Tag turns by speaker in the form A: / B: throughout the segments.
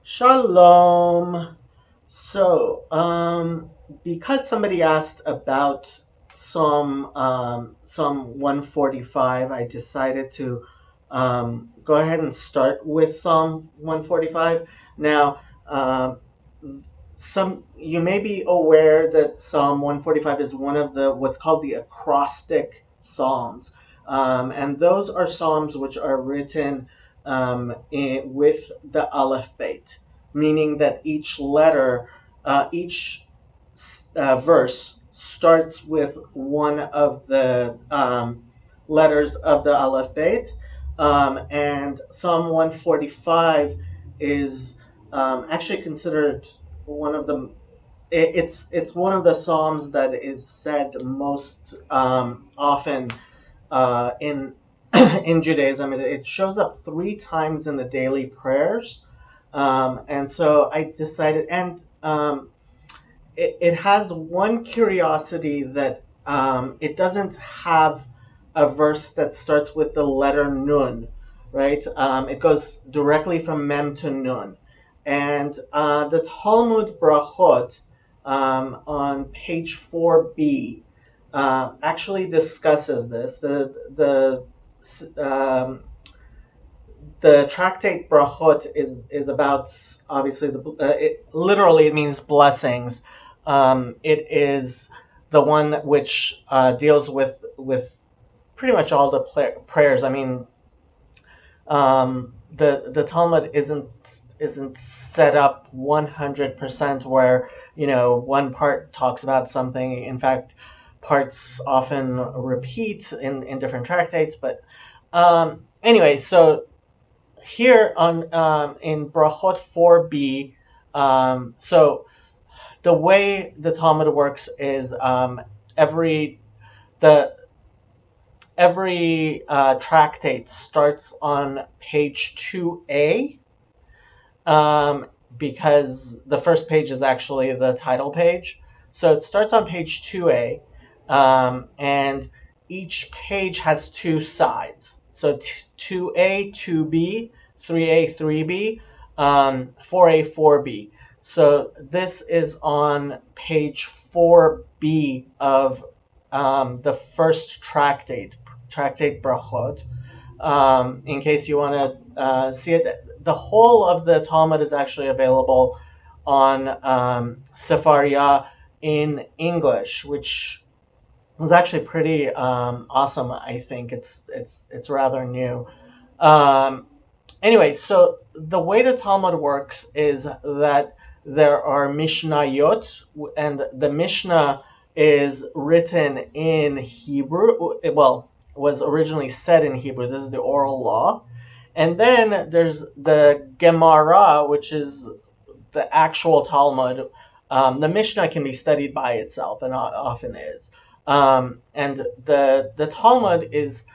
A: Shalom. So, because somebody asked about Psalm 145, I decided to go ahead and start with Psalm 145. Now, some you may be aware that Psalm 145 is one of the what's called the acrostic psalms, and those are psalms which are written with the aleph beit, meaning that each letter, each verse starts with one of the letters of the aleph beit, and Psalm 145 is actually considered one of the it's one of the psalms that is said most often in in Judaism. It shows up 3 times in the daily prayers, and so I decided, and it has one curiosity that it doesn't have a verse that starts with the letter Nun, right? It goes directly from Mem to Nun. And the Talmud Brachot on page 4b actually discusses this. The tractate Brachot is about, obviously, it literally it means blessings. It is the one which deals with pretty much all the prayers. I mean, the Talmud isn't set up 100% where one part talks about something. In fact, parts often repeat in different tractates. But anyway, so here on in Brachot 4b, so the way the Talmud works is every the every tractate starts on page 2a, because the first page is actually the title page. So it starts on page 2a, and each page has 2 sides. So 2a, 2b, 3a, 3b, 4a, 4b. So this is on page 4b of the first tractate Brachot. In case you want to see it, the whole of the Talmud is actually available on Sefaria in English, which was actually pretty awesome. I think it's rather new. Um, Anyway, so the way the Talmud works is that there are Mishnayot, and the Mishnah is written in Hebrew. Well, was originally said in Hebrew. This is the oral law. And then there's the Gemara, which is the actual Talmud. The Mishnah can be studied by itself, and often is. And the Talmud is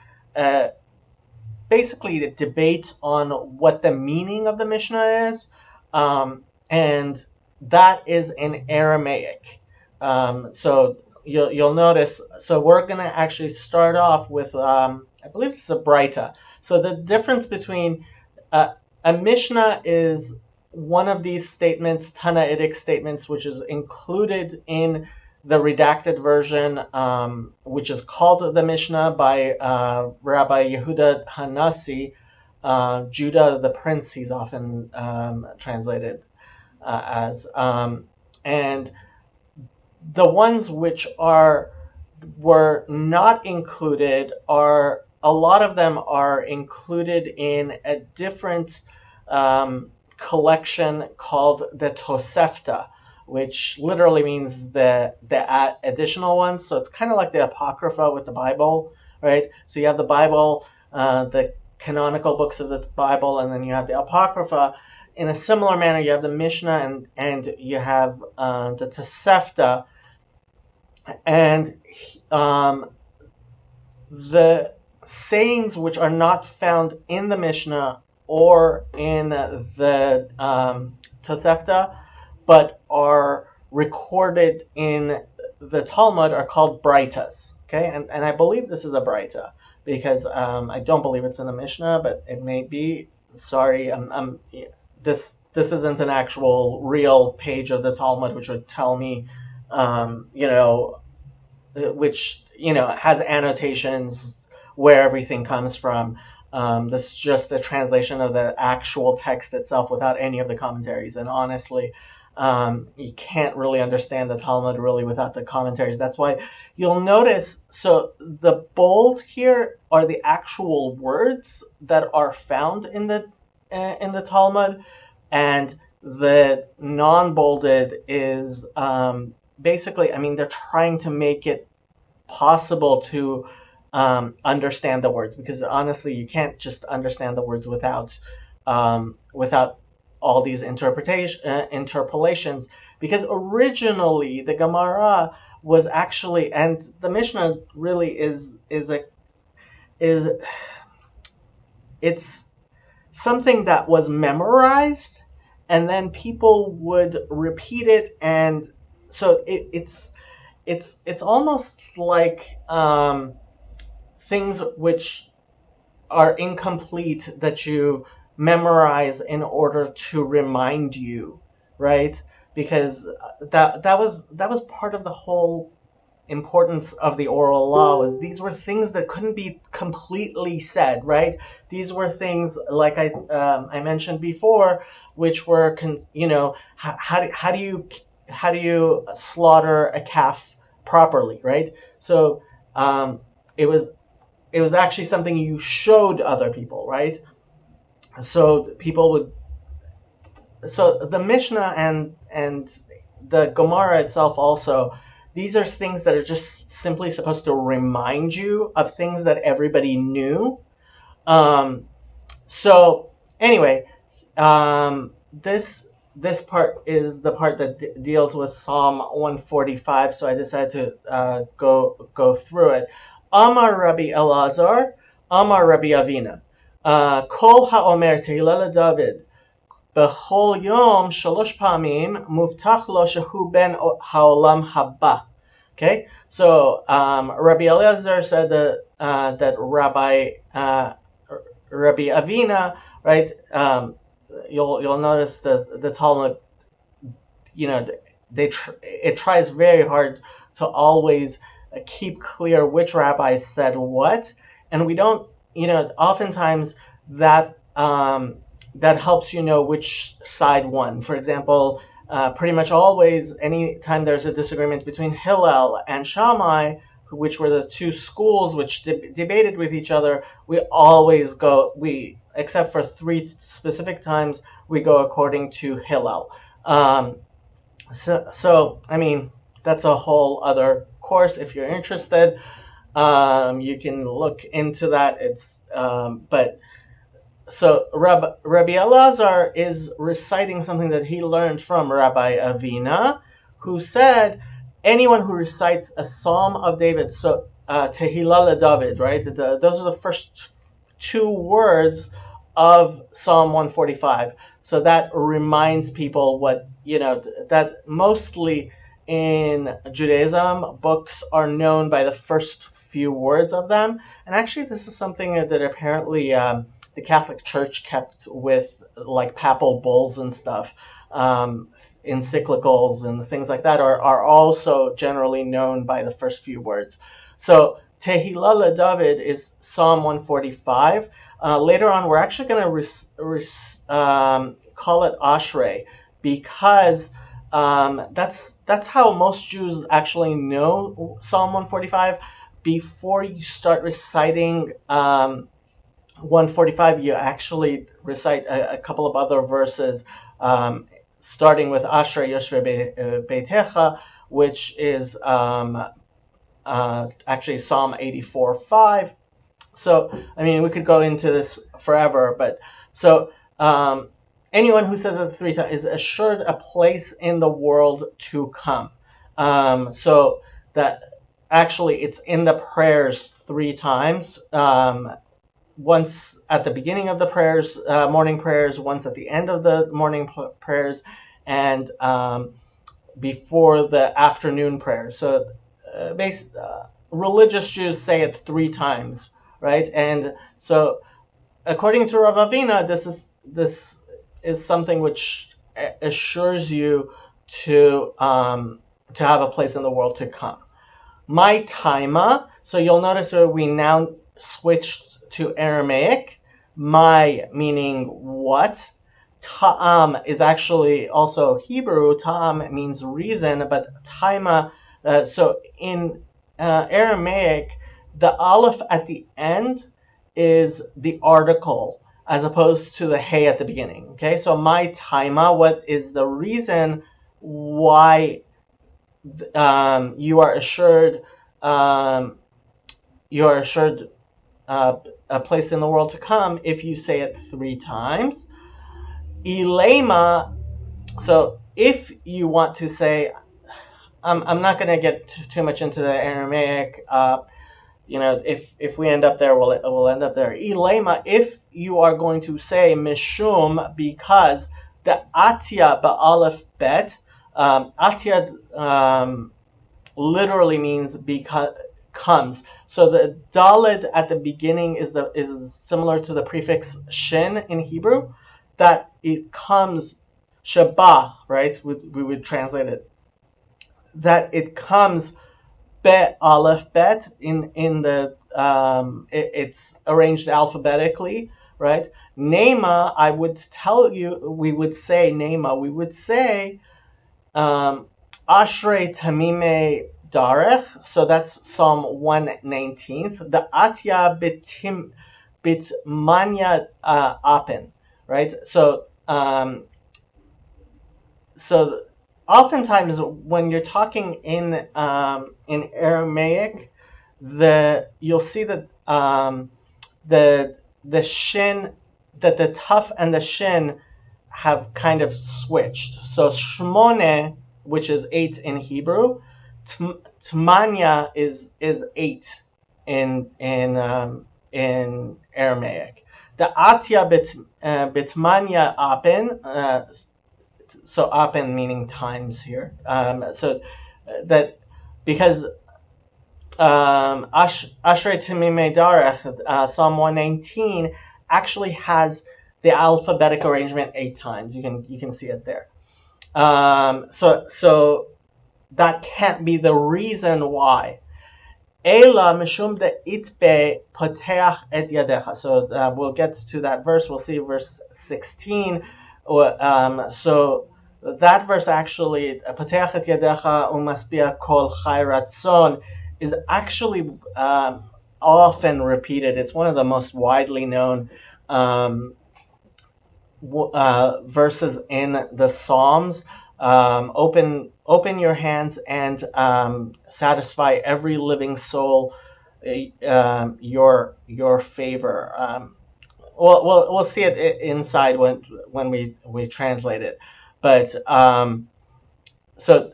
A: basically the debate on what the meaning of the Mishnah is, and that is in Aramaic. So you'll notice. So we're going to actually start off with, I believe it's a Braita. So the difference between a Mishnah is one of these statements, Tanaitic statements, which is included in the redacted version, which is called the Mishnah by Rabbi Yehuda Hanassi, Judah the Prince, he's often translated as. And the ones which were not included are, a lot of them are included in a different collection called the Tosefta, which literally means the additional ones. So it's kind of like the Apocrypha with the Bible, right? So you have the Bible, the canonical books of the Bible, and then you have the Apocrypha. In a similar manner, you have the Mishnah and you have the Tosefta, and the sayings which are not found in the Mishnah or in the Tosefta, but are recorded in the Talmud, are called Braitas. Okay, and I believe this is a Braita, because I don't believe it's in the Mishnah, but it may be. Sorry, this this isn't an actual real page of the Talmud which would tell me, you know, which has annotations where everything comes from. This is just a translation of the actual text itself without any of the commentaries. And honestly, you can't really understand the Talmud really without the commentaries. That's why you'll notice. So the bold here are the actual words that are found in the Talmud, and the non-bolded is basically, I mean, they're trying to make it possible to understand the words, because honestly, you can't just understand the words without all these interpolations. Because originally the Gemara was actually, and the Mishnah really is it's something that was memorized, and then people would repeat it, and so it's almost like things which are incomplete that you memorize in order to remind you, right? Because that was part of the whole importance of the oral law. Was these were things that couldn't be completely said, right? These were things like I mentioned before, which were how do you slaughter a calf properly, right? So it was actually something you showed other people, right? So people would so the Mishnah and the Gemara itself also, these are things that are just simply supposed to remind you of things that everybody knew. Um, so anyway, this part is the part that deals with Psalm 145. So I decided to go through it. Amar Rabbi Elazar, Amar Rabbi Avina, Kol haomer tehillah David. B'chol yom shalosh pamim muftach lo shehu ben haolam haba. Okay, so Rabbi Eliezer said that Rabbi Avina, right? You'll notice that the Talmud, it tries very hard to always keep clear which rabbis said what, and we don't, oftentimes that that helps which side won. For example, pretty much always, anytime there's a disagreement between Hillel and Shammai, which were the two schools which debated with each other, except for three specific times, we go according to Hillel. So I mean, that's a whole other course. If you're interested, you can look into that. So Rabbi Elazar is reciting something that he learned from Rabbi Avina, who said anyone who recites a Psalm of David, so Tehillah David, right? Those are the first two words of Psalm 145. So that reminds people that mostly in Judaism, books are known by the first few words of them. And actually, this is something that apparently the Catholic Church kept with, like papal bulls and stuff. Encyclicals and things like that are also generally known by the first few words. So Tehillah David is Psalm 145. Later on, we're actually going to call it Ashrei, because that's how most Jews actually know Psalm 145. Before you start reciting 145, you actually recite a couple of other verses, starting with Ashrei Yoshvei Beitecha, which is actually Psalm 84:5. So, I mean, we could go into this forever, but so anyone who says it 3 times is assured a place in the world to come. So that actually it's in the prayers 3 times. Once at the beginning of the prayers, morning prayers, once at the end of the morning prayers, and before the afternoon prayers. So religious Jews say it 3 times, right? And so according to Rav Avina, this is something which assures you to have a place in the world to come. My taima. So you'll notice that we now switched to Aramaic. My meaning what. Ta'am is actually also Hebrew. Ta'am means reason, but taima. So in Aramaic, the aleph at the end is the article as opposed to the hey at the beginning. Okay, so my taima. What is the reason why you are assured a place in the world to come if you say it 3 times. Ilema. So if you want to say, I'm not going to get too much into the Aramaic. If we end up there, we'll end up there. Ilema. If you are going to say mishum, because the atya ba'alef bet, atya literally means because comes. So the dalid at the beginning is similar to the prefix shin in Hebrew, that it comes shaba, right? We would translate it that it comes bet aleph bet in the it's arranged alphabetically, right? Nema, I would tell you, we would say nema. We would say Ashrei Tamime Darech. So that's Psalm 119. The Atya Bitmanya Apen, right? So oftentimes when you're talking in Aramaic, you'll see that the shin, that the taf and the shin have kind of switched. So shmone, which is 8 in Hebrew, tmanya is 8 in Aramaic. The atya bitmanya apen, so apen meaning times here. So that because Ashrei Tamimei Darech, Psalm 119, actually has the alphabetic arrangement 8 times. You can see it there. So that can't be the reason why. Ela mishum de itbe poteach et yadecha. So we'll get to that verse. We'll see verse 16. So that verse actually, poteach et yadecha umaspia kol chai ratzon, is actually often repeated. It's one of the most widely known verses in the Psalms. Open your hands and satisfy every living soul your favor. We'll see it inside when we translate it, but so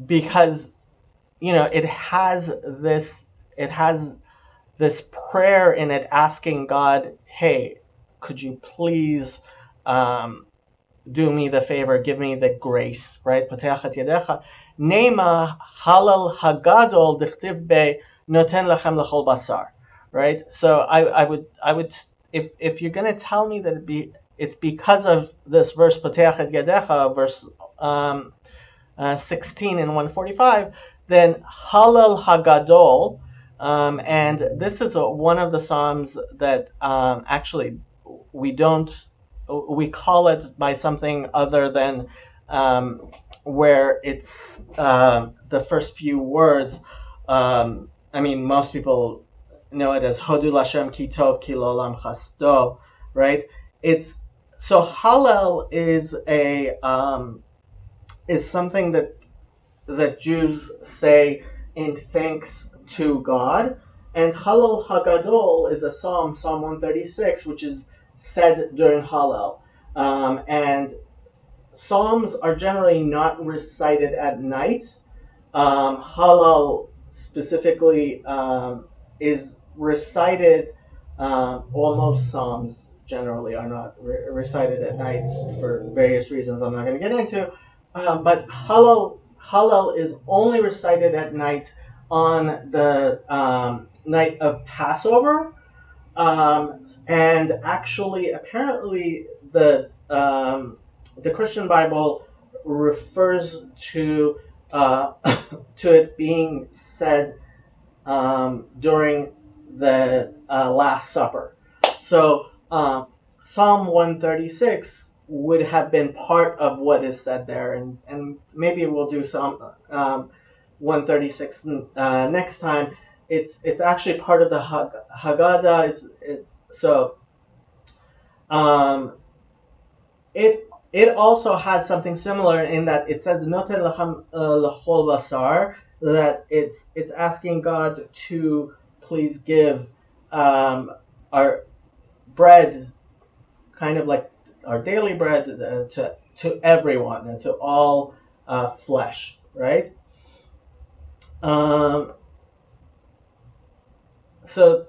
A: because it has this prayer in it asking God, hey, could you please do me the favor, give me the grace, right? Pateachat yadecha. Nema halal hagadol dichtiv be noten lachem lechol basar, right? So I would if you're going to tell me that it's because of this verse Pateachat yadecha, verse 16 and 145, then halal hagadol, and this is one of the psalms that actually we call it by something other than where it's the first few words. Most people know it as Hodu Lashem Ki Tov Ki L'Olam Chasdo, right? So Hallel is something that Jews say in thanks to God, and Hallel Hagadol is a psalm, Psalm 136, which is said during Hallel. And psalms are generally not recited at night. Hallel specifically is recited. Almost psalms generally are not recited at night for various reasons I'm not going to get into. But Hallel is only recited at night on the night of Passover. And actually, apparently, the the Christian Bible refers to to it being said during the Last Supper. So Psalm 136 would have been part of what is said there, and maybe we'll do some 136 next time. It's actually part of the Haggadah. So um, it also has something similar in that it says noten lacham lechol basar, that it's asking God to please give our bread, kind of like our daily bread, to everyone and to all flesh, right? Um, so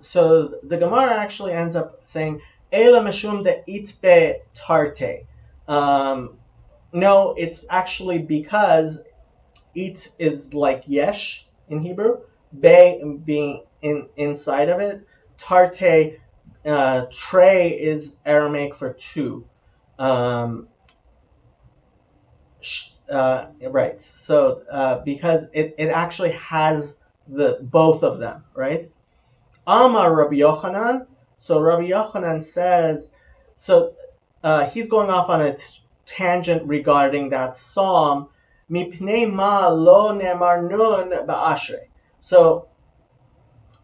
A: so the Gemara actually ends up saying Ela mishum de itbe tarte. No, it's actually because it is like yesh in Hebrew, be being inside of it. Tarte, tre is Aramaic for two. Right. So because it actually has the both of them, right? Amar Rabbi Yochanan. So Rabbi Yochanan says, so he's going off on a tangent regarding that psalm. Mipnei ma lo nemar nun ba'ashrei. So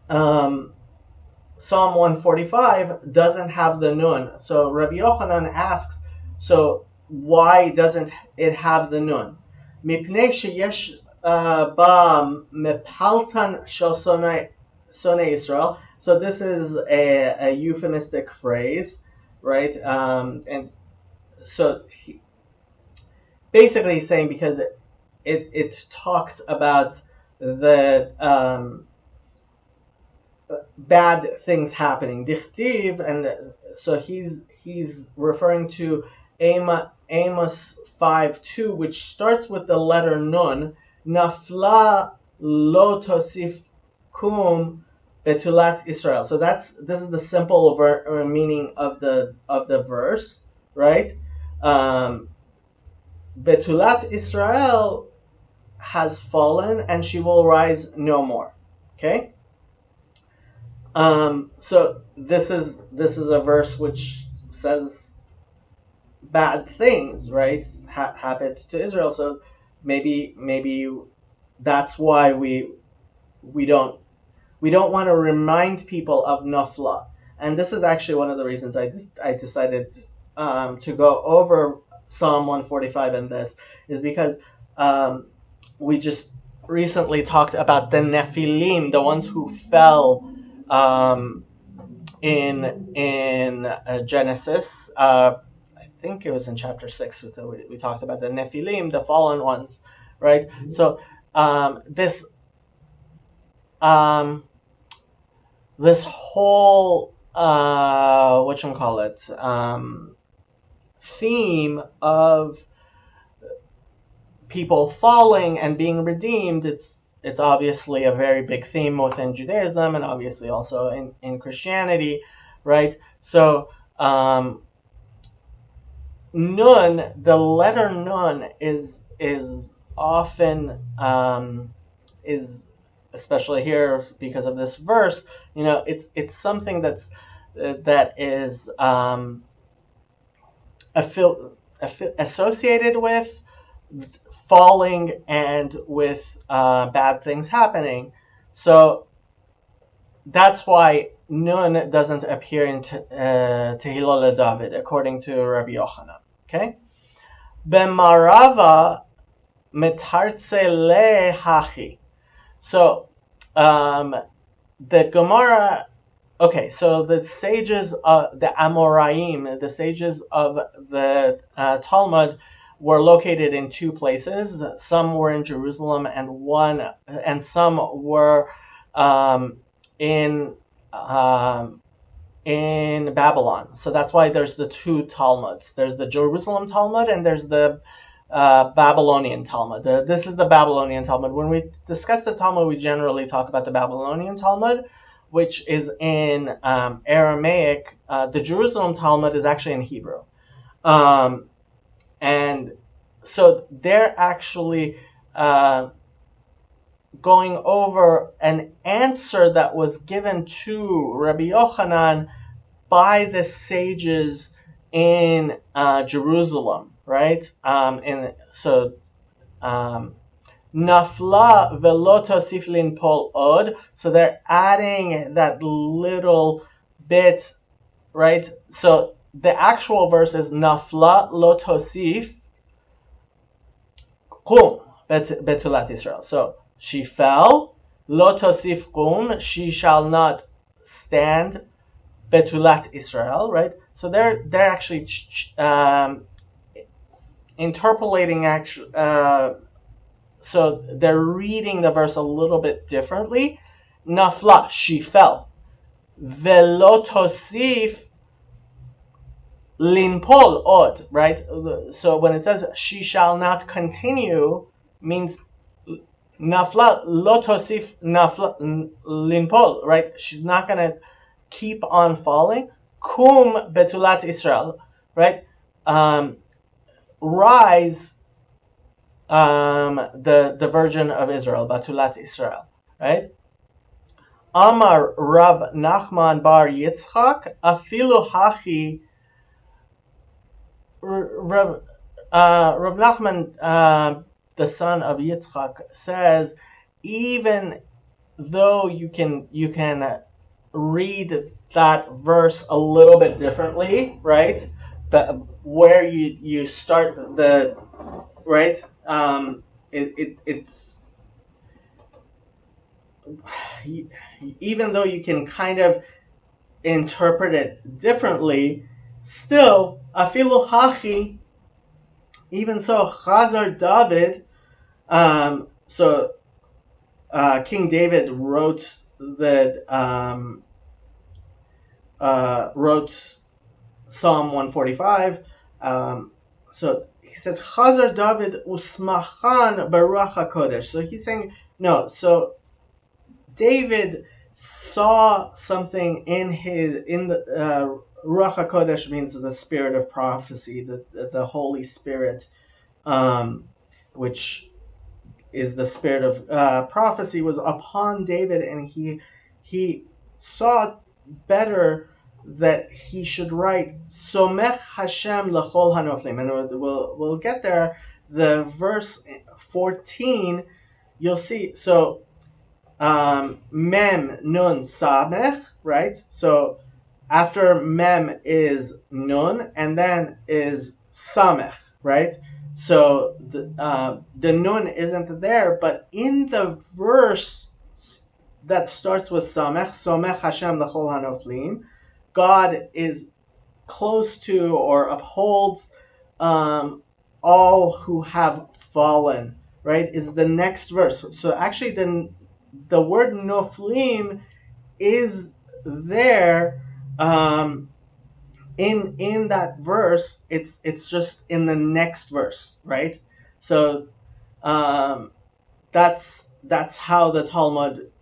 A: Psalm 145 doesn't have the nun. So Rabbi Yochanan asks, so why doesn't it have the nun? Mipnei sheyesh ba mepaltan shel sonei Israel. So this is a euphemistic phrase, right? And so basically he's saying because it talks about the bad things happening. Dichtiv, and so he's referring to Amos 5:2, which starts with the letter nun. Nafla lo tosif kum betulat Israel. So this is the simple meaning of the verse, right? Betulat Israel has fallen, and she will rise no more. Okay. So this is a verse which says bad things, right? Happened to Israel. So maybe that's why we don't want to remind people of Nafla. And this is actually one of the reasons I decided to go over Psalm 145 and this is because we just recently talked about the Nephilim, the ones who fell in Genesis. I think it was in chapter 6. We talked about the Nephilim, the fallen ones, right? So this whole theme of people falling and being redeemed, it's obviously a very big theme within Judaism and obviously also in Christianity, right? So nun, the letter nun is often is, especially here because of this verse, it's something that is associated with falling and with bad things happening. So that's why nun doesn't appear in Tehillah David, according to Rabbi Yochanan. Okay? B'marava metartze lehachi. So the Gemara. Okay, so the sages, the Amoraim, the sages of the Talmud, were located in two places. Some were in Jerusalem, and some were in Babylon. So that's why there's the two Talmuds. There's the Jerusalem Talmud and there's the Babylonian Talmud. This is the Babylonian Talmud. When we discuss the Talmud, we generally talk about the Babylonian Talmud, which is in Aramaic. The Jerusalem Talmud is actually in Hebrew. And so they're actually going over an answer that was given to Rabbi Yochanan by the sages in Jerusalem, right? And so Nafla velo tosif linpol od. So they're adding that little bit, right? So the actual verse is Nafla lo tosif qum betulat Israel. So she fell, lo tosif qum, she shall not stand betulat Israel, right? So they're actually interpolating so they're reading the verse a little bit differently. Nafla, she fell. Velo tosif linpol od, right? So when it says she shall not continue, means nafla lo tosif nafla linpol, right? She's not gonna keep on falling. Kum betulat Israel, right? Rise, the Virgin of Israel, Batulat Israel, right? Amar Rav Nachman bar Yitzchak, afilu hachi. Rav Nachman, the son of Yitzchak, says, even though you can read that verse a little bit differently, right? But where you start the right, it's even though you can kind of interpret it differently, still afilu hachi. Even so, Chazar David. So King David wrote wrote Psalm 145. So he says Chazar David usmachan baruch hakodesh. So he's saying no. So David saw something in the Ruach HaKodesh, means the spirit of prophecy, the Holy Spirit, which is the spirit of prophecy, was upon David, and he saw better that he should write Somech Hashem lechol hanoflim, and we'll get there. The verse 14, you'll see. So mem nun samech, right? So after mem is nun, and then is samech, right? So the nun isn't there, but in the verse that starts with samech, somech Hashem l'chol hanoflim, God is close to or upholds all who have fallen, right? Is the next verse. So actually the word noflim is there in that verse. It's just in the next verse, right? So that's how the Talmud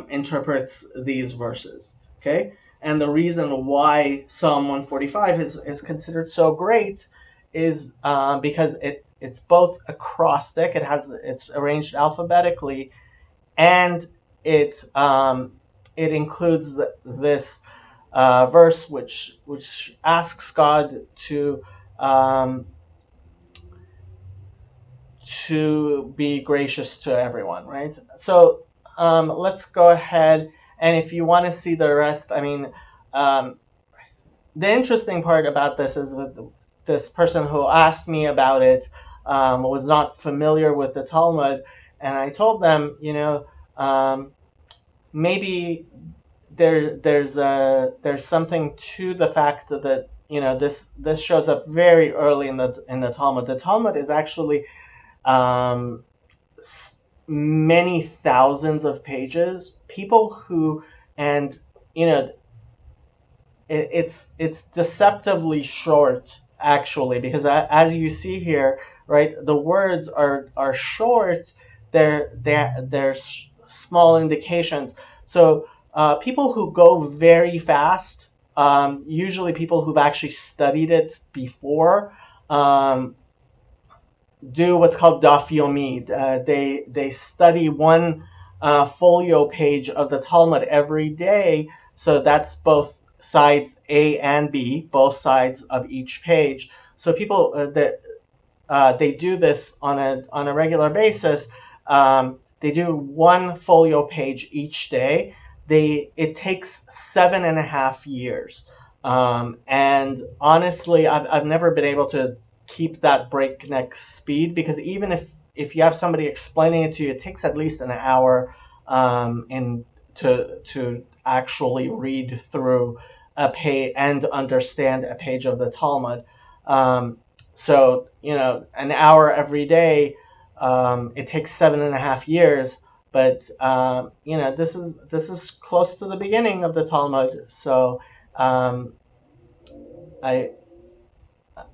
A: interprets these verses. Okay, and the reason why Psalm 145 is considered so great is because it's both acrostic. It's arranged alphabetically, and it includes this verse which asks God to be gracious to everyone, right? So let's go ahead, and if you want to see the rest, I mean, the interesting part about this is with this person who asked me about it was not familiar with the Talmud, and I told them, maybe there's something to the fact that this shows up very early in the Talmud. The Talmud is actually many thousands of pages. People who, and it's deceptively short, actually, because as you see here, right, the words are short. They're small indications. So people who go very fast, usually people who've actually studied it before, um, do what's called daf yomi. They study one folio page of the Talmud every day. So that's both sides A and B, both sides of each page. So people that they do this on a regular basis. They do one folio page each day. It takes 7.5 years, and honestly, I've never been able to keep that breakneck speed, because even if you have somebody explaining it to you, it takes at least an hour, in to actually read through a page and understand a page of the Talmud. So, an hour every day, it takes 7.5 years, but this is close to the beginning of the Talmud. So, um, I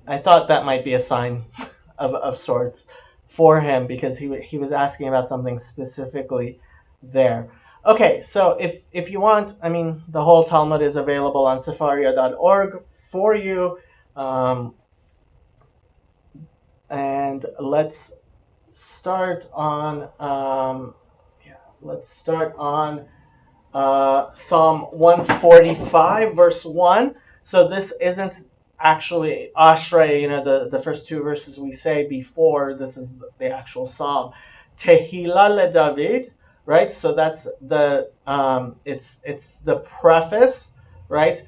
A: I thought that might be a sign of sorts for him, because he was asking about something specifically there. Okay, so if you want, I mean, the whole Talmud is available on Sefaria.org for you. Um, and start on let's start on Psalm 145, verse 1. So this isn't actually Ashrei, the first two verses we say before. This is the actual psalm. Tehillah le David, right? So that's it's the preface, right?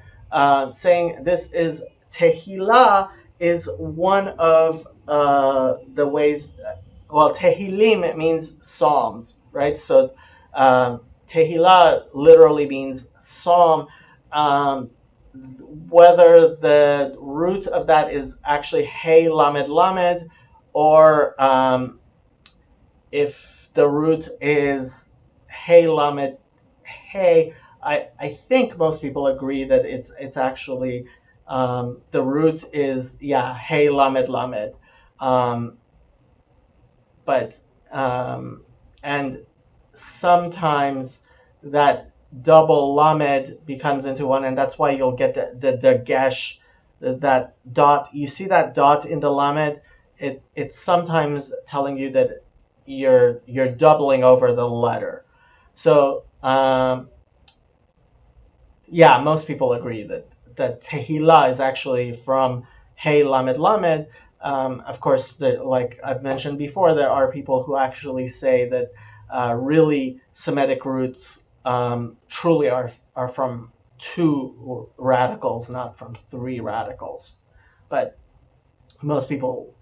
A: Saying this is Tehillah is one of the ways. Well, Tehillim, it means psalms, right? So Tehillah literally means psalm. Um, Whether the root of that is actually Hey Lamed Lamed, or if the root is Hey Lamed Hey, I think most people agree that it's actually the root is, yeah, Hey Lamed Lamed. Um, but and sometimes that double lamed becomes into one, and that's why you'll get the gesh, that dot. You see that dot in the lamed? It's sometimes telling you that you're doubling over the letter. So yeah, most people agree that Tehillah is actually from Hey Lamed Lamed. Of course, like I've mentioned before, there are people who actually say that really Semitic roots truly are from two radicals, not from three radicals. But most people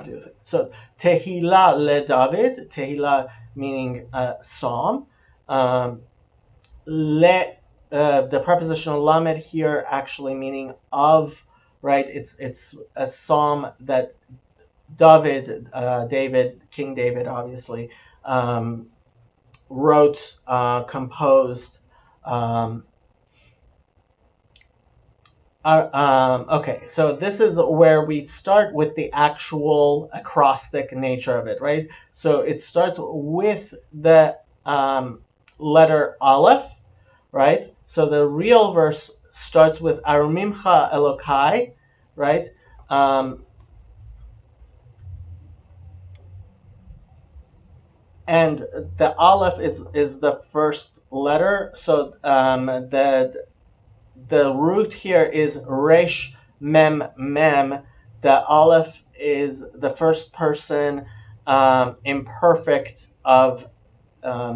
A: do. So Tehillah le David, Tehillah meaning psalm. Le The prepositional lamed here actually meaning of, right? It's a psalm that King David, obviously, wrote, composed. Um, okay, so this is where we start with the actual acrostic nature of it, right? So it starts with the letter Aleph, right? So the real verse starts with Arumimcha Elokai, right? And the Aleph is the first letter. So the root here is Resh Mem Mem. The Aleph is the first person imperfect of.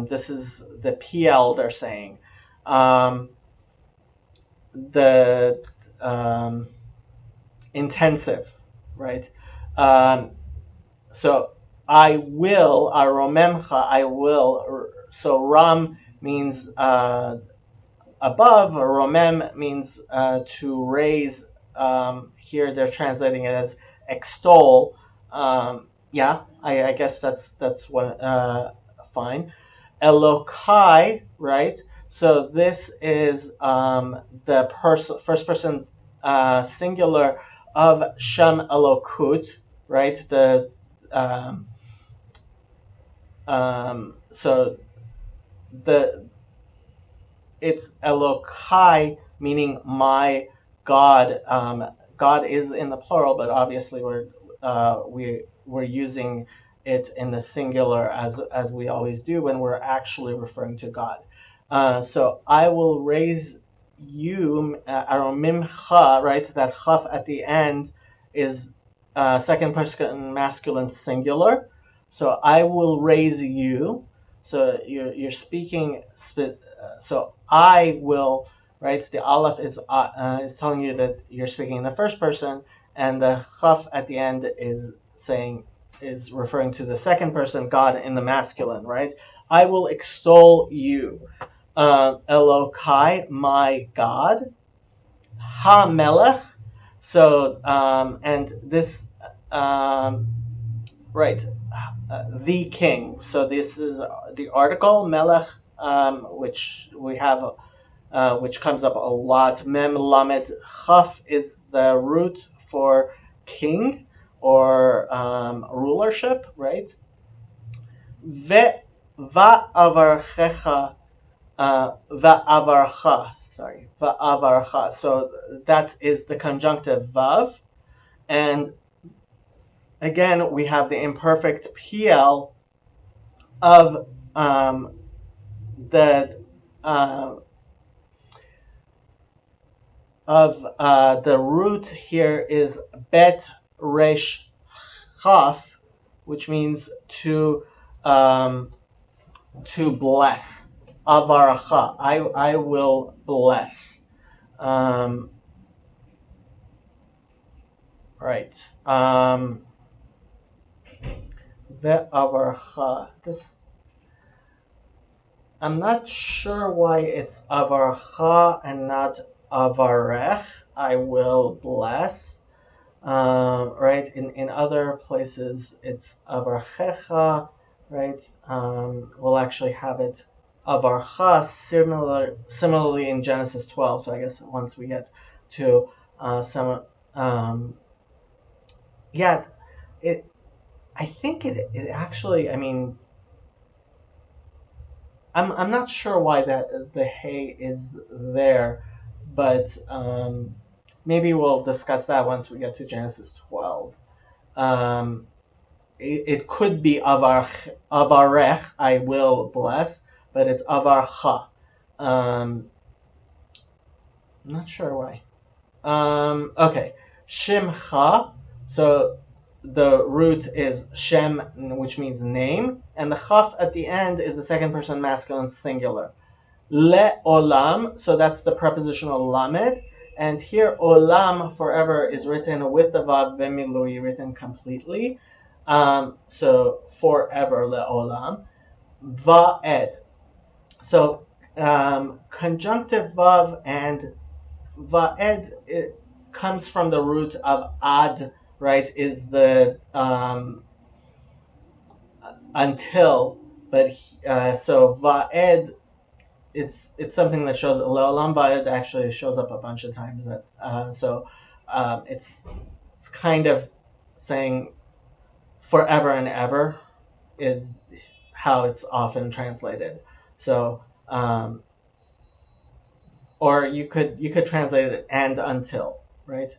A: This is the PL they're saying. The intensive, right? Um, so I will, aromemcha, I will. So ram means above, romem means to raise. Here they're translating it as extol. Yeah, I guess that's what fine. Elokai, right? So this is the first person singular of Shem Elokut, right? Um, so the it's Elokai, meaning my God. God is in the plural, but obviously we're using it in the singular as we always do when we're actually referring to God. So I will raise you, mimcha, right? That chaf at the end is second person masculine singular. So I will raise you. So you're speaking. So I will, right? The aleph is telling you that you're speaking in the first person, and the chaf at the end is referring to the second person, God in the masculine, right? I will extol you, Elokai, my God, Ha Melech. So and this right, the king. So this is the article Melech, which we have, which comes up a lot. Mem Lamed Chaf is the root for king or rulership, right? Ve va'avarchecha, va'avarcha. Sorry, va'avarcha. So that is the conjunctive vav, and again we have the imperfect PL of the uh, the root here is bet resh chaf, which means to bless. Avaracha, I will bless. Right. The avaracha. This I'm not sure why it's avarcha and not avarech. I will bless. Right. In other places it's avarchecha. Right. We'll actually have it avarcha similarly in Genesis 12. So I guess once we get to some yeah, it I think it actually, I mean, I'm not sure why that the hay is there, but maybe we'll discuss that once we get to Genesis 12. Um, it could be avarech, I will bless, but it's avarcha. I'm not sure why. Okay, shimcha. So the root is shem, which means name, and the chaf at the end is the second person masculine singular. Le'olam, so that's the prepositional lamed, and here olam, forever, is written with the vav vemilui, written completely. So forever, le'olam. Va'ed. So conjunctive vav and va'ed, it comes from the root of ad, right? Is the until, but so va'ed, it's something that shows le'olam va'ed actually shows up a bunch of times. That it's kind of saying forever and ever is how it's often translated. So or you could translate it and until, right?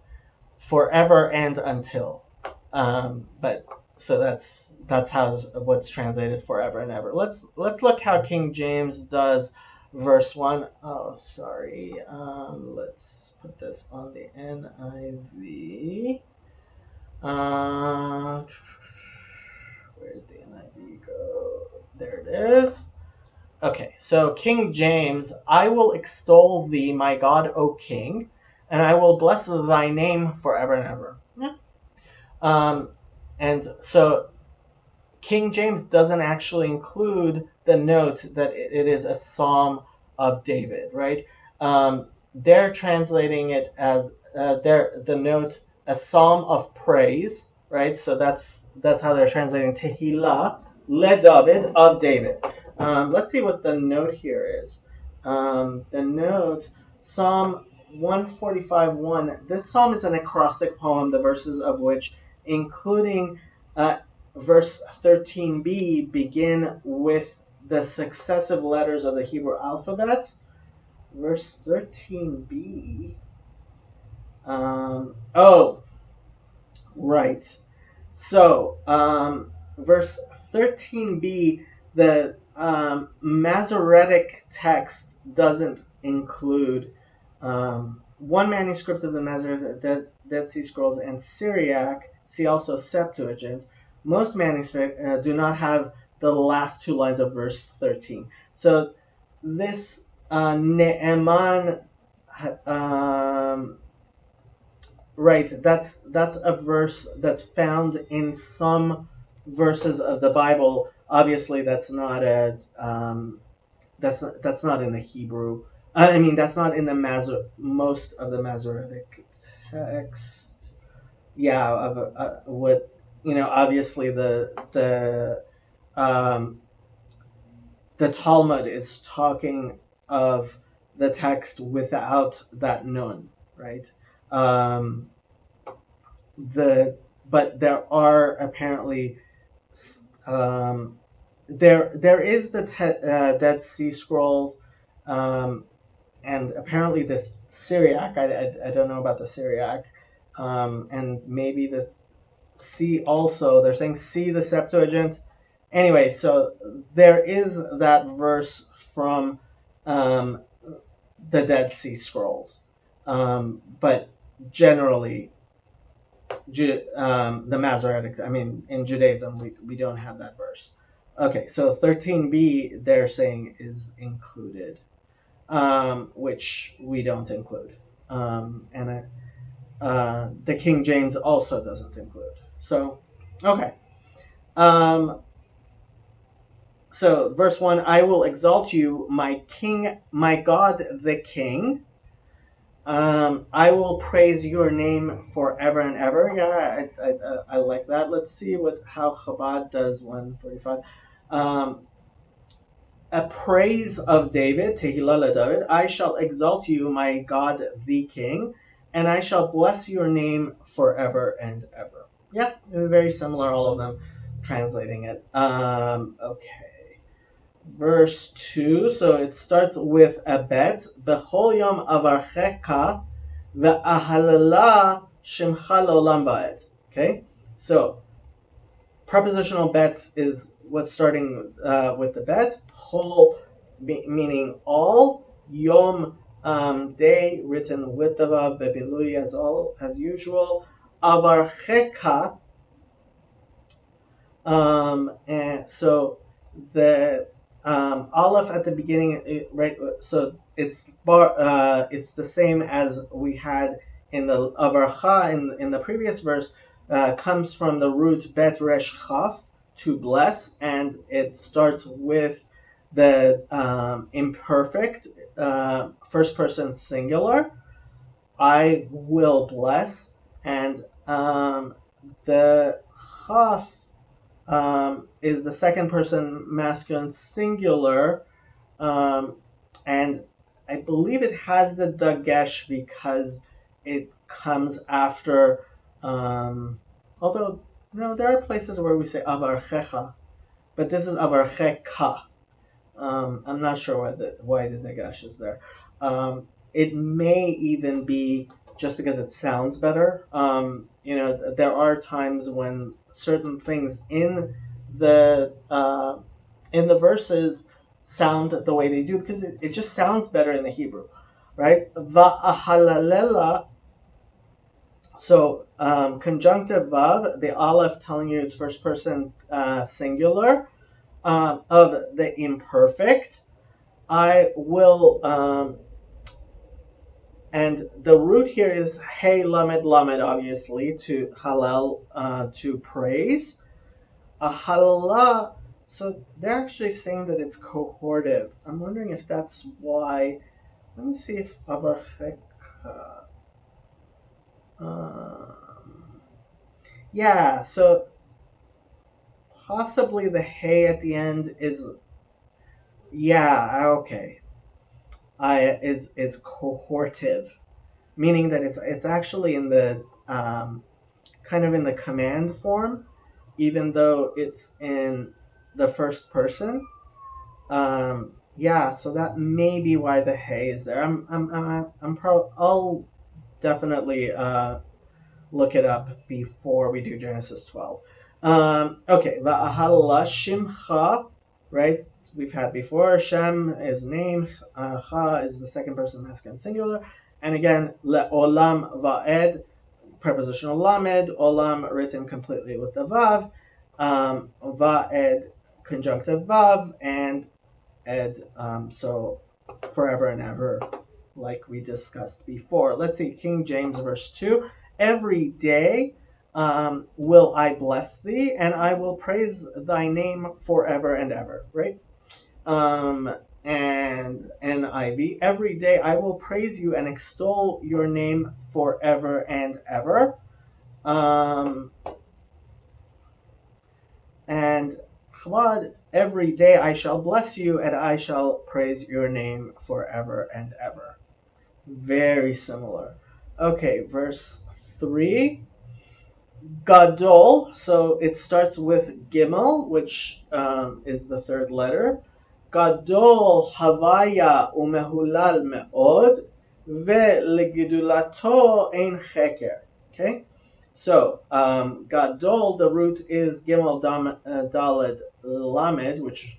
A: Forever and until. But so that's how what's translated forever and ever. Let's look how King James does verse 1. Oh, sorry. Let's put this on the NIV. Where did the NIV go? There it is. Okay, so King James, I will extol thee, my God, O King, and I will bless thy name forever and ever. Yeah. And so King James doesn't actually include the note that it is a psalm of David, right? They're translating it as the note a psalm of praise, right? So that's how they're translating Tehillah le David of David. Let's see what the note here is. The note, Psalm 145:1. This psalm is an acrostic poem, the verses of which, including verse 13b, begin with the successive letters of the Hebrew alphabet. verse 13b. Oh, right. So, verse 13b, the Masoretic text doesn't include one manuscript of the Masoretic Dead Sea Scrolls and Syriac. See also Septuagint. Most manuscripts do not have the last two lines of verse 13. So this Ne'eman, um, right, that's a verse that's found in some verses of the Bible. Obviously, that's not that's not in the Hebrew. I mean, that's not in the most of the Masoretic text. Yeah, of what obviously um, the Talmud is talking of the text without that nun, right? Um, the but there are apparently um, there is the Dead Sea Scrolls, um, and apparently the Syriac. I don't know about the Syriac, and maybe the C also. They're saying C the Septuagint. Anyway, so there is that verse from um, the Dead Sea Scrolls, but generally the Masoretic. I mean, in Judaism, we don't have that verse. Okay, so 13b they're saying is included, which we don't include, and the King James also doesn't include. So, okay. Um, so verse 1, I will exalt you, my King, my God, the King. I will praise your name forever and ever. Yeah, I like that. Let's see how Chabad does 145. A praise of David, Tehillah David. I shall exalt you, my God, the King, and I shall bless your name forever and ever. Yeah, very similar, all of them translating it. Okay. Verse 2, so it starts with a bet. Bechol yom avarcheka ve'ahalala shemcha leolam va'ed. Okay, so prepositional bet is what's starting with the bet. Whole meaning all. Yom day written with the vav bebilui as usual. Avarcheka, and so the aleph at the beginning, right? So it's it's the same as we had in the avarcha in the previous verse. Comes from the root bet resh chaf, to bless, and it starts with the imperfect first person singular. I will bless, and the chaf is the second person masculine singular, and I believe it has the dagesh because it comes after. Although there are places where we say avarchecha, but this is avarcheka. I'm not sure why the dagesh is there. It may even be just because it sounds better. There are times when certain things the uh, in the verses sound the way they do because it just sounds better in the Hebrew, right? Va'ahalalela. So conjunctive vav, the aleph telling you it's first person singular of the imperfect. I will, and the root here is hey lamed lamed, obviously to halal, to praise. A halala, so they're actually saying that it's cohortive. I'm wondering if that's why. Let me see if avarcheka. Yeah, so possibly the hey at the end is, yeah, okay. Is cohortive, meaning that it's actually in the kind of in the command form, even though it's in the first person. Yeah, so that may be why the hay is there. I'll definitely look it up before we do Genesis 12. Okay, Va'ahala Shimcha, right? We've had before. Shem is name, Cha is the second person masculine singular, and again Le'olam Va'ed, prepositional lamed, Olam written completely with the Vav, Va'ed conjunctive Vav, and Ed, so forever and ever, like we discussed before. Let's see, King James verse 2. Every day will I bless thee, and I will praise thy name forever and ever, right? And NIV, every day I will praise you and extol your name forever and ever. And Chabad, every day I shall bless you and I shall praise your name forever and ever. Very similar. Okay, verse 3. Gadol, so it starts with Gimel, which is the third letter. Gadol Havaya umehulal me'od ve'legidulato ein cheker. Okay, so Gadol, the root is Gimel Daled Lamed, which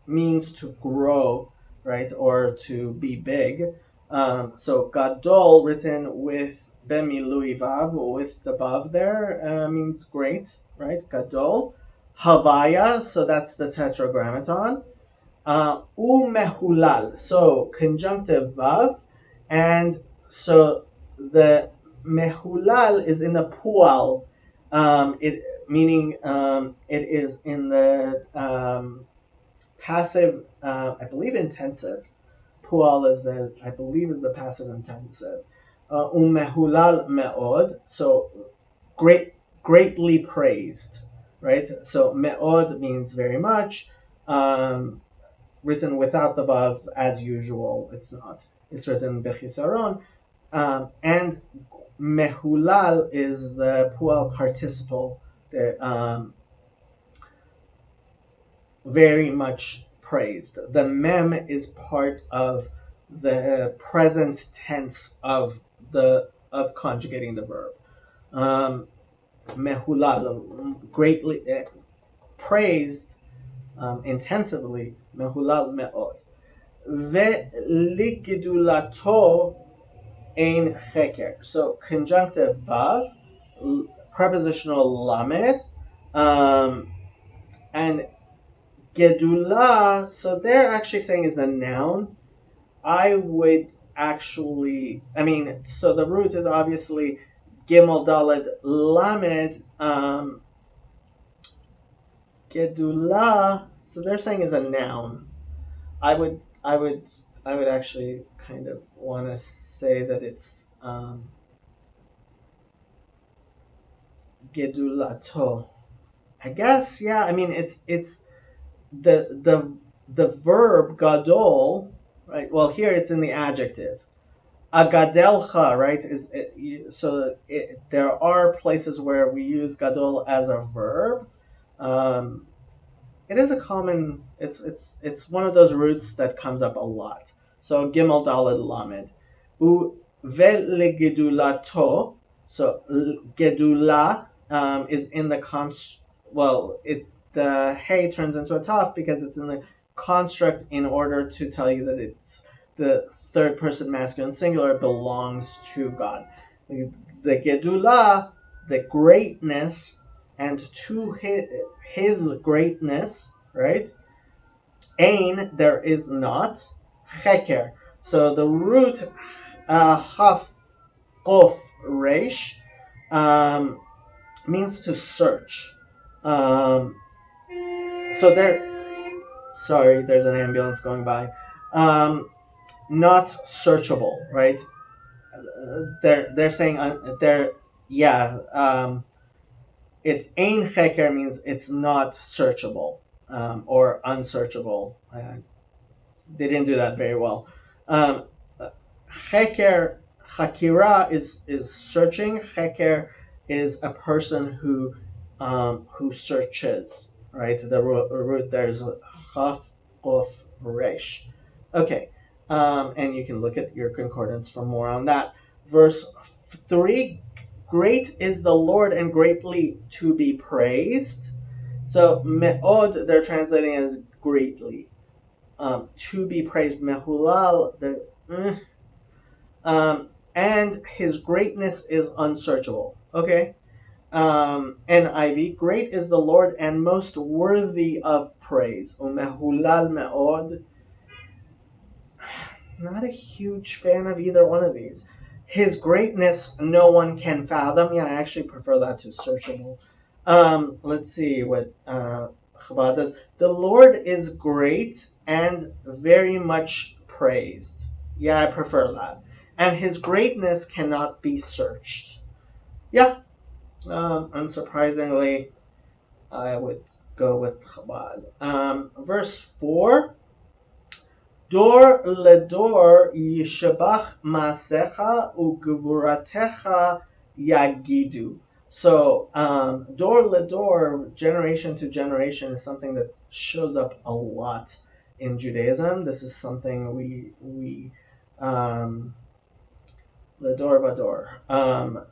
A: means to grow, right, or to be big. So Gadol, written with Bemilui Vav, with the Vav there, means great, right? Gadol. Havaya, so that's the tetragrammaton. Umehulal, so conjunctive Vav, and so the mehulal is in the pual, it meaning it is in the passive, I believe intensive. Pual is I believe is the passive intensive. Umehulal me'od, so greatly praised, right? So me'od means very much. Written without the vav as usual. It's not. It's written bechisaron. And mehulal is the pual participle. Very much praised. The mem is part of the present tense of conjugating the verb. Mehulal, greatly praised, intensively. Mehulal me'od. Ve'ligidulato ein cheker. So conjunctive vav, prepositional lamed, and Gedula, so they're actually saying is a noun. I would actually, so the root is obviously Gimel Daled Lamed. Gedula, so they're saying is a noun. I would actually kind of want to say that it's Gedulato. I guess, yeah. It's the verb gadol, right? Well, here it's in the adjective. Agadelcha, right? There are places where we use gadol as a verb. It is a common. It's one of those roots that comes up a lot. So gimel daled lamed, u velegedulato. So gedula is in the the hey turns into a taf because it's in the construct in order to tell you that it's the third person masculine singular belongs to God. The gedula, the greatness, and to his greatness, right? Ain, there is not. Cheker. So the root haf kof resh means to search. So sorry, there's an ambulance going by. Not searchable, right? They're saying yeah. It's ein cheker means it's not searchable or unsearchable. They didn't do that very well. Cheker, chakira is searching. Cheker is a person who searches. Right. The root there's chaf, kof, resh. Okay, and you can look at your concordance for more on that. Verse 3, great is the Lord and greatly to be praised. So me'od, they're translating as greatly. To be praised, mehulal, and his greatness is unsearchable. Okay. NIV, great is the Lord and most worthy of praise. Umehulal me'od. Not a huge fan of either one of these. His greatness, no one can fathom. Yeah, I actually prefer that to searchable. Let's see what Chabad does. The Lord is great and very much praised. Yeah, I prefer that. And his greatness cannot be searched. Yeah, unsurprisingly, I would go with Chabad. Verse 4, Dor ledor yishabach maasecha ugvuratecha yagidu. So, dor ledor, generation to generation, is something that shows up a lot in Judaism. This is something we ledor vador.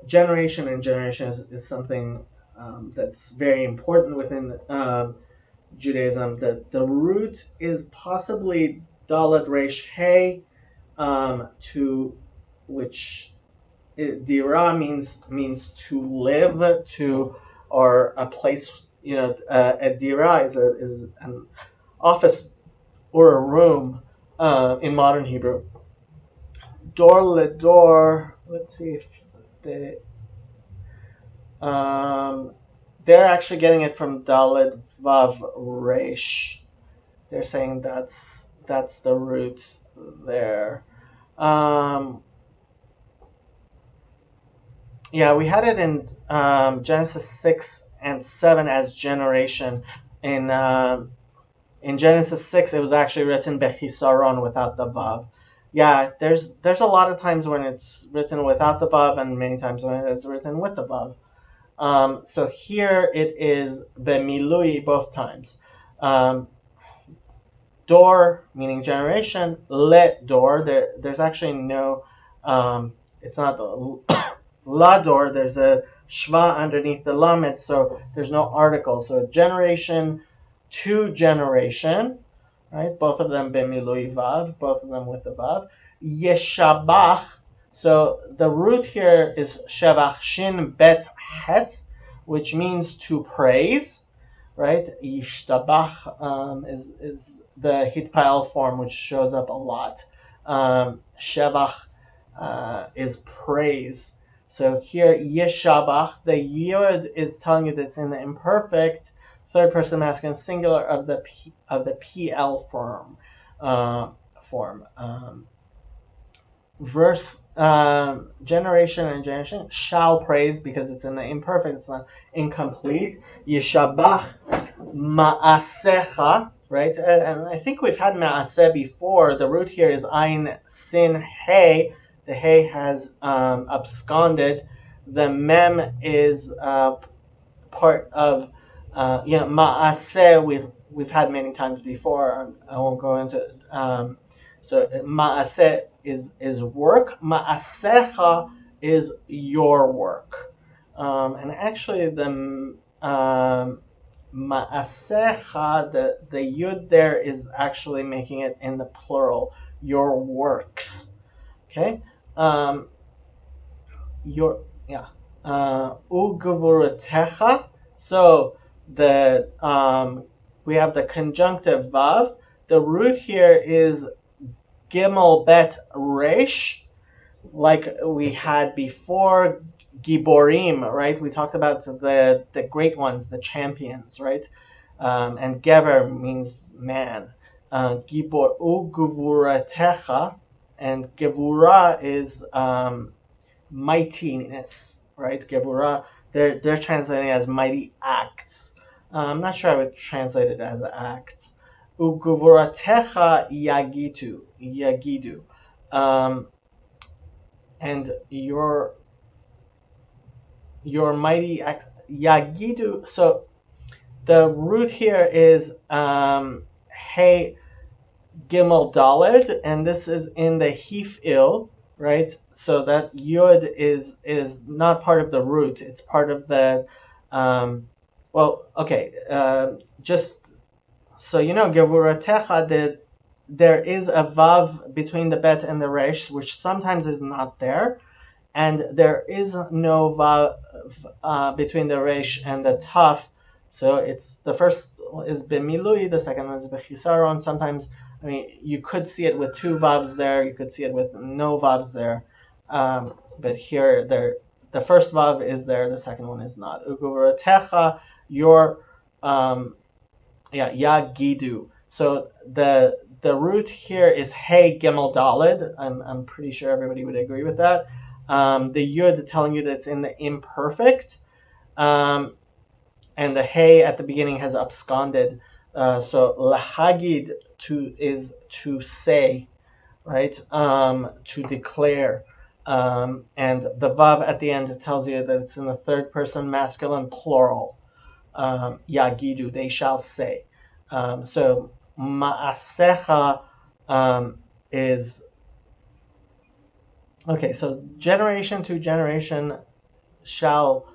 A: Generation and generation is something that's very important within Judaism. The root is possibly Dalet Resh Hey, to which dira means to live, to, or a place. A dira is an office or a room in modern Hebrew. Dor ledor. Let's see if they. They're actually getting it from Dalet Vav Resh. They're saying that's the root there. Yeah, we had it in Genesis 6 and 7 as generation. In Genesis 6, it was actually written Bechisaron without the Vav. Yeah, there's a lot of times when it's written without the Vav and many times when it's written with the Vav. So here it is Bemilui both times. Dor, meaning generation, let dor. There's actually no, it's not the la dor. There's a shva underneath the lamet, so there's no article. So generation to generation, right? Both of them b'milui vav, both of them with the vav. Yeshabach. So the root here is shevach shin bet het, which means to praise, right? Yishtabach is the hitpael form, which shows up a lot. Shevach is praise. So here, Yeshabach, the Yod is telling you that it's in the imperfect third person masculine singular of the PL form. Verse generation and generation shall praise, because it's in the imperfect, it's not incomplete. Yeshabach ma'asecha, right? And I think we've had ma'aseh before. The root here is ayin sin hey. The hey has absconded. The mem is part of ma'aseh. We've had many times before. I won't go into. So ma'aseh is work. Ma'asecha is your work. And actually the ma'asecha, the yud there is actually making it in the plural. Your works. Okay. Ugvuratecha. So we have the conjunctive vav. The root here is gimel bet resh, like we had before. Giborim, right? We talked about the great ones, the champions, right? And gever means man. Gibor ugvuratecha, and gevura is mightiness, right? Gevura, they're translating as mighty acts. I'm not sure I would translate it as acts. Ugvuratecha yagidu. And your mighty act, yagidu. So the root here is hey. Gimel Daled, and this is in the Hif'il, right? So that Yud is not part of the root; it's part of the. Well, okay, just so you know, Gevuratecha, that there is a vav between the bet and the resh, which sometimes is not there, and there is no vav between the resh and the taf. So it's the first is b'milui, the second one is b'chisaron. Sometimes, I mean, you could see it with two vavs there, you could see it with no vavs there, but here the first vav is there, the second one is not. Uguvratecha, your yagidu. So the root here is hey gimel dalid. I'm pretty sure everybody would agree with that. The yud telling you that it's in the imperfect, and the hey at the beginning has absconded. So lahagid is to say, right? To declare. And the vav at the end tells you that it's in the third person masculine plural. Yagidu, they shall say. So ma'asecha is okay. So generation to generation shall.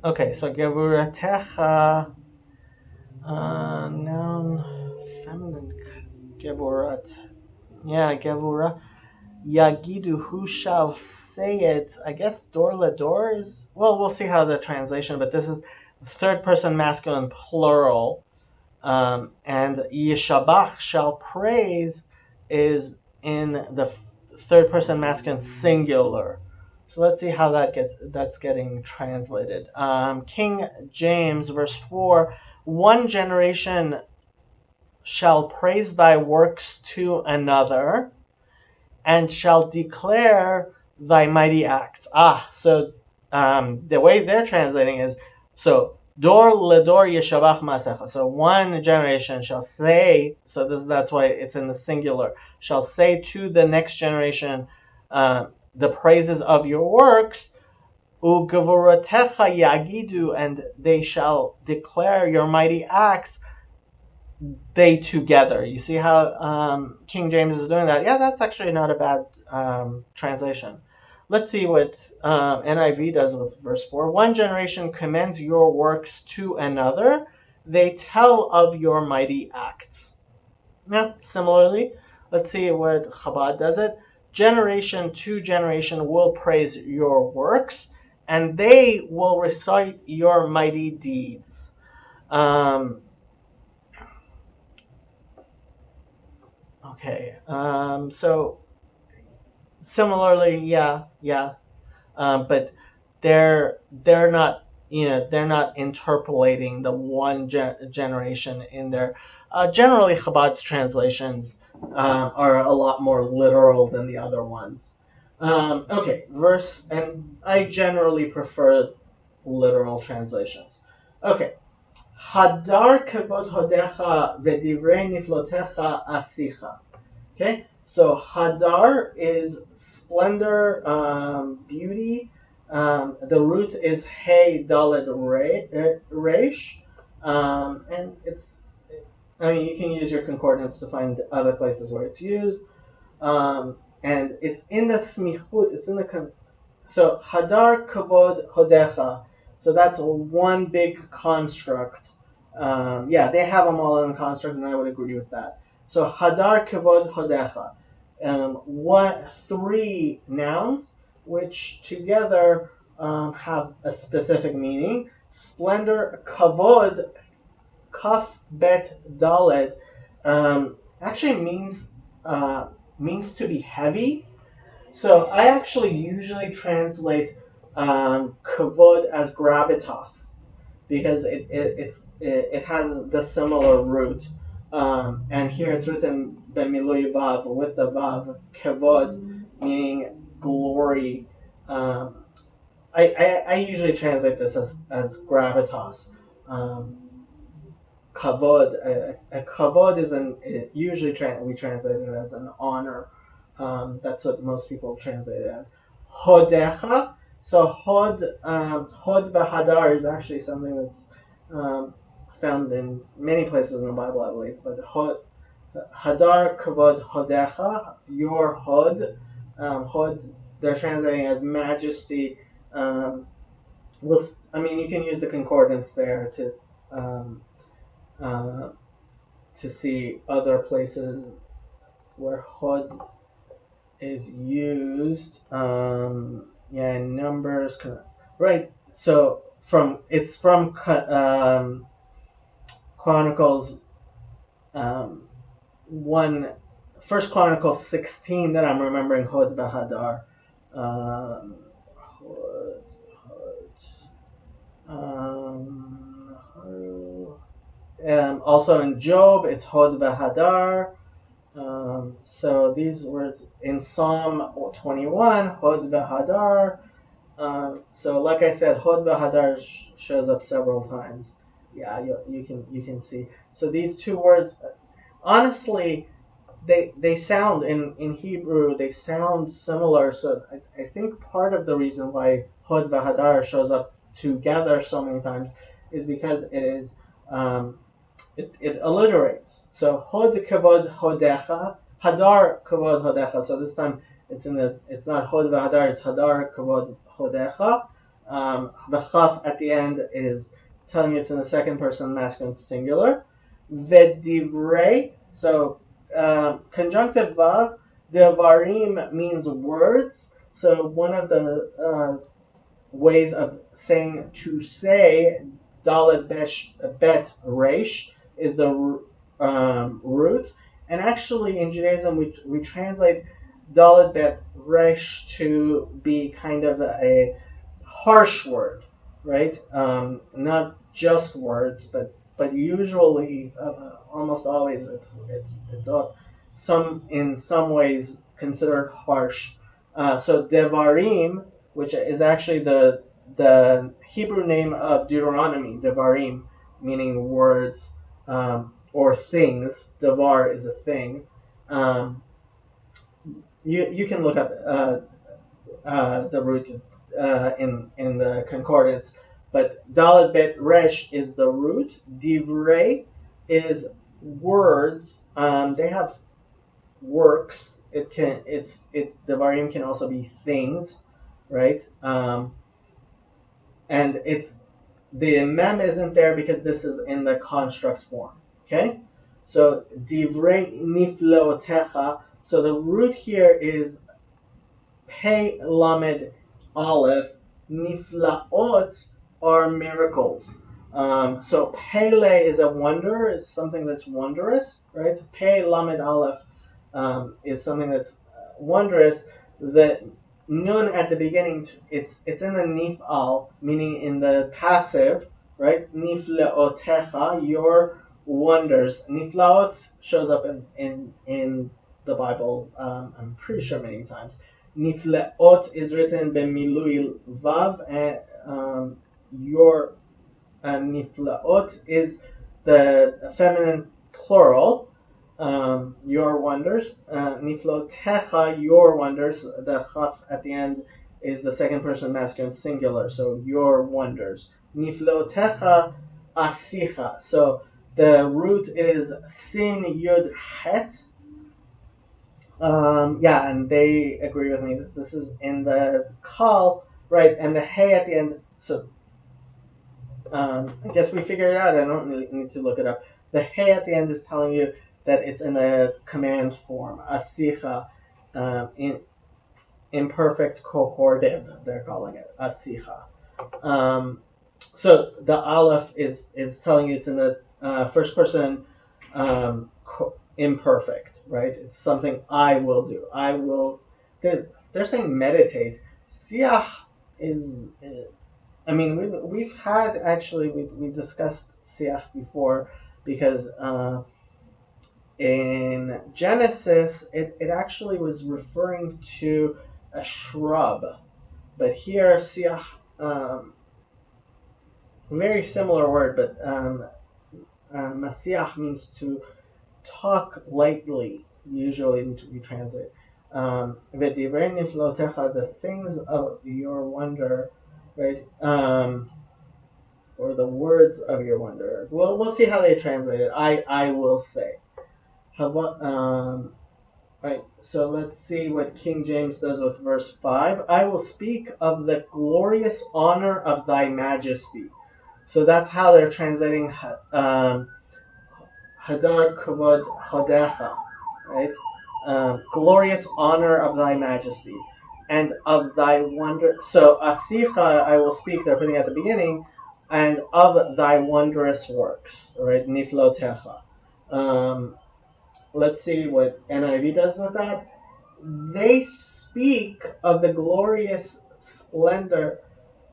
A: Okay, so gevuratecha, noun, feminine, gevurat. Yeah, gevura. Yagidu, who shall say it? I guess dor ledor is. Well, we'll see how the translation, but this is third person masculine plural. And Yeshabach shall praise is in the third person masculine singular. So let's see how that's getting translated. King James, verse 4, one generation shall praise thy works to another, and shall declare thy mighty acts. So the way they're translating is, so dor ledor yeshavach masecha. So one generation shall say, so that's why it's in the singular, shall say to the next generation the praises of your works, ugevuratecha yagidu, and they shall declare your mighty acts, they together. You see how King James is doing that? Yeah, that's actually not a bad translation. Let's see what NIV does with verse 4. One generation commends your works to another. They tell of your mighty acts. Yeah, similarly, let's see what Chabad does it. Generation to generation will praise your works, and they will recite your mighty deeds. Okay. So similarly, yeah. But they're not, they're not interpolating the one generation in there. Generally, Chabad's translations are a lot more literal than the other ones. Okay, verse, and I generally prefer literal translations. Okay. Hadar kavod hodecha v'divrei niflotecha asicha. Okay, so Hadar is splendor, beauty. The root is Hey Daled Resh, and it's. I mean, you can use your concordance to find other places where it's used, and it's in the smichut. It's in the so Hadar Kavod Hodecha. So that's one big construct. Yeah, they have them all in construct, and I would agree with that. So Hadar Kavod Hodecha. What three nouns which together have a specific meaning? Splendor, Kavod, Kaf Bet Dalet, actually means to be heavy. So I actually usually translate kavod as gravitas because it has the similar root, and here it's written b'milui vav with the vav kavod meaning glory. I usually translate this as gravitas. Kavod, a kavod is usually we translate it as an honor. That's what most people translate it as. Hodecha. So hod bahadar is actually something that's found in many places in the Bible, I believe. But Hadar Kavod Hodecha, your Hod. Hod, they're translating as majesty. You can use the concordance there um, uh, to see other places where Hod is used. In Numbers, right? So it's from Chronicles um, one, First Chronicles 16 that I'm remembering Hod Bahadar. Hod, also in Job, it's Hod Bahadar. So these words in Psalm 21, Hod Bahadar. So like I said, Hod Bahadar shows up several times. Yeah, you can see. So these two words, honestly, they sound in Hebrew, they sound similar. So I think part of the reason why Hod Vahadar shows up together so many times is because um, it alliterates. So Hod Kavod Hodecha, Hadar Kavod Hodecha. So this time it's not Hod Vahadar, it's Hadar Kavod Hodecha. The Chaf at the end is telling you it's in the second person masculine singular. Vedivrei. So conjunctive vav, devarim means words. So one of the ways of saying to say dalet bet resh is the root. And actually in Judaism we translate dalet bet resh to be kind of a harsh word, right? Not just words, but usually, almost always, it's in some ways considered harsh. So Devarim, which is actually the Hebrew name of Deuteronomy, Devarim, meaning words or things. Devar is a thing. You can look up the root in the concordance, but Dalet Bet Resh is the root. Divrei is words. They have works. Devarim can also be things, right? And the mem isn't there because this is in the construct form. Okay, so divrei nifleotecha. So the root here is Pei Lamed Aleph. Niflaot are miracles. So Pele is a wonder, is something that's wondrous, right? Pei Lamed Aleph is something that's wondrous. The nun at the beginning, it's in the nifal, meaning in the passive, right? Niflaotecha, your wonders. Niflaot shows up in the Bible, I'm pretty sure many times. Nifleot is written b'milui vav, and your nifleot is the feminine plural. Your wonders. Niflotecha, your wonders. The chaf at the end is the second person masculine singular. So your wonders. Niflotecha asicha. So the root is sin yud het. And they agree with me that this is in the call, right? And the hey at the end. So I guess we figured it out. I don't really need to look it up. The hey at the end is telling you that it's in a command form, asicha, in imperfect cohortive. They're calling it asicha. So the aleph is telling you it's in the first person imperfect, right? It's something I will do. I will. They're saying meditate. Siach is. We've had actually we discussed siach before because in Genesis it actually was referring to a shrub, but here siach, very similar word, but masiach means to talk lightly. Usually we translate the things of your wonder, right? Or the words of your wonder. Well, we'll see how they translate it. I will say. How about, right, so let's see what King James does with verse 5. I will speak of the glorious honor of thy majesty. So that's how they're translating Hadar Kavod Hodecha, right? Glorious honor of thy majesty and of thy wonder. So Asicha, I will speak, they're putting at the beginning, and of thy wondrous works, right? Niflotecha. Let's see what NIV does with that. They speak of the glorious splendor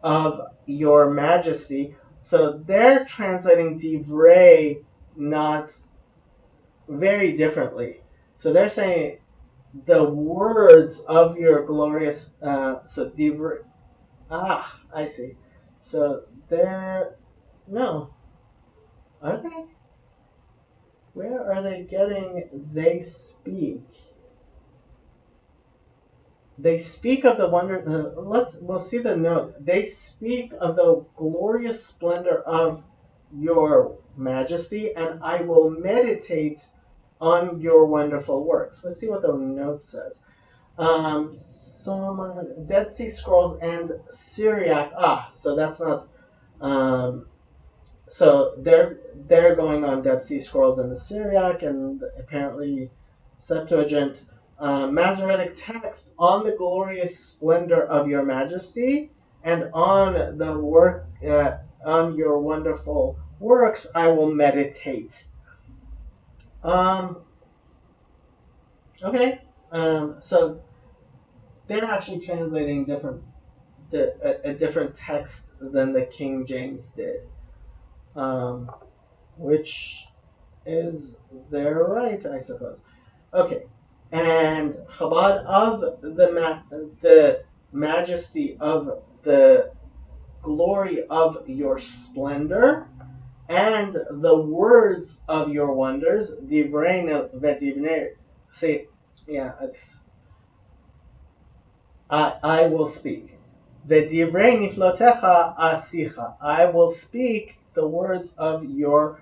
A: of your majesty. So they're translating divrei not very differently. So they're saying the words of your glorious. So divrei. I see. So they're no. Are they? Where are they getting they speak? They speak of the wonder. We'll see the note. They speak of the glorious splendor of your majesty, and I will meditate on your wonderful works. Let's see what the note says. Some Dead Sea Scrolls and Syriac. So that's not. So they're going on Dead Sea Scrolls and the Syriac, and apparently Septuagint. Masoretic text on the glorious splendor of your majesty and on the work on your wonderful works I will meditate. Okay. So they're actually translating a different text than the King James did, which is their right, I suppose. Okay. And Chabad of the majesty of the glory of your splendor and the words of your wonders. Divrei v'divnei. Say, yeah. I will speak. V'divrei niflotecha asicha. I will speak the words of your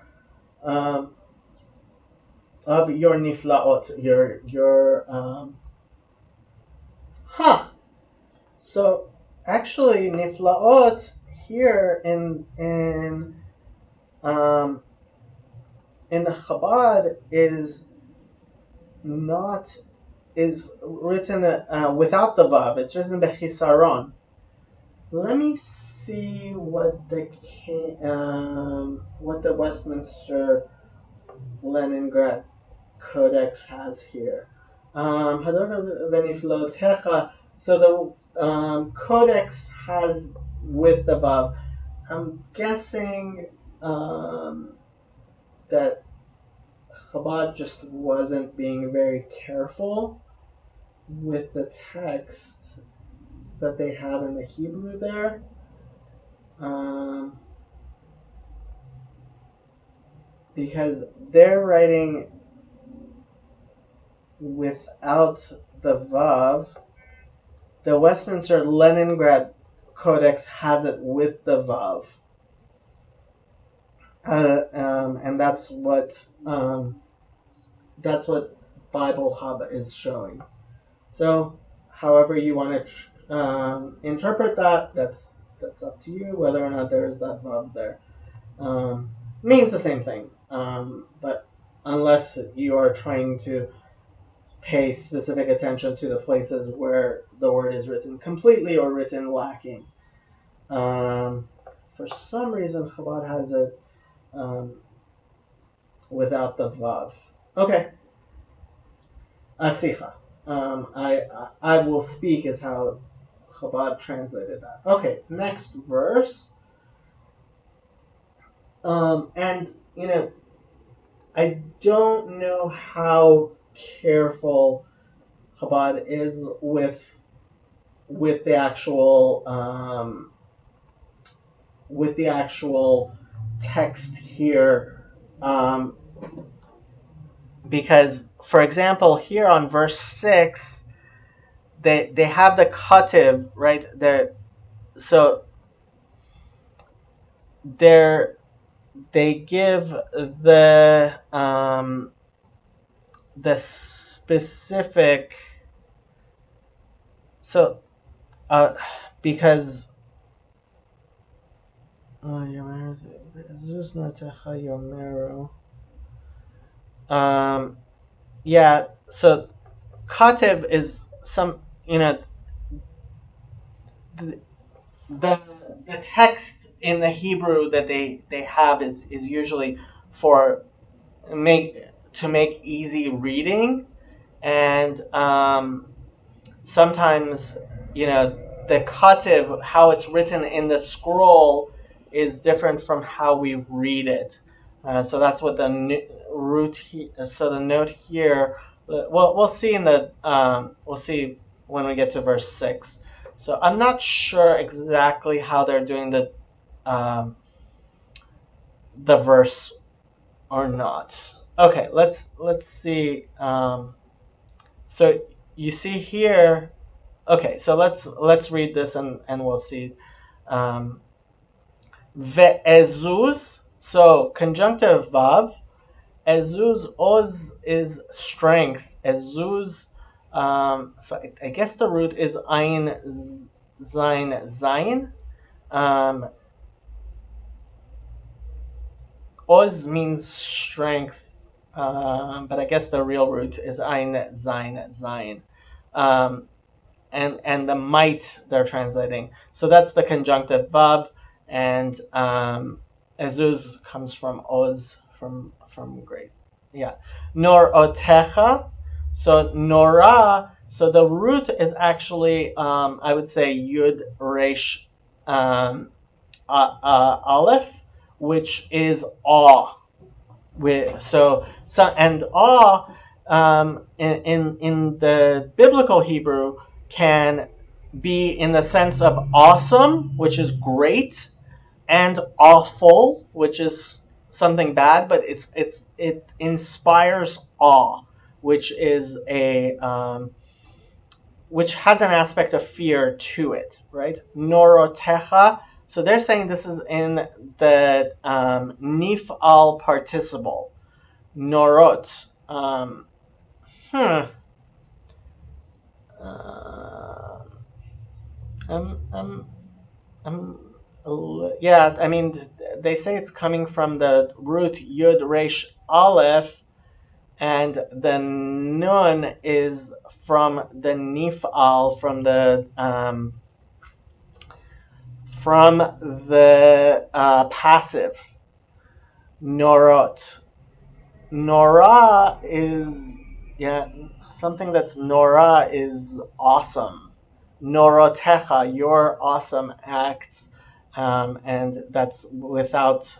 A: niflaot, So actually, niflaot here in the Chabad is written without the vav. It's written bechisaron. Let me see what the Westminster Leningrad Codex has here. So the Codex has with the vav. I'm guessing that Chabad just wasn't being very careful with the text that they have in the Hebrew there. Because they're writing without the vav. The Westminster Leningrad Codex has it with the vav. And that's what Bible Hub is showing. So, however you want to interpret that, that's up to you. Whether or not there is that vav there, means the same thing. But unless you are trying to pay specific attention to the places where the word is written completely or written lacking. For some reason, Chabad has it without the vav. Okay. Asicha. I will speak is how Chabad translated that. Okay, next verse. And I don't know how careful Chabad is with the actual text here, because, for example, here on verse 6, they have the kativ right there. So they give the specific, so because yeah, so katev is some, the, the the text in the Hebrew that they have is usually for make to make easy reading, and sometimes, the kativ, how it's written in the scroll, is different from how we read it. So that's what the root. So the note here. Well, we'll see when we get to verse 6. So I'm not sure exactly how they're doing the verse or not. Okay, let's see. So you see here. Okay, so let's read this, and we'll see. Ve'ezuz, so conjunctive vav. Ezuz, oz is strength. Ezuz, so I guess the root is ein zain zain. Oz means strength, but I guess the real root is ein zain zain. And the might they're translating. So that's the conjunctive vav, and ezuz comes from oz, from great. Yeah, nor otecha. So nora. So the root is actually, I would say, yud resh aleph, which is awe. And awe, in the biblical Hebrew, can be in the sense of awesome, which is great, and awful, which is something bad, but it inspires awe, which is which has an aspect of fear to it, right? Norotecha. So they're saying this is in the nifal participle. Norot. Hmm. Um, yeah, I mean, they say it's coming from the root Yud Resh Aleph, and the Nun is from the Nifal, from the passive. Norot. Nora is, yeah, something that's Nora is awesome. Norotecha, your awesome acts, and that's without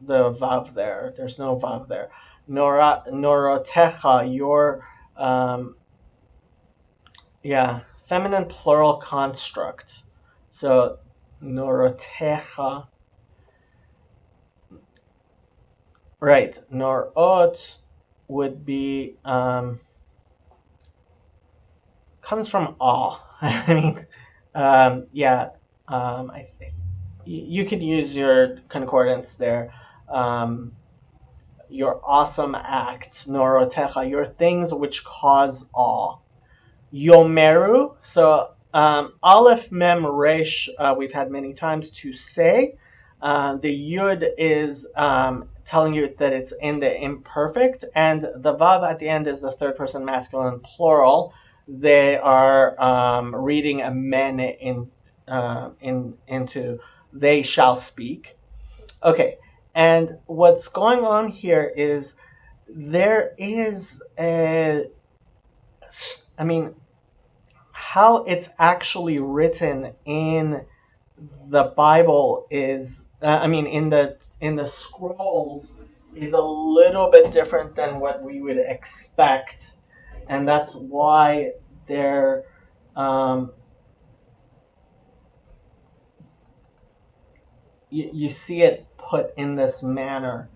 A: the vav there. There's no vav there. Norotecha, your, feminine plural construct. So norotecha, right? Norot would be comes from awe. I mean, I think you could use your concordance there. Your awesome acts, norotecha, your things which cause awe. Yomeru, so aleph mem resh, we've had many times to say. The yud is telling you that it's in the imperfect, and the vav at the end is the third person masculine plural. They are reading a men into they shall speak. Okay, and what's going on here is there is how it's actually written in the Bible is, in the scrolls, is a little bit different than what we would expect, and that's why they're you see it put in this manner.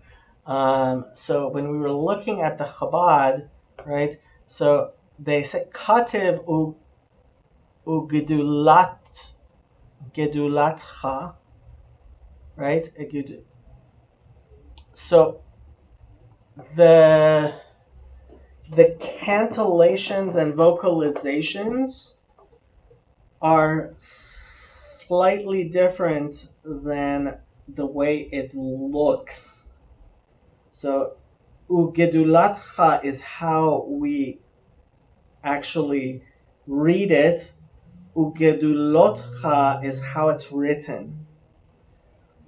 A: So when we were looking at the Chabad, right? So they say kativ u gedulatcha. right? So the the cantillations and vocalizations are slightly different than the way it looks. So ugedulatcha is how we actually read it. Ugedulotcha is how it's written.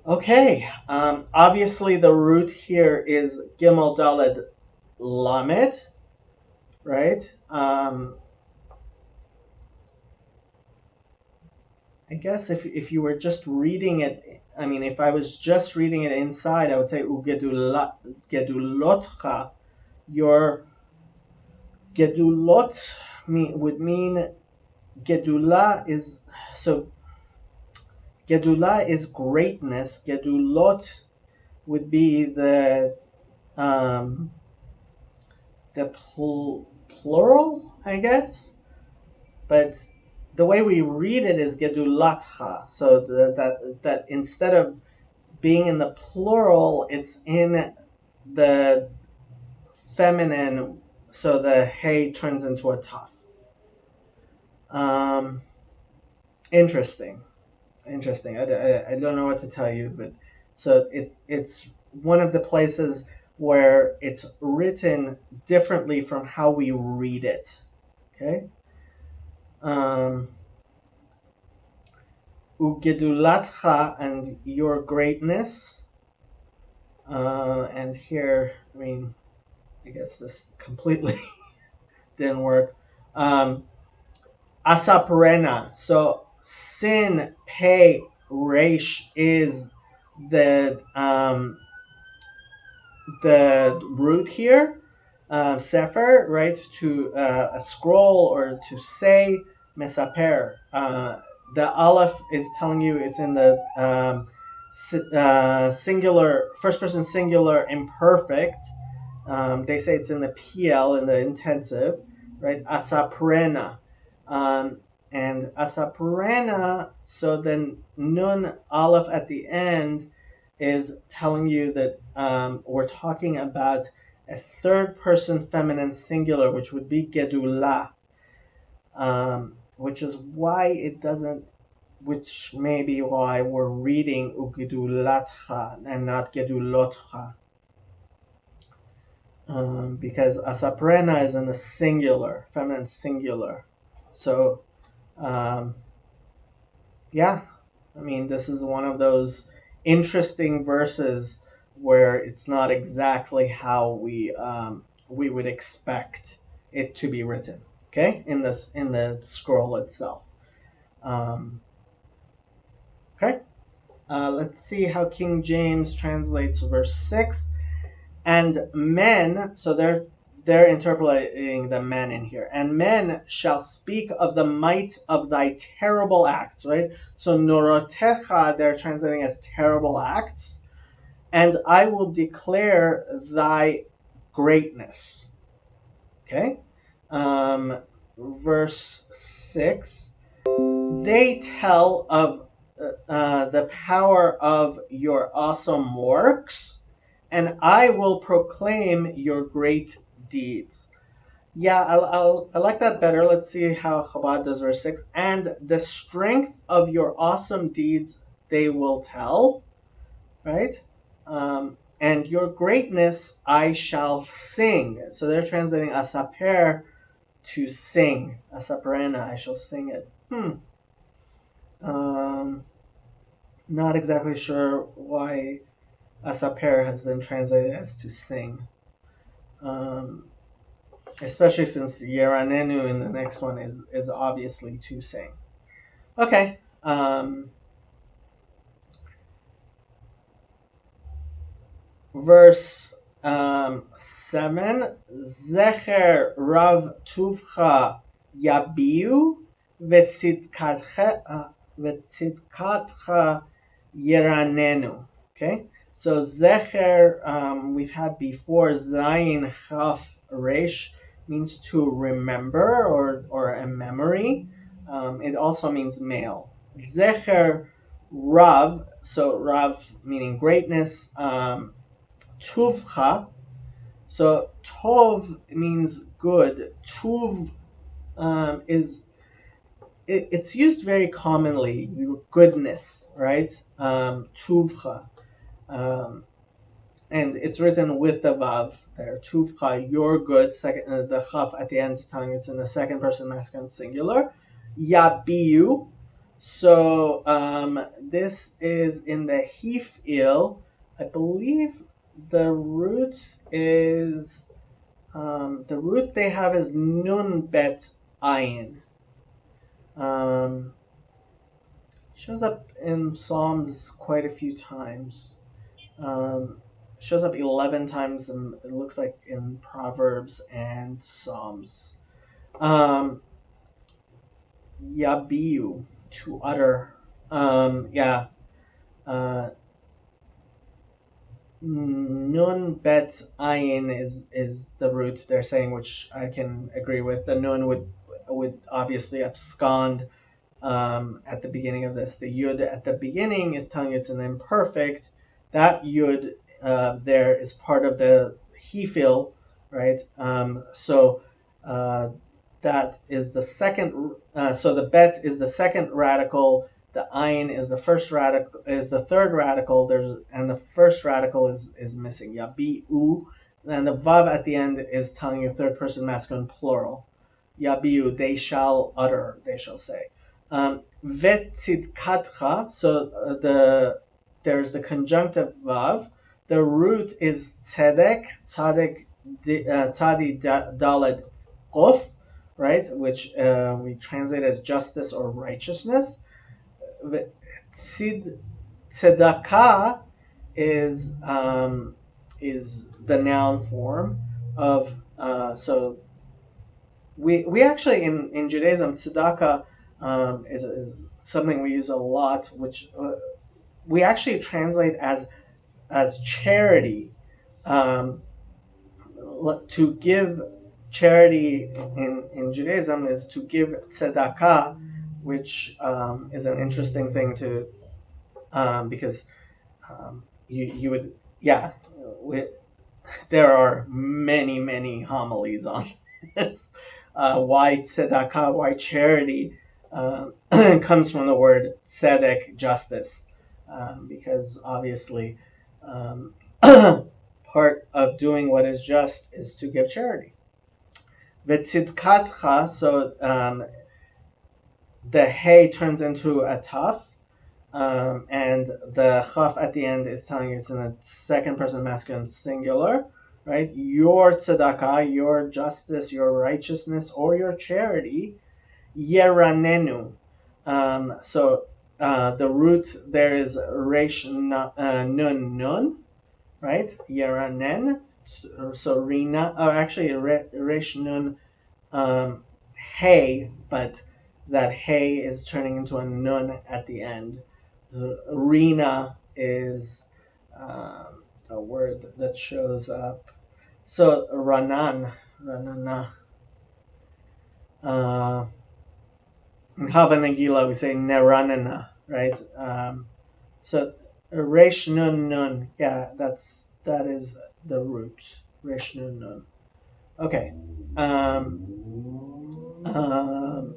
A: Okay, obviously the root here is Gimel Daled Lamed, right? I guess if you were just reading it, I mean, if I was just reading it inside, I would say Ugedulotcha. Your Gedulot would mean Gedula is, so Gedula is greatness. Gedulot would be um, the plural, I guess. But the way we read it is Gedulatcha. So that instead of being in the plural, it's in the feminine. So the hey turns into a taf. Um, interesting. Interesting. I don't know what to tell you, but so it's one of the places where it's written differently from how we read it. Okay. Ugedulatcha, and your greatness. And here, I mean, I guess this completely didn't work. Asaparena. So sin pei resh is the root here, sefer, right? To a scroll or to say mesaper. The aleph is telling you it's in the singular, first person singular imperfect. They say it's in the PL, in the intensive, right? Asaprena. And asaprena, so then nun aleph at the end is telling you that we're talking about a third person feminine singular, which would be gedula, which is why it doesn't, which may be why we're reading ugedulatcha and not gedulotcha. Because asaprena is in the singular, feminine singular. So, yeah, I mean, this is one of those interesting verses where it's not exactly how we would expect it to be written. Okay, in the scroll itself. Okay, let's see how King James translates verse 6. And men, so they're interpolating the men in here. And men shall speak of the might of thy terrible acts, right? So norotecha, they're translating as terrible acts. And I will declare thy greatness. Okay? Verse 6. They tell of the power of your awesome works, and I will proclaim your great deeds. Yeah, I like that better. Let's see how Chabad does verse 6. And the strength of your awesome deeds they will tell, right? And your greatness I shall sing. So they're translating asaper to sing. Asaperena, I shall sing it. Not exactly sure why asaper has been translated as to sing. Especially since Yeranenu in the next one is obviously to sing. Okay. Verse 7. Zecher Rav Tuvcha Yabiu Vetzidkatcha Yeranenu. Okay. So Zecher, we've had before, Zayin Chaf Resh, means to remember or a memory. It also means male. Zecher Rav, so Rav meaning greatness. Tuvcha, so Tov means good. Tuv is it's used very commonly. Goodness, right? Tuvcha, um, and it's written with the vav there. Tuvcha, your good. Second, the chaf at the end telling it's in the second person masculine singular. Yabiu. So this is in the hifil. I believe the root is the root they have is nun bet ayin. Shows up in Psalms quite a few times. Shows up 11 times, and it looks like in Proverbs and Psalms. Yabiu, to utter. Yeah. Nun bet ayin is the root they're saying, which I can agree with. The nun would obviously abscond at the beginning of this. The yud at the beginning is telling you it's an imperfect. That yud there is part of the hefil, right? So that is the second. So the bet is the second radical. The ayin is the first radical. Is the third radical. And the first radical is missing. Yabiu, and the vav at the end is telling you third person masculine plural. Yabiu, they shall utter, they shall say. Vetzidkatcha, so there's the conjunctive vav. The root is tzedek, tzadi daled qof, right? Which we translate as justice or righteousness. Tzedakah is the noun form of so we actually in Judaism tzedakah is something we use a lot, which we actually translate as charity. To give charity in Judaism is to give tzedakah, which is an interesting thing to because you would there are many homilies on this. Why tzedakah? Why charity? Comes from the word tzedek, justice, because obviously part of doing what is just is to give charity. V'tzidkatcha, so the hey turns into a taf, and the chaf at the end is telling you it's in the second person masculine singular, right? Your tzedakah, your justice, your righteousness, or your charity, yeranenu. So the root there is resh nun, right? Yeranen. So rina, or actually resh nun hey, but that hey is turning into a nun at the end. Rina is a word that shows up. So ranana. In Hava Nagila we say neranana, right? So resh nun nun, yeah, that is the root. Resh nun nun. Okay.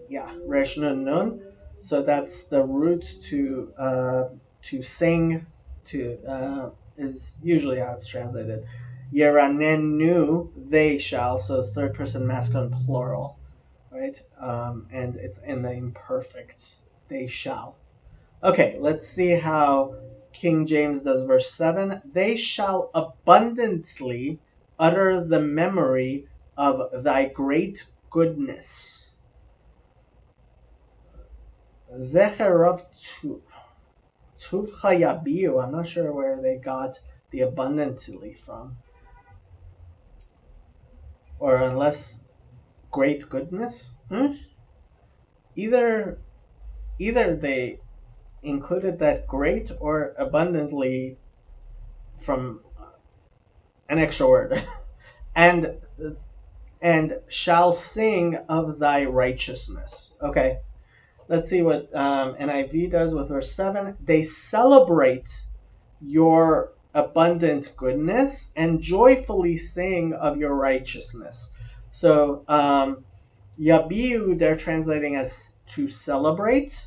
A: Yeah, resh nun nun. So that's the root to sing, is usually how it's translated. Yeranenu, they shall. So it's third person masculine plural, right? And it's in the imperfect. They shall. Okay, let's see how King James does verse 7. They shall abundantly utter the memory of thy great goodness. Zecher of Tuvcha Yabiu. I'm not sure where they got the abundantly from. Or unless great goodness? Either they included that great or abundantly from an extra word. and shall sing of thy righteousness. Okay. let's see what NIV does with verse 7. They celebrate your abundant goodness and joyfully sing of your righteousness. So Yabiu, they're translating as to celebrate.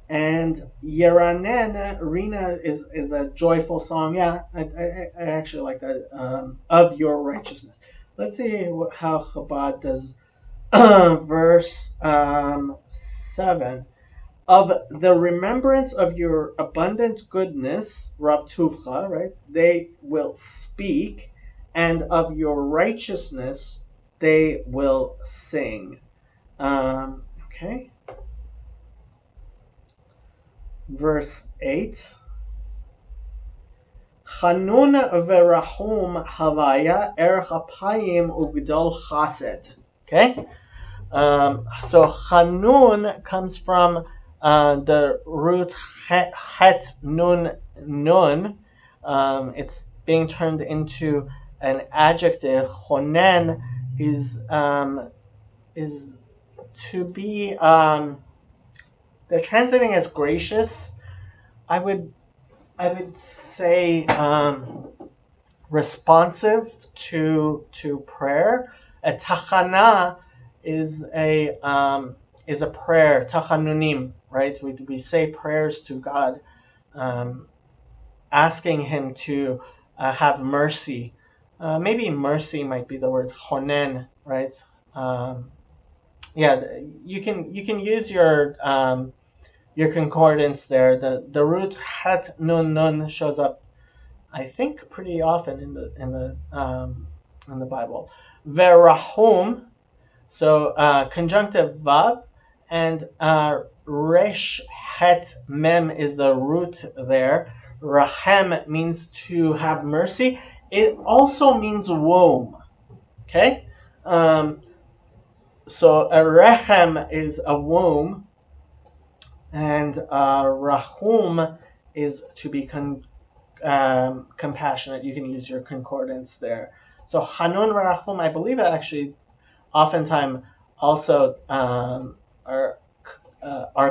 A: And Yeranen, Rina is a joyful song. Yeah, I actually like that, of your righteousness. Let's see how Chabad does verse 7. Of the remembrance of your abundant goodness, Rab Tuvcha, right? They will speak, and of your righteousness they will sing. Okay. Verse 8. Chanun verahum havaya erech apayim ugdol chased. Okay. So Hanun comes from the root het nun nun. It's being turned into an adjective. Honen is to be. They're translating as gracious. I would say responsive to prayer. A tachana is a prayer, tachanunim, right? We say prayers to God, asking Him to have mercy. Maybe mercy might be the word honen, right? Yeah, you can use your concordance there. The root het nun nun shows up, I think, pretty often in the Bible. Verahum, so conjunctive vav, and resh het mem is the root there. Rahem means to have mercy. It also means womb. Okay, so a rechem is a womb, and rahum is to be compassionate. You can use your concordance there. So Hanun Rachum, I believe it actually oftentimes also are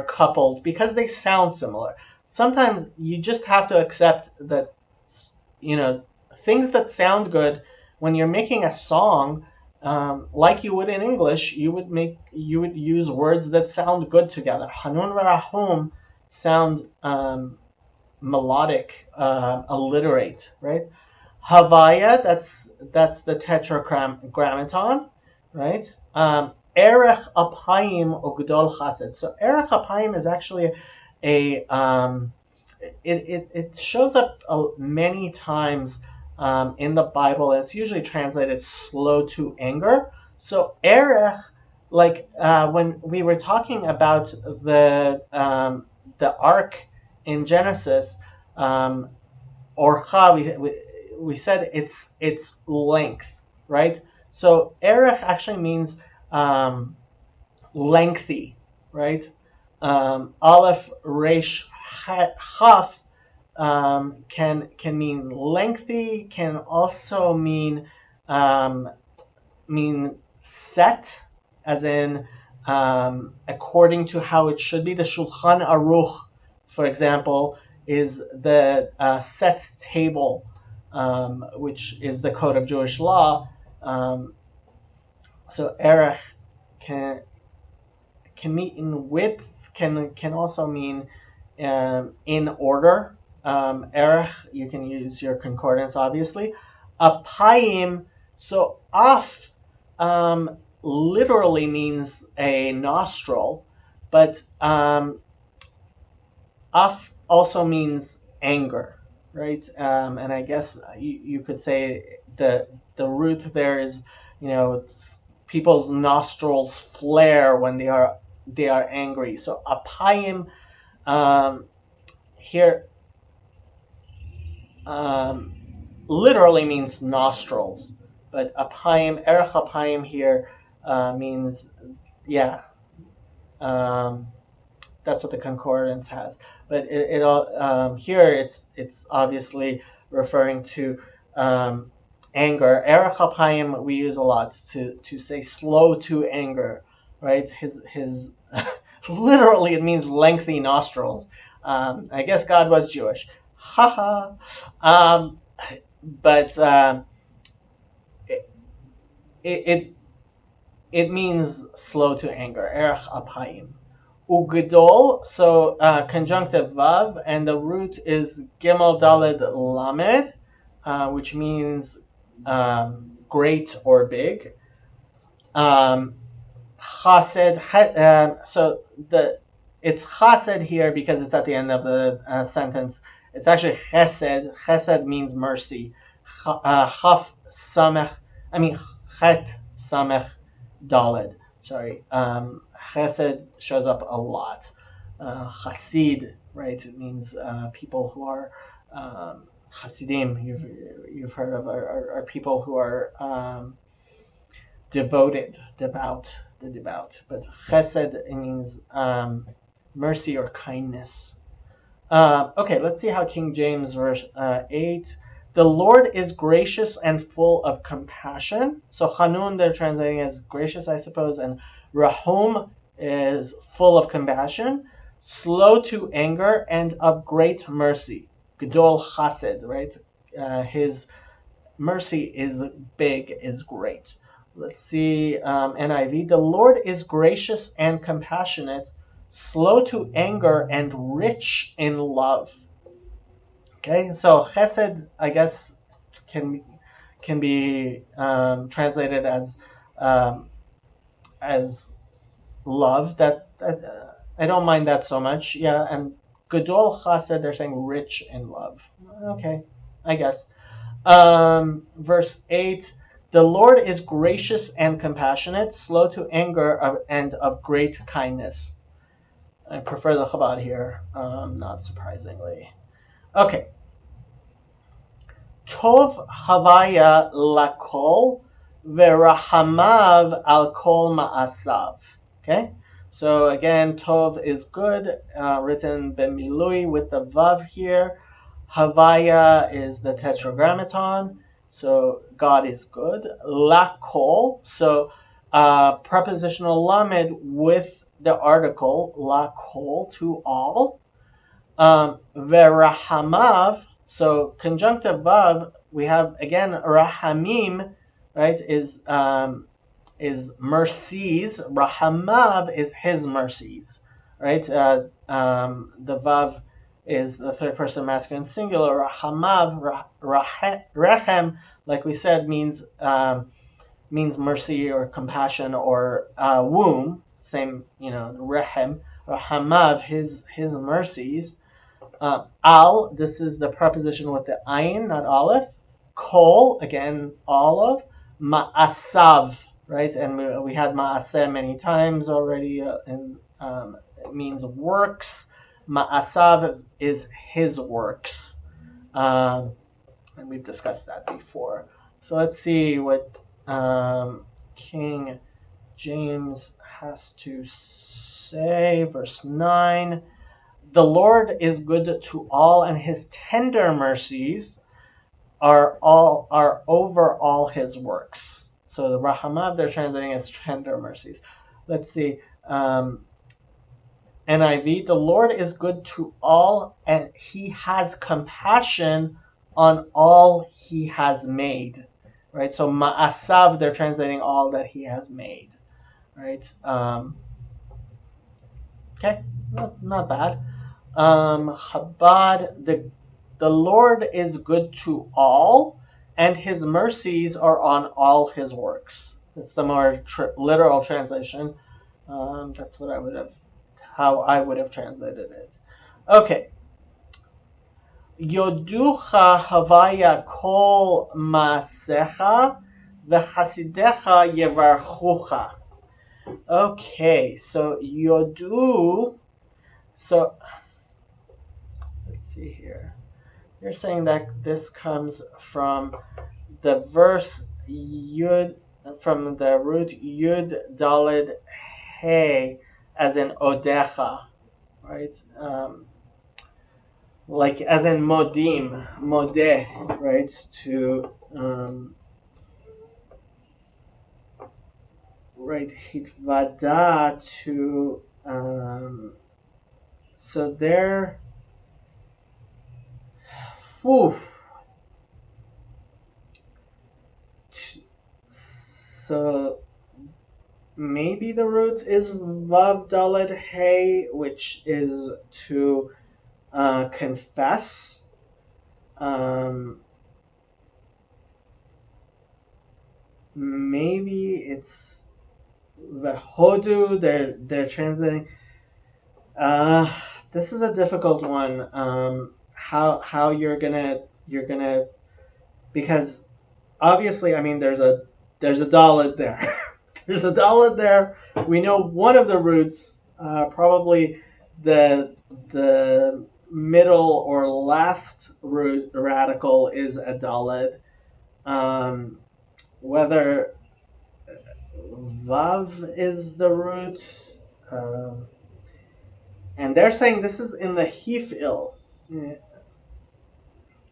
A: coupled because they sound similar. Sometimes you just have to accept that, things that sound good when you're making a song, like you would in English, you would use words that sound good together. Hanun Rachum sound melodic, alliterate, right? Havaya, that's the tetragrammaton, right? Erech apayim ugdol chased. So erech apayim is actually it shows up many times in the Bible. It's usually translated slow to anger. So erech, like when we were talking about the ark in Genesis, orcha, we said it's length, right? So erech actually means lengthy, right? Aleph resh chaf can mean lengthy, can also mean set, as in according to how it should be. The Shulchan Aruch, for example, is the set table, which is the code of Jewish law. So erech can mean width, can also mean in order. Erech, you can use your concordance, obviously. Apayim, so af literally means a nostril, but af also means anger, right? And I guess you could say the root there is, people's nostrils flare when they are angry. So apayim here literally means nostrils, but apayim, erech apayim here means, yeah. That's what the concordance has, but here it's obviously referring to anger. Erech apayim we use a lot to say slow to anger, right? His Literally, it means lengthy nostrils. I guess God was Jewish. Haha. But it, it it means slow to anger. Erech apayim. Ugdol, so conjunctive vav, and the root is gimel daled lamed, which means great or big. Chased, so it's chased here because it's at the end of the sentence. It's actually chesed. Chesed means mercy. Chaf samech, I mean chet samech daled. Sorry, chesed shows up a lot. Chasid, right? It means people who are Hasidim. You've heard of are people who are devoted, devout, the devout. But chesed, it means mercy or kindness. Okay, let's see how King James verse 8. The Lord is gracious and full of compassion. So Hanun they're translating as gracious, I suppose, and Rahum is full of compassion, slow to anger, and of great mercy. Gedol chased, right? His mercy is big, is great. Let's see NIV. The Lord is gracious and compassionate, slow to anger, and rich in love. Okay, so chesed, I guess, can be translated as love. That I don't mind that so much. Yeah, and gadol chesed, they're saying rich in love. Okay, I guess. Verse 8, the Lord is gracious and compassionate, slow to anger, and of great kindness. I prefer the Chabad here, not surprisingly. Okay. Tov havaya lakol verahamav al kol ma'asav. Okay? So again, Tov is good, written bemilui with the Vav here. Havaya is the tetragrammaton, so God is good. Lakol, so prepositional lamed with the article lakol, to all. Verahamav, so conjunctive vav, we have again rahamim, right? Is mercies. Rahamav is his mercies, right? The vav is the third person masculine singular. Rahamav, rechem, like we said, means mercy or compassion or womb. Same, rechem. Rahamav, his mercies. Al, this is the preposition with the ayin, not aleph. Kol, again, all of. Ma'asav, right? And we had ma'aseh many times already, and it means works. Ma'asav is his works. And we've discussed that before. So let's see what King James has to say. Verse 9. The Lord is good to all, and his tender mercies are over all his works. So the Rahamav they're translating as tender mercies. Let's see. NIV, the Lord is good to all, and he has compassion on all he has made. Right? So Ma'asav, they're translating all that he has made. Right? Okay, not bad. Chabad, the Lord is good to all, and his mercies are on all his works. That's the more literal translation. That's what how I would have translated it. Okay. Yoducha havaya kol masecha v'chasidecha yevarchucha. Okay, so yodu. So let's see here. You're saying that this comes from the verse yud, from the root yud dalid hey, as in odecha, right? Like as in modim, modeh, right? To right, hitvada, to So there. Whew, so maybe the root is vav daled hey, which is to confess. Maybe it's the hodu. They're translating. Uh, this is a difficult one. How you're gonna because obviously, I mean, there's a dalet there. There's a dalet there. We know one of the roots, probably the middle or last root radical is a dalet. Whether vav is the root, um, and they're saying this is in the hifil.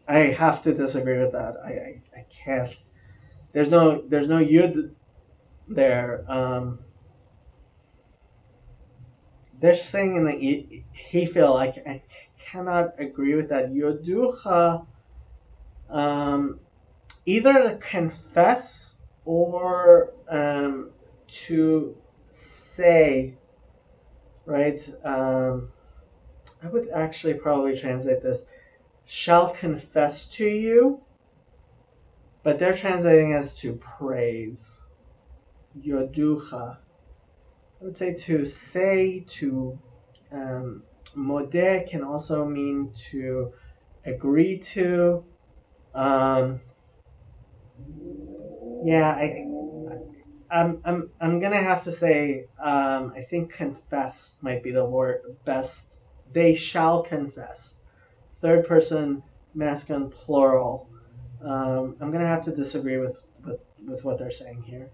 A: I have to disagree with that. I can't. There's no yud there. They're saying in the Hefil, I cannot agree with that. Yoducha, either to confess or to say, right? I would actually probably translate this, shall confess to you, but they're translating as to praise. Yoducha. I would say, to modeh can also mean to agree to. Yeah, I'm gonna have to say I think confess might be the word best. They shall confess. Third person masculine plural. I'm gonna have to disagree with what they're saying here.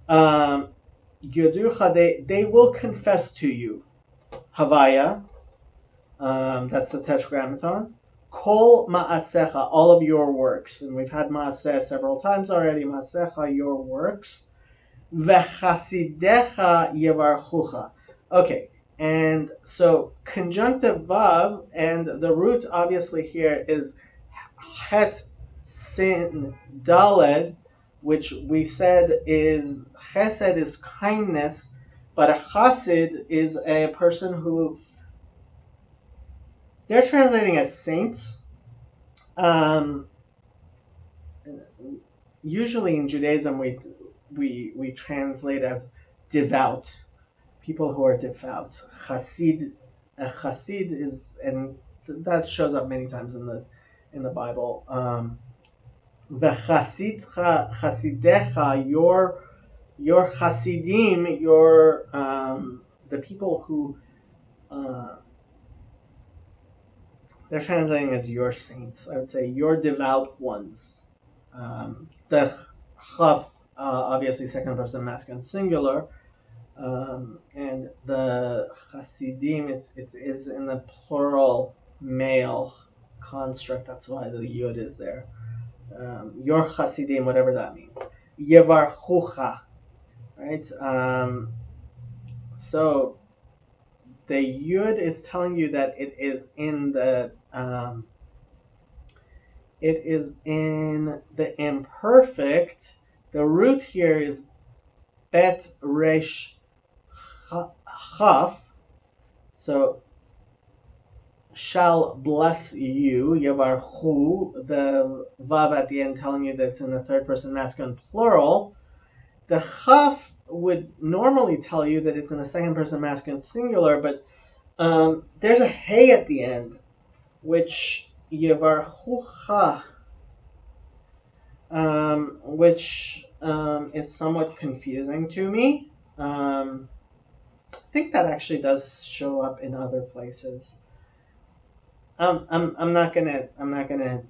A: Yoducha, they will confess to you. Havaya, that's the Tetragrammaton. Kol ma'asecha, all of your works. And we've had ma'aseh several times already. Ma'asecha, your works. V'chasidecha yevarchucha. Okay, and so conjunctive vav, and the root obviously here is het sin daled, which we said is chesed is kindness, but a chassid is a person who they're translating as saints. Usually in Judaism we translate as devout, people who are devout. Chassid, a chassid is, and that shows up many times in the Bible. V'chasidcha, chasidecha, your chasidim, your the people who they're translating as your saints. I would say your devout ones. The chaf, obviously second person masculine singular, and the chasidim it is in the plural male construct. That's why the yud is there. Your chasidim, whatever that means. Yevarchucha, right? So the yud is telling you that it is in the imperfect. The root here is bet resh chaf. So shall bless you, yevarchu, the vav at the end telling you that it's in the third person masculine plural. The chaf would normally tell you that it's in the second person masculine singular, but there's a hey at the end, which yevarchucha, which is somewhat confusing to me. I think that actually does show up in other places. I'm not gonna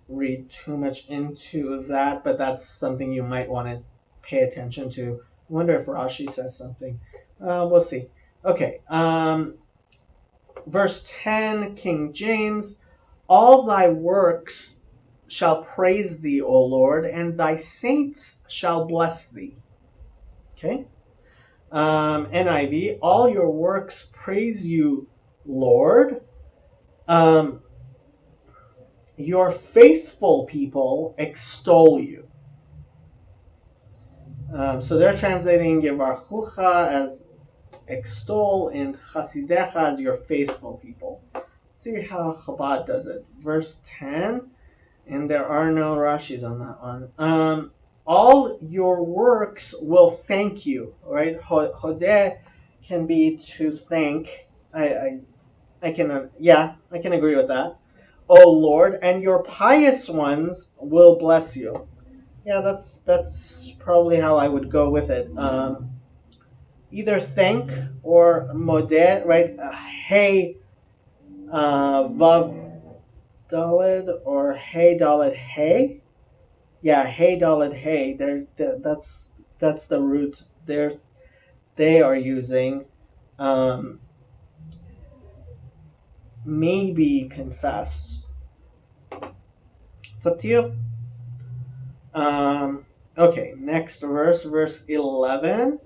A: read too much into that, but that's something you might want to pay attention to. I wonder if Rashi says something. We'll see. Okay. Verse 10, King James, all thy works shall praise thee, O Lord, and thy saints shall bless thee. Okay? NIV, all your works praise you, Lord. Your faithful people extol you. So they're translating Yevarchucha as extol and Chasidecha as your faithful people. See how Chabad does it. Verse 10, and there are no Rashis on that one. All your works will thank you, right? Hodeh can be to thank. I can agree with that. O Lord, and your pious ones will bless you. Yeah, that's probably how I would go with it. Either thank or modeh, right? Hey, vav dalid or hey dalid hey. Yeah, hey dalid hey. That's the root they are using. Maybe confess. It's up to you. Okay, next verse 11.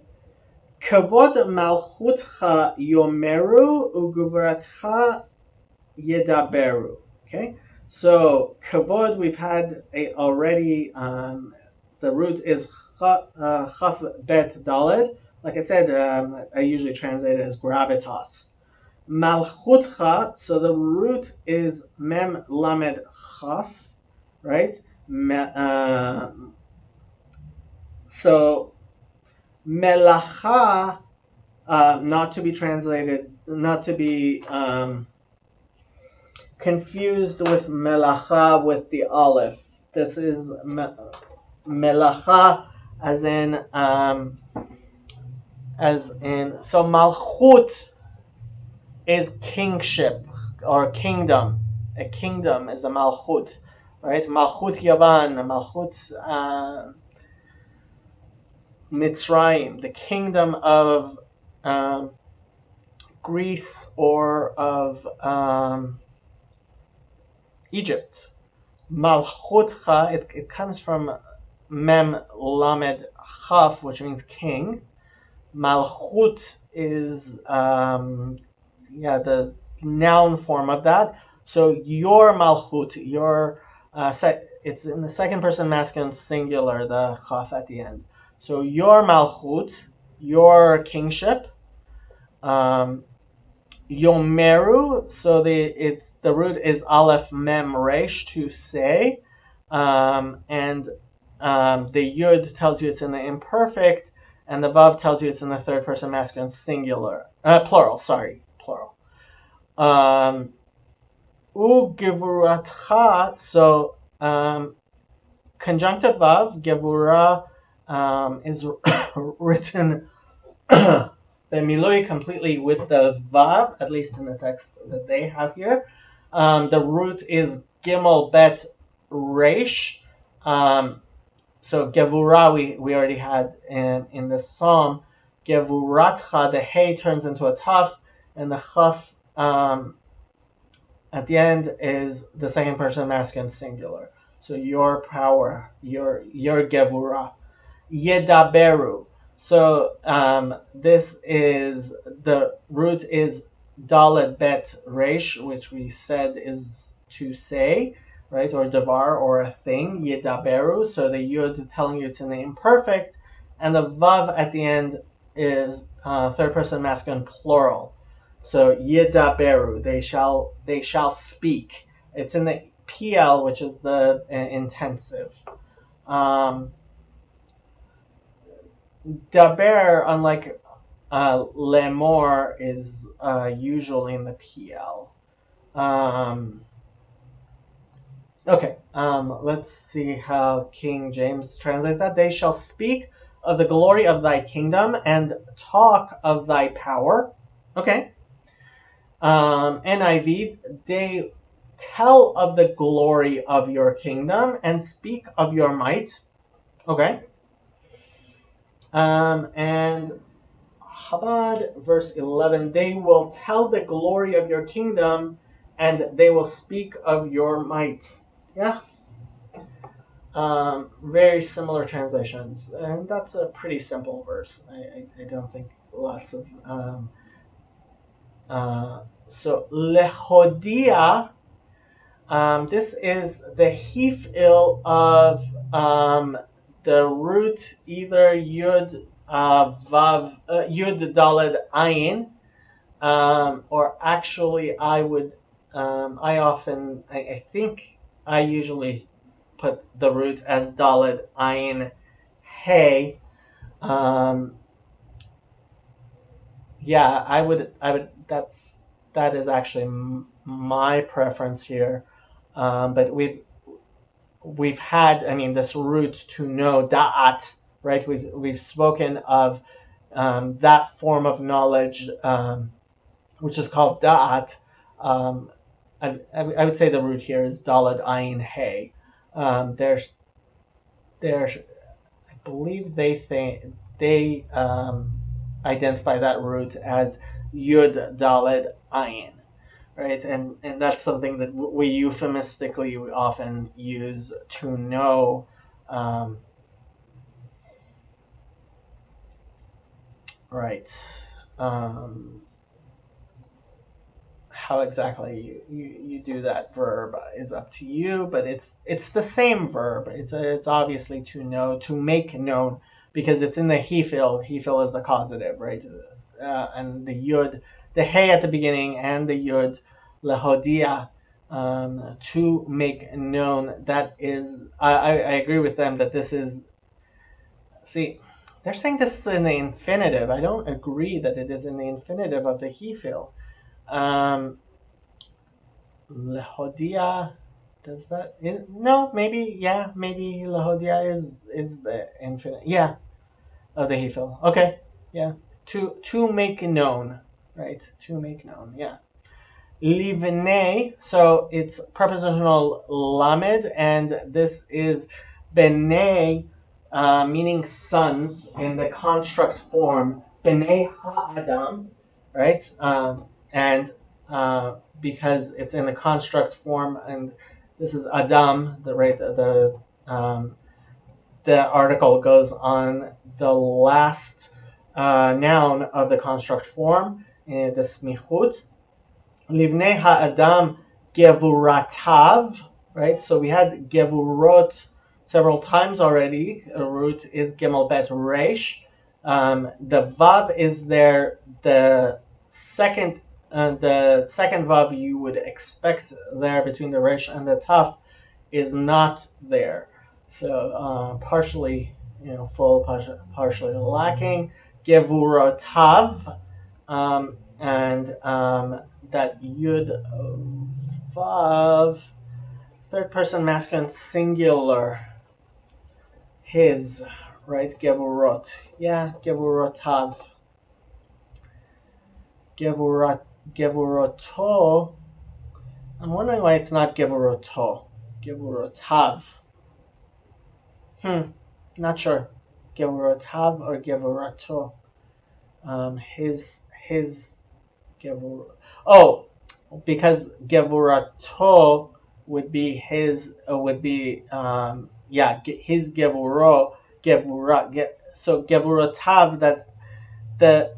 A: Kavod malchutcha yomeru uguvratcha yedaberu. Okay, so kavod we've had already. The root is chaf bet daled. Like I said, I usually translate it as gravitas. Malchutcha, so the root is mem lamed chaf, right? So melacha, not to be translated, not to be confused with melacha with the aleph. This is melacha so malchut is kingship or kingdom. A kingdom is a malchut, right? Malchut Yavan, malchut Mitzrayim, the kingdom of Greece or of Egypt. Malchutcha, it comes from mem lamed chaf, which means king. Malchut is the noun form of that. So your malchut, it's in the second person masculine singular, the chaf at the end. So your malchut, your kingship. Yomeru, so the root is aleph mem resh, to say, and the yud tells you it's in the imperfect, and the vav tells you it's in the third person masculine singular, plural. Ugevuratcha, so conjunctive vav gevura is written the milui completely with the vav, at least in the text that they have here. The root is gimel bet resh. So gevura we already had in this psalm. Gevuratcha, the hey turns into a taf, and the chaf at the end is the second person masculine singular. So your power, your gevura. Yedaberu. So this is, the root is daled bet resh, which we said is to say, right, or davar, or a thing. Yedaberu. So the yud telling you it's in the imperfect, and the vav at the end is third person masculine plural. So yedaberu, they shall speak. It's in the PL, which is the intensive. Daber, unlike lemor, is usually in the PL. Okay, let's see how King James translates that. They shall speak of the glory of thy kingdom and talk of thy power. Okay. NIV, they tell of the glory of your kingdom and speak of your might. Okay. And Chabad, verse 11, they will tell the glory of your kingdom and they will speak of your might. Yeah. very similar translations, and that's a pretty simple verse. I don't think lots of so lehodia. This is the hefil of the root either yud vav yud daled ayin, or actually I think I usually put the root as daled ayin hey. Um, yeah, that is actually my preference here. But we've had, I mean, this root to know da'at, right? We've spoken of that form of knowledge, which is called da'at. Um, I would say the root here is dalad ayin hey. There's I believe they identify that root as yud daled ayin, right? And that's something that we euphemistically often use to know. Um, right. Um, how exactly you do that verb is up to you, but it's the same verb. It's obviously to know, to make known, because it's in the hefil. Hefil is the causative, right? And the yud, the hey at the beginning, and the yud, lehodia, to make known. That is, I agree with them that this is. See, they're saying this is in the infinitive. I don't agree that it is in the infinitive of the hefil. Um, Lahodia, does that? No, maybe, yeah, maybe Lahodia is the infinite, yeah, of the Hefil. Okay, yeah, to make known, right? To make known, yeah. Livnei, so it's prepositional lamed, and this is bene, meaning sons in the construct form. Bene ha'adam, right? And because it's in the construct form, and this is Adam, the article goes on the last noun of the construct form, the smichut. Livnei ha'adam gevuratav, right? So we had gevurot several times already. A root is gimel bet resh. The vav is there. The second vav you would expect there between the resh and the taf is not there. So partially, full, partially lacking. Gevurotav, and that yud vav, third person masculine singular, his, right? Gevurot, yeah, gevurotav, gevuroto. I'm wondering why it's not gevuroto, gevurotav. Not sure. Gevurotav or gevuroto. His gevur. Oh, because gevurato would be his, his gevura. So gevurotav, that's the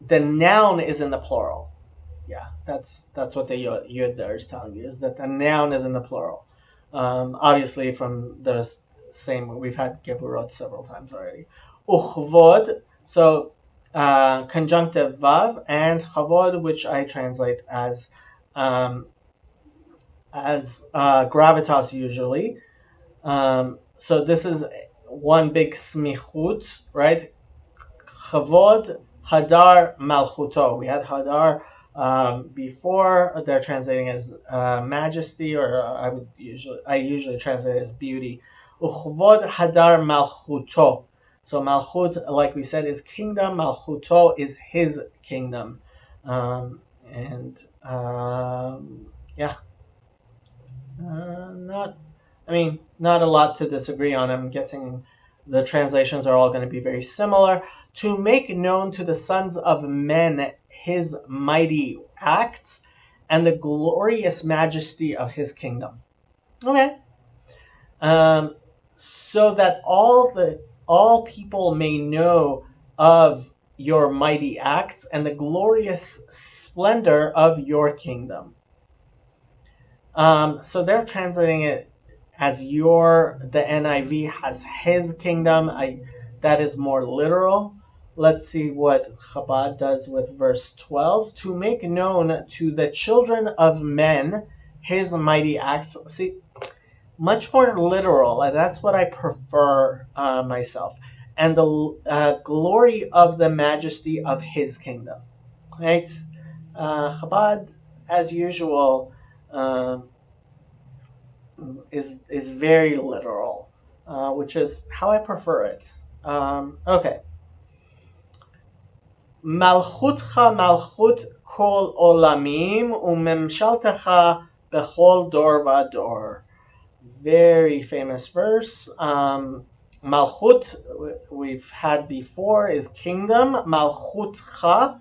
A: the noun is in the plural. Yeah, that's what the yud there is telling you, is that the noun is in the plural. Obviously from the same, we've had gevurot several times already. Uchvod, so conjunctive vav, and chavod, which I translate as gravitas usually. So this is one big smichut, right? Chavod, hadar, malchuto. We had hadar before. They're translating as majesty, or I usually translate it as beauty. Uchvod hadar malchuto. So malchut, like we said, is kingdom. Malchuto is his kingdom, and yeah, not a lot to disagree on. I'm guessing the translations are all going to be very similar. To make known to the sons of men his mighty acts and the glorious majesty of his kingdom. Okay. Um, so that all people may know of your mighty acts and the glorious splendor of your kingdom. So they're translating it as the NIV has his kingdom. That is more literal. Let's see what Chabad does with verse 12. To make known to the children of men his mighty acts. See, much more literal, and that's what I prefer myself. And the glory of the majesty of his kingdom. Right? Chabad, as usual, um, is very literal, which is how I prefer it. Okay. Malchutcha malchut kol olamim umemshaltecha bechol dor vador. Very famous verse. Malchut, we've had before, is kingdom. Malchutcha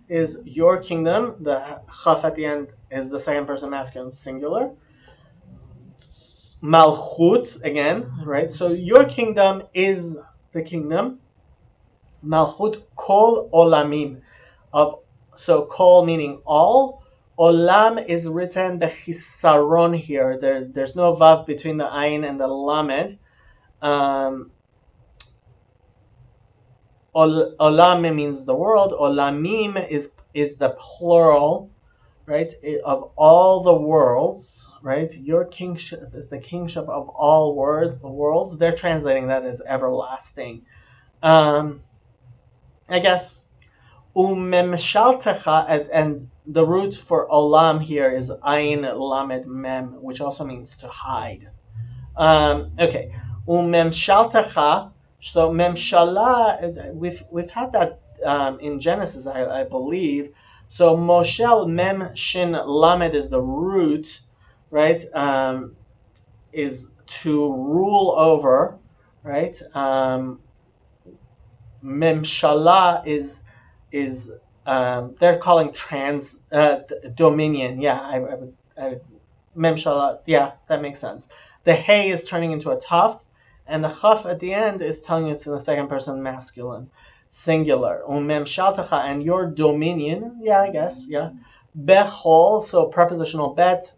A: is your kingdom. The chaf at the end is the second person masculine singular. Malchut again, right? So your kingdom is the kingdom. Malchut kol olamim. So kol meaning all. Olam is written the chisaron here. There's no vav between the ayin and the lamed. Olam means the world. Olamim is the plural, right, of all the worlds, right? Your kingship is the kingship of all worlds. They're translating that as everlasting. I guess umemshaltecha, and the root for olam here is ayin lamed mem, which also means to hide. Okay, umemshaltecha. So memshala, we've had that in Genesis, I believe. So moshel mem shin lamed is the root, right? Is to rule over, right? Memshala is they're calling dominion. Yeah, I memshala. Yeah, that makes sense. The hey is turning into a taf, and the chaf at the end is telling it's in the second person masculine, singular. Memshaltecha, and your dominion. Yeah, I guess. Yeah. Bechol, so prepositional bet.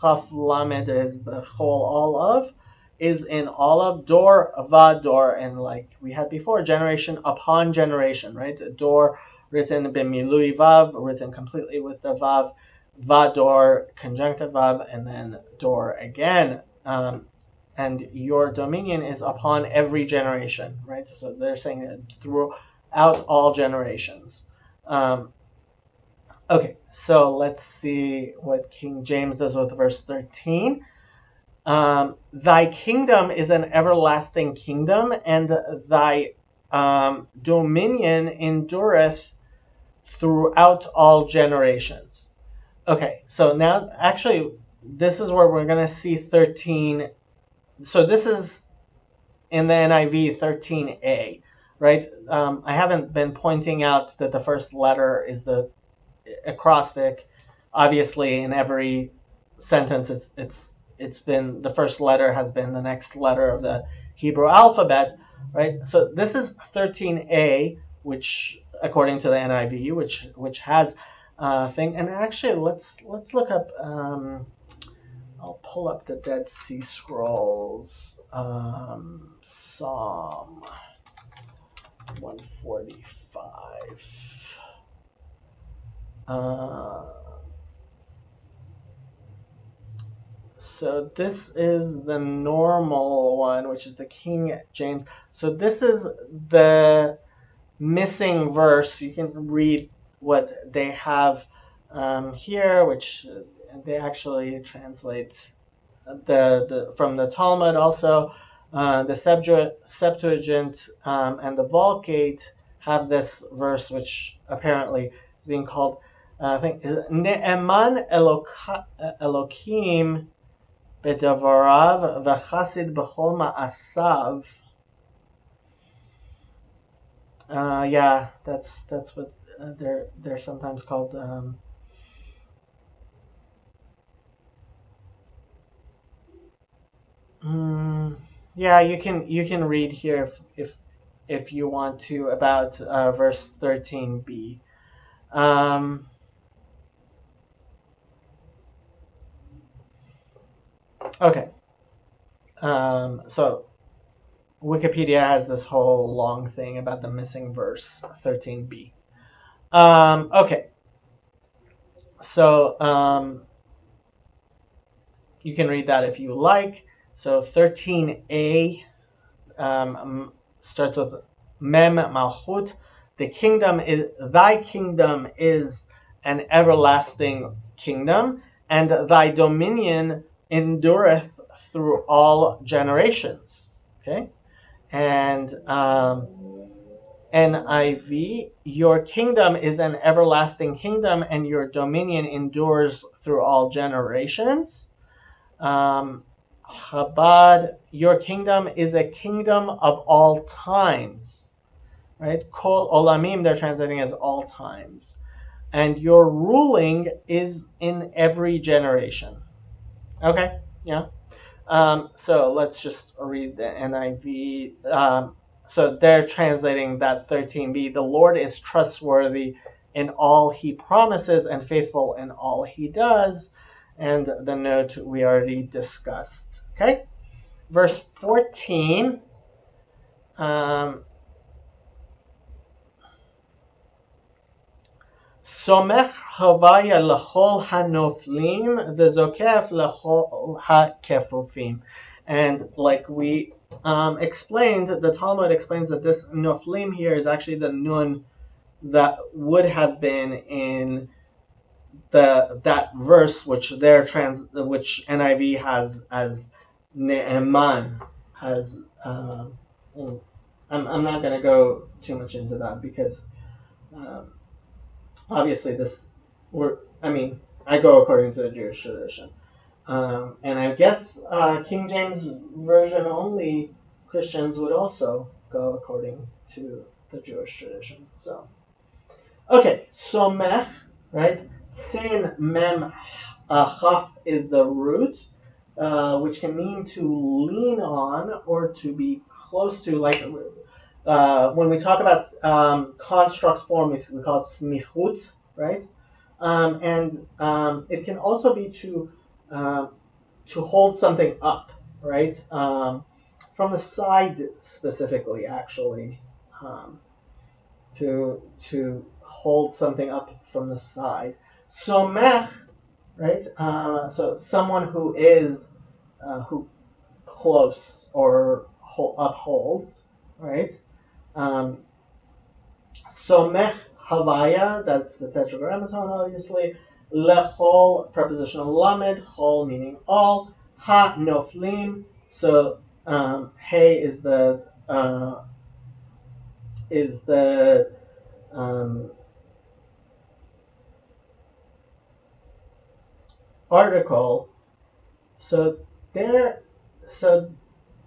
A: Chaf lamed is the chol all of. Is in all of dor vador, and like we had before, generation upon generation, right? Dor written b'milui vav, written completely with the vav, vador conjunctive vav, and then dor again. And your dominion is upon every generation, right? So they're saying it throughout all generations. Okay, so let's see what King James does with verse 13. Thy kingdom is an everlasting kingdom, and thy dominion endureth throughout all generations. Okay, so now actually, this is where we're going to see 13. So this is in the NIV 13a, right? I haven't been pointing out that the first letter is the acrostic. Obviously, in every sentence, it's been the first letter has been the next letter of the Hebrew alphabet, right? So this is 13a, which according to the NIV, which has thing. And actually, let's look up. I'll pull up the Dead Sea Scrolls, Psalm 145. So this is the normal one, which is the King James. So this is the missing verse. You can read what they have here, which they actually translate from the Talmud also. The Septuagint and the Vulgate have this verse, which apparently is being called, I think, Ne'eman Elokim Bedavarav V'chasid B'chol Ma'asav. Yeah, that's what they're sometimes called. Yeah, you can read here if you want to about verse 13b. Um, okay. So Wikipedia has this whole long thing about the missing verse 13b. Okay. So you can read that if you like. So 13a starts with Mem Malchut. The kingdom is thy kingdom is an everlasting kingdom, and thy dominion endureth through all generations. Okay, and NIV, your kingdom is an everlasting kingdom, and your dominion endures through all generations. Chabad, your kingdom is a kingdom of all times, right? Kol olamim, they're translating as all times. And your ruling is in every generation. Okay, yeah. So let's just read the NIV. So they're translating that 13b. The Lord is trustworthy in all he promises and faithful in all he does. And the note we already discussed. Okay? Verse 14. Somech havaya lechol hanoflim v'zokef lechol hakefufim. And like we explained, the Talmud explains that this noflim here is actually the nun that would have been in that verse, which which NIV has as Ne'eman has. I'm not going to go too much into that because um, obviously I go according to the Jewish tradition, and I guess King James version only Christians would also go according to the Jewish tradition. So okay, somech, right? Sin mem chaf is the root, which can mean to lean on or to be close to. Like when we talk about construct form, we call it smichut, right? And it can also be to hold something up, right? From the side specifically, actually. Um, to hold something up from the side. Somech, right? So someone who is who close or upholds, right? Um, Somech havaya, that's the tetragrammaton, obviously. Lechol, prepositional lamed, chol meaning all. Ha noflim, so hey is the um, article. So there, so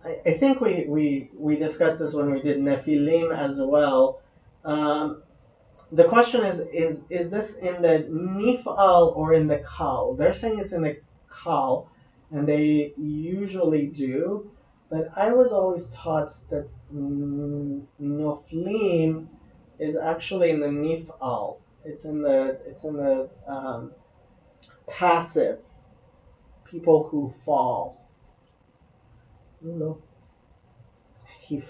A: I think we discussed this when we did Nephilim as well. The question is this in the Nifal or in the Kal? They're saying it's in the Kal, and they usually do. But I was always taught that Noflim is actually in the Nifal. It's in the passive, people who fall. No, he.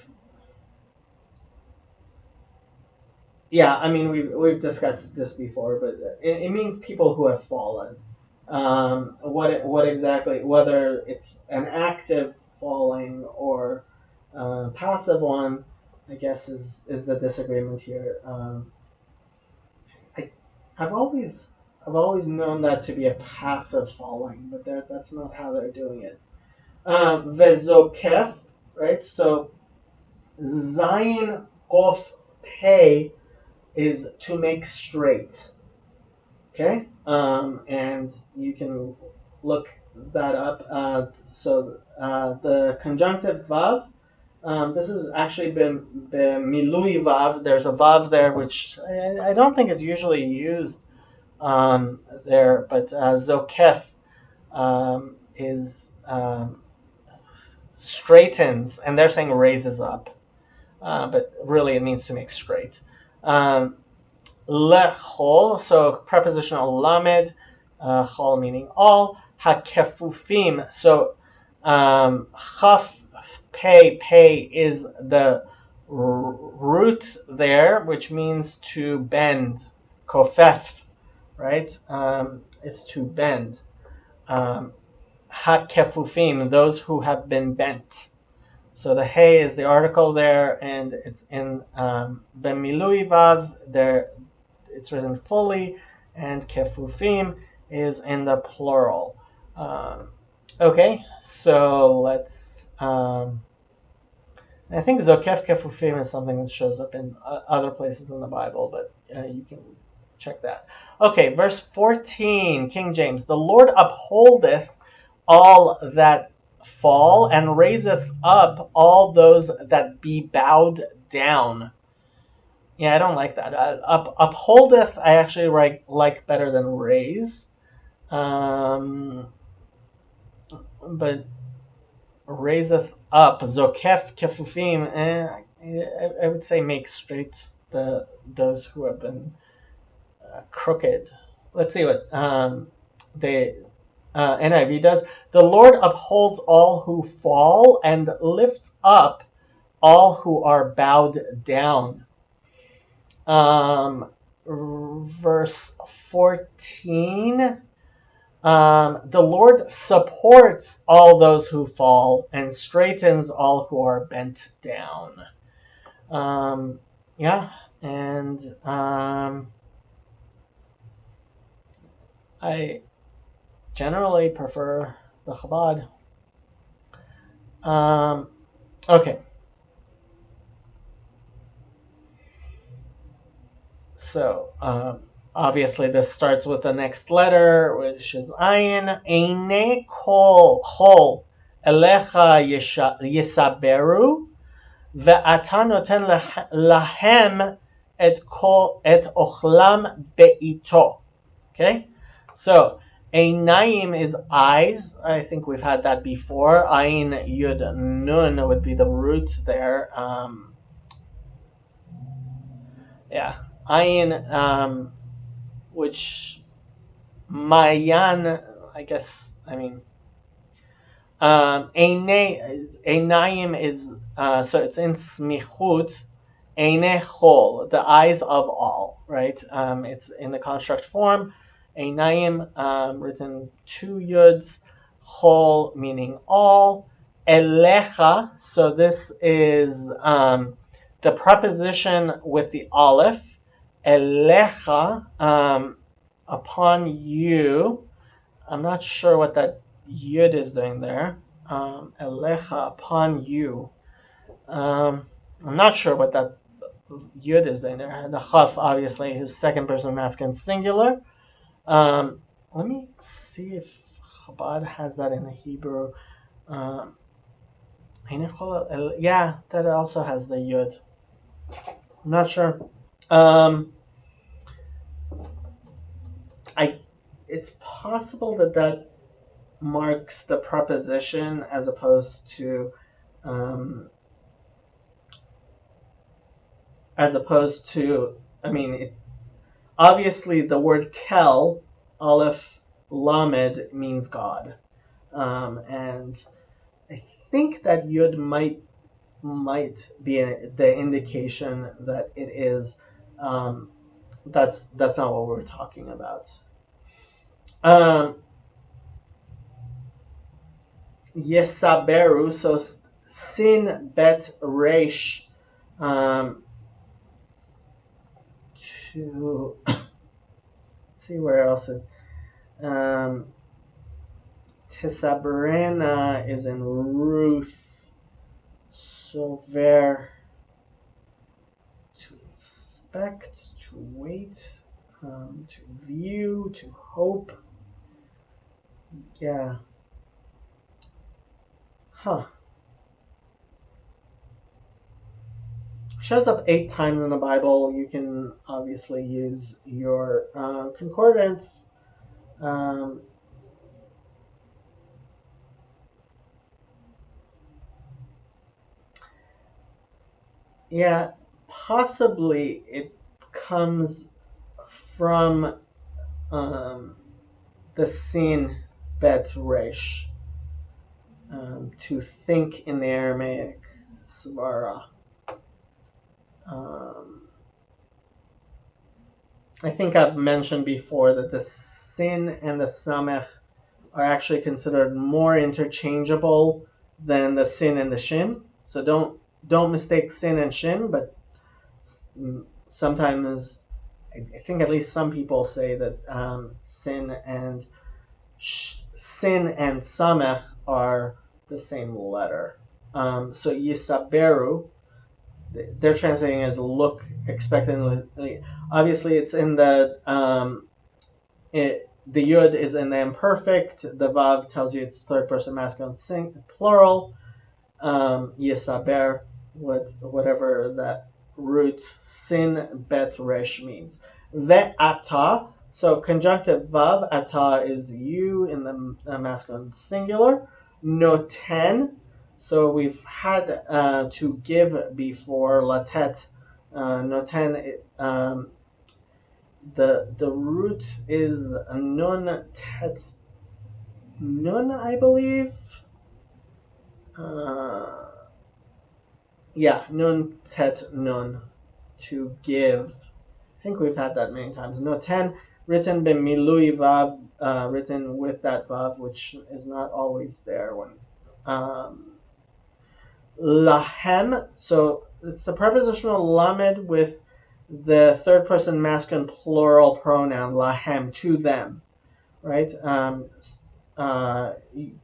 A: Yeah, I mean we've discussed this before, but it means people who have fallen. What exactly? Whether it's an active falling or passive one, I guess is the disagreement here. I I've always I've always known that to be a passive falling, but that's not how they're doing it. Vezokef, right? So Zion of pay is to make straight. Okay, and you can look that up. The conjunctive vav. This is actually the milui vav. There's a vav there which I don't think is usually used there, but zokef is straightens, and they're saying raises up, but really it means to make straight. Lechol, so prepositional lamed, chol meaning all, hakefufim, so chaf pei is the root there, which means to bend, kofef, right? Is to bend. Hakefufim, those who have been bent. So the hey is the article there, and it's in bemilui vav. There, it's written fully, and kefufim is in the plural. Okay, so let's. I think zokef kefufim is something that shows up in other places in the Bible, but you can check that. Okay, verse 14, King James. The Lord upholdeth all that fall and raiseth up all those that be bowed down. Yeah, I don't like that. Upholdeth, I actually like better than raise. But raiseth up, zokef kefufim, I would say make straight those who have been crooked. Let's see what the NIV does. The Lord upholds all who fall and lifts up all who are bowed down. Verse 14. The Lord supports all those who fall and straightens all who are bent down. Yeah, and I generally prefer the Chabad. Okay. So, obviously this starts with the next letter, which is Ayin. Eine kol chol elecha yisaberu, ve'ata noten lahem et ochlam be'ito. Okay? So, Einayim is eyes. I think we've had that before. Ayin Yud Nun would be the root there. Yeah. Ayin, which Mayan, I guess, I mean, Einayim is, so it's in Smichut, Eine Chol, the eyes of all, right? It's in the construct form. Einayim, written two yuds, Chol meaning all, Elecha, so this is the preposition with the aleph, Elecha, upon you. I'm not sure what that yud is doing there. Elecha, upon you. I'm not sure what that yud is doing there. The chaf, obviously, is second person masculine singular. Let me see if Chabad has that in the Hebrew. Yeah, that also has the yud. I'm not sure. It's possible that marks the preposition as opposed to I mean, obviously the word kel, aleph lamed, means God, and I think that yud might be the indication that it is. That's not what we're talking about. Yesaberu, so sin bet resh, to see where else it. Tesaberena is in Ruth. So there, to inspect, to wait, to view, to hope. Yeah. Huh. Shows up 8 times in the Bible. You can obviously use your concordance. Yeah, possibly it comes from the sin bet resh, to think in the Aramaic svara. Um, I think I've mentioned before that the sin and the samech are actually considered more interchangeable than the sin and the shin. So don't mistake sin and shin, but sometimes I think at least some people say that sin and samech are the same letter. So yisaberu, they're translating as look expectantly. Obviously, it's in the the yud is in the imperfect. The vav tells you it's third person masculine plural. Yisaber, whatever that root sin bet resh means. Ve'ata, so conjunctive vav, ata is you in the masculine singular. Noten, so we've had to give before, latet. Noten, the root is nun tet nun, I believe. Uh, Yeah, nun tet nun, to give. I think we've had that many times. Noten, written b'milui vav, written with that vav, which is not always there when. Lahem, so it's the prepositional lamed with the third person masculine plural pronoun, lahem, to them, right?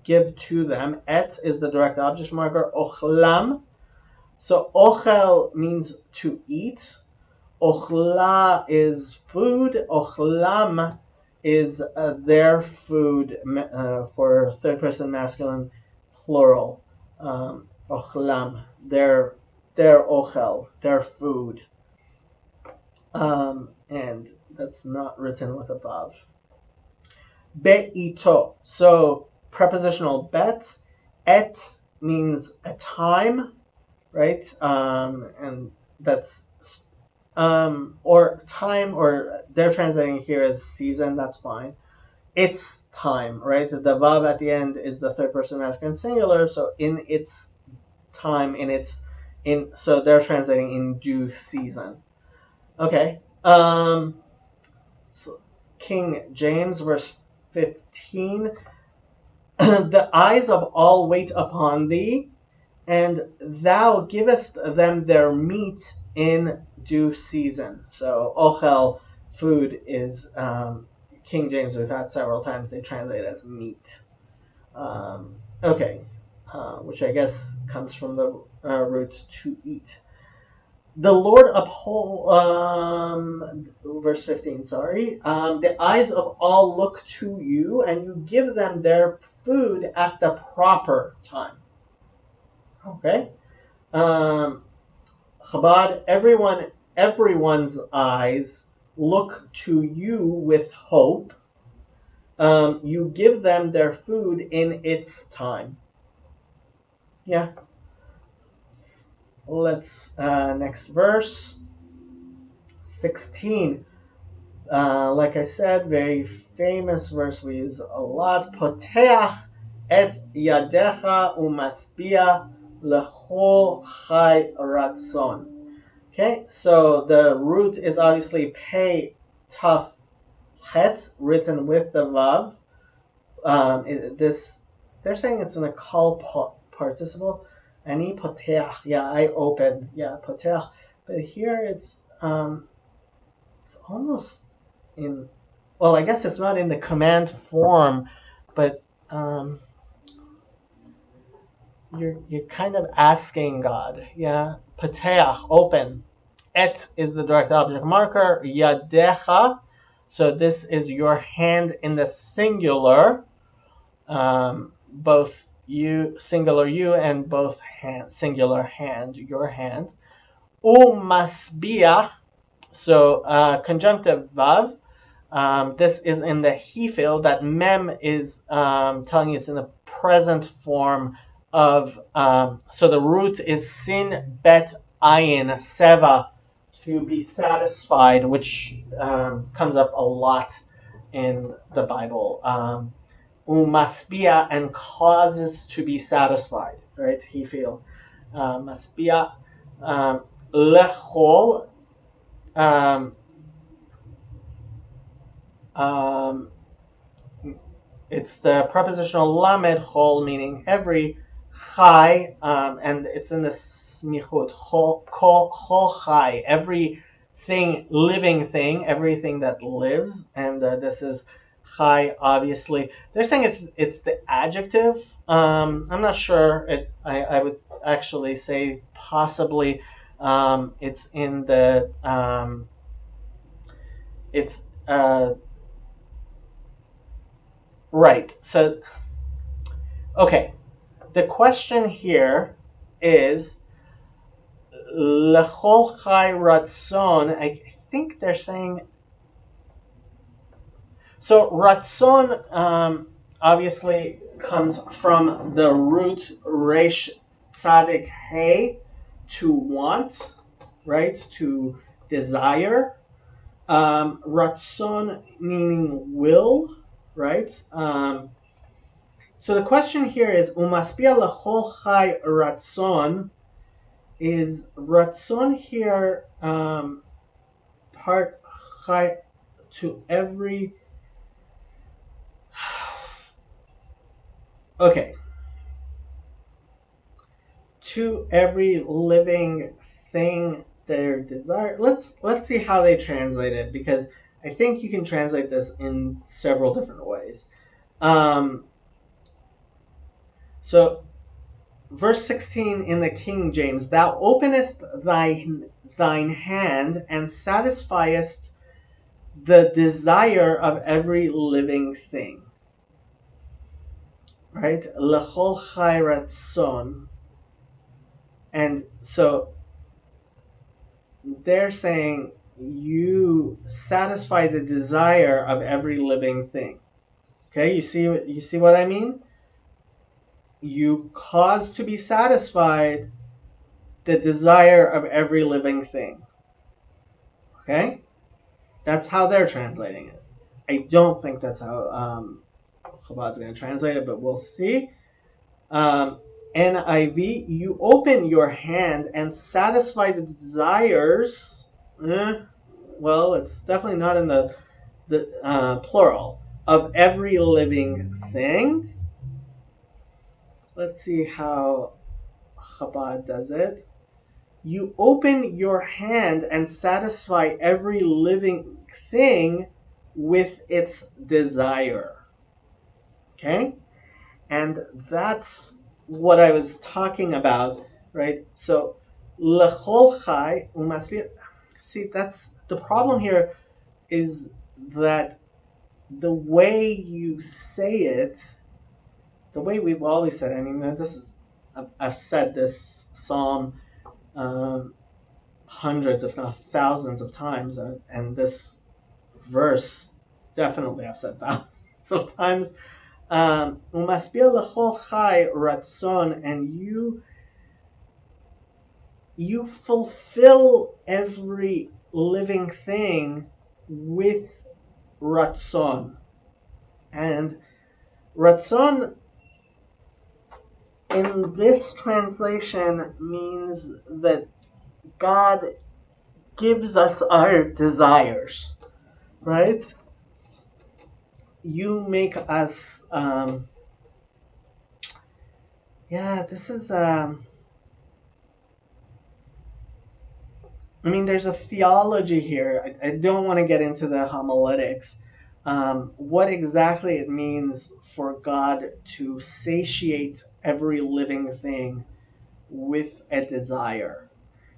A: Give to them. Et is the direct object marker. Ochlam, so ochel means to eat. Ochla is food. Ochlam is their food, for third person masculine plural. Ochlam, their ochel, their food. And that's not written with a vav. Be'ito, so prepositional bet. Et means a time, right? And that's or time, or they're translating here as season. That's fine. It's time, right? The vav at the end is the third person masculine singular. So in its time, so they're translating in due season. Okay. So King James, verse 15. The eyes of all wait upon thee, and thou givest them their meat in due season. So ochel, food, is King James. We've had several times they translate as meat. Okay, which I guess comes from the root to eat. The Lord uphold, verse 15, sorry. The eyes of all look to you, and you give them their food at the proper time. Okay. Chabad, everyone's eyes look to you with hope. You give them their food in its time. Yeah. Let's next verse 16. Like I said, very famous verse we use a lot. Poteach et yadecha umaspia lechol chai ratzon. Okay, so the root is obviously pei taf het, written with the vav. They're saying it's in a call participle. Ani poteach, yeah, I open, yeah, poteach. But here it's almost in. Well, I guess it's not in the command form, but you're kind of asking God, yeah. Pateach, open. Et is the direct object marker. Yadecha, so this is your hand in the singular. Both you, singular you, and both hand, singular hand, your hand. Umasbia, so conjunctive vav. This is in the he field. That mem is telling you it's in the present form of. So the root is sin bet ayin, seva, to be satisfied, which comes up a lot in the Bible. Umasbia, and causes to be satisfied, right? He feel. Masbia, lechol, um, um, it's the prepositional lamed chol, meaning every, chai, and it's in the smichut, chol chai, every thing, living thing, everything that lives, and this is chai. Obviously, they're saying it's the adjective. I'm not sure. I would actually say possibly it's in the it's right. So okay. The question here is lechol chai ratzon. I think they're saying so. Ratzon obviously comes from the root resh tzadik hey, to want, right? To desire. Ratzon meaning will, right? So the question here is umaspia lechol chai ratzon. Is ratzon here part chai to every? Okay, to every living thing their desire. Let's see how they translate it, because I think you can translate this in several different ways. So verse 16 in the King James, thou openest thine hand and satisfiest the desire of every living thing. Right? Lechol chai ratzon. And so they're saying you satisfy the desire of every living thing. Okay, you see what I mean? You cause to be satisfied the desire of every living thing. Okay? That's how they're translating it. I don't think that's how Chabad's going to translate it, but we'll see. NIV, you open your hand and satisfy the desires. Well, it's definitely not in the plural of every living thing. Let's see how Chabad does it. You open your hand and satisfy every living thing with its desire. Okay? And that's what I was talking about, right? So, lechol chai umasbia. See, that's the problem here, is that the way you say it, the way we've always said it, I mean, this is, I've said this psalm hundreds, if not thousands of times, and this verse definitely I've said thousands of times. Umaspia lechol chai ratzon, and you fulfill every living thing with ratzon. And ratzon in this translation means that God gives us our desires, right? You make us, this is, I mean, there's a theology here. I don't want to get into the homiletics. What exactly it means for God to satiate every living thing with a desire.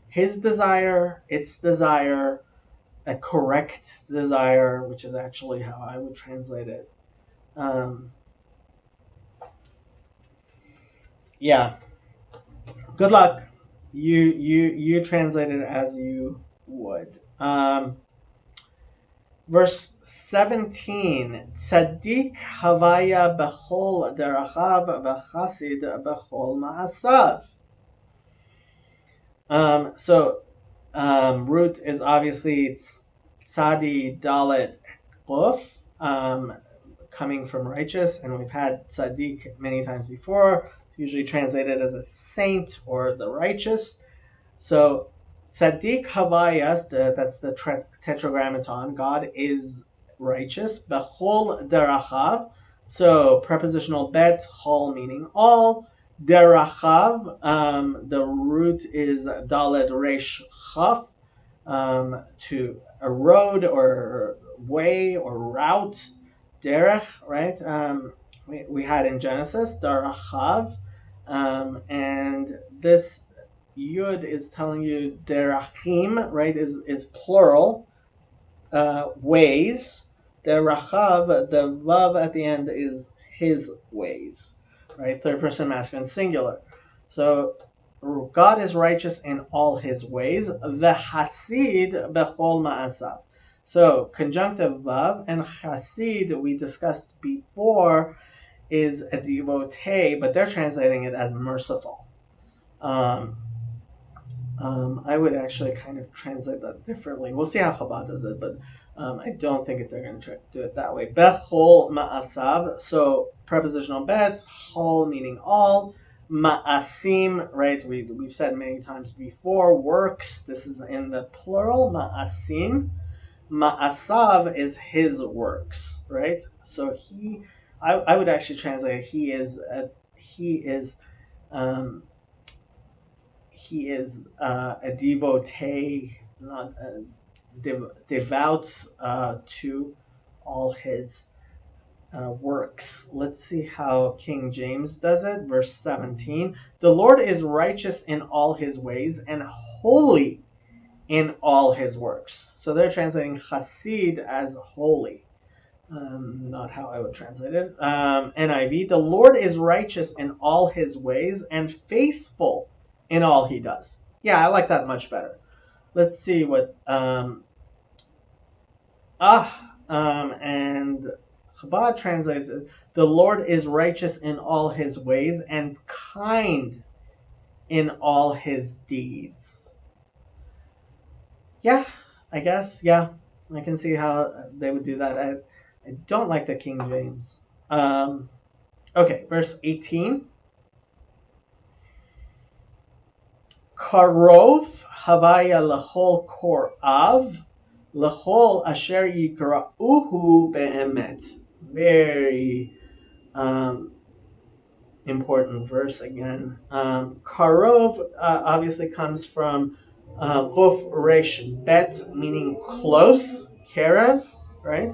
A: His desire, its desire, a correct desire, which is actually how I would translate it. Yeah. Good luck. You translate it as you would. Verse 17. Tzaddik havaya bechol derachav v'chasid bechol ma'asav. So root is obviously tzadi dalet quf, coming from righteous, and we've had tzaddik many times before, usually translated as a saint or the righteous. So tzaddik havayas, that's the tetragrammaton. God is righteous. Bechol derachav. So prepositional bet, chol meaning all. Derachav, the root is daled resh chaf, to a road or way or route. Derech, right? We had in Genesis, derachav, and this yud is telling you derachim, right? Is plural, ways. Derachav, the vav at the end is his ways, right? Third person masculine singular. So God is righteous in all his ways. V'hasid bechol ma'asav. So conjunctive vav and hasid we discussed before is a devotee, but they're translating it as merciful. I would actually kind of translate that differently. We'll see how Chabad does it, but I don't think they're going to do it that way. Bechol ma'asav, so prepositional bet, chol meaning all, ma'asim, right? We've said many times before, works. This is in the plural, ma'asim. Ma'asav is his works, right? So I would actually translate he is a devotee, not devout to all his works. Let's see how King James does it. Verse 17. The Lord is righteous in all his ways and holy in all his works. So they're translating Hasid as holy. Not how I would translate it. NIV. The Lord is righteous in all his ways and faithful in all he does. Yeah, I like that much better. Let's see what and Chabad translates it. The Lord is righteous in all his ways and kind in all his deeds. Yeah, I guess. Yeah, I can see how they would do that. I don't like the King James. Okay, verse 18. Karov havaya lechol korav lechol asher yikra'uhu be'emet. Very important verse again. Karov obviously comes from Quf Resh Bet, meaning close, Kerev, right?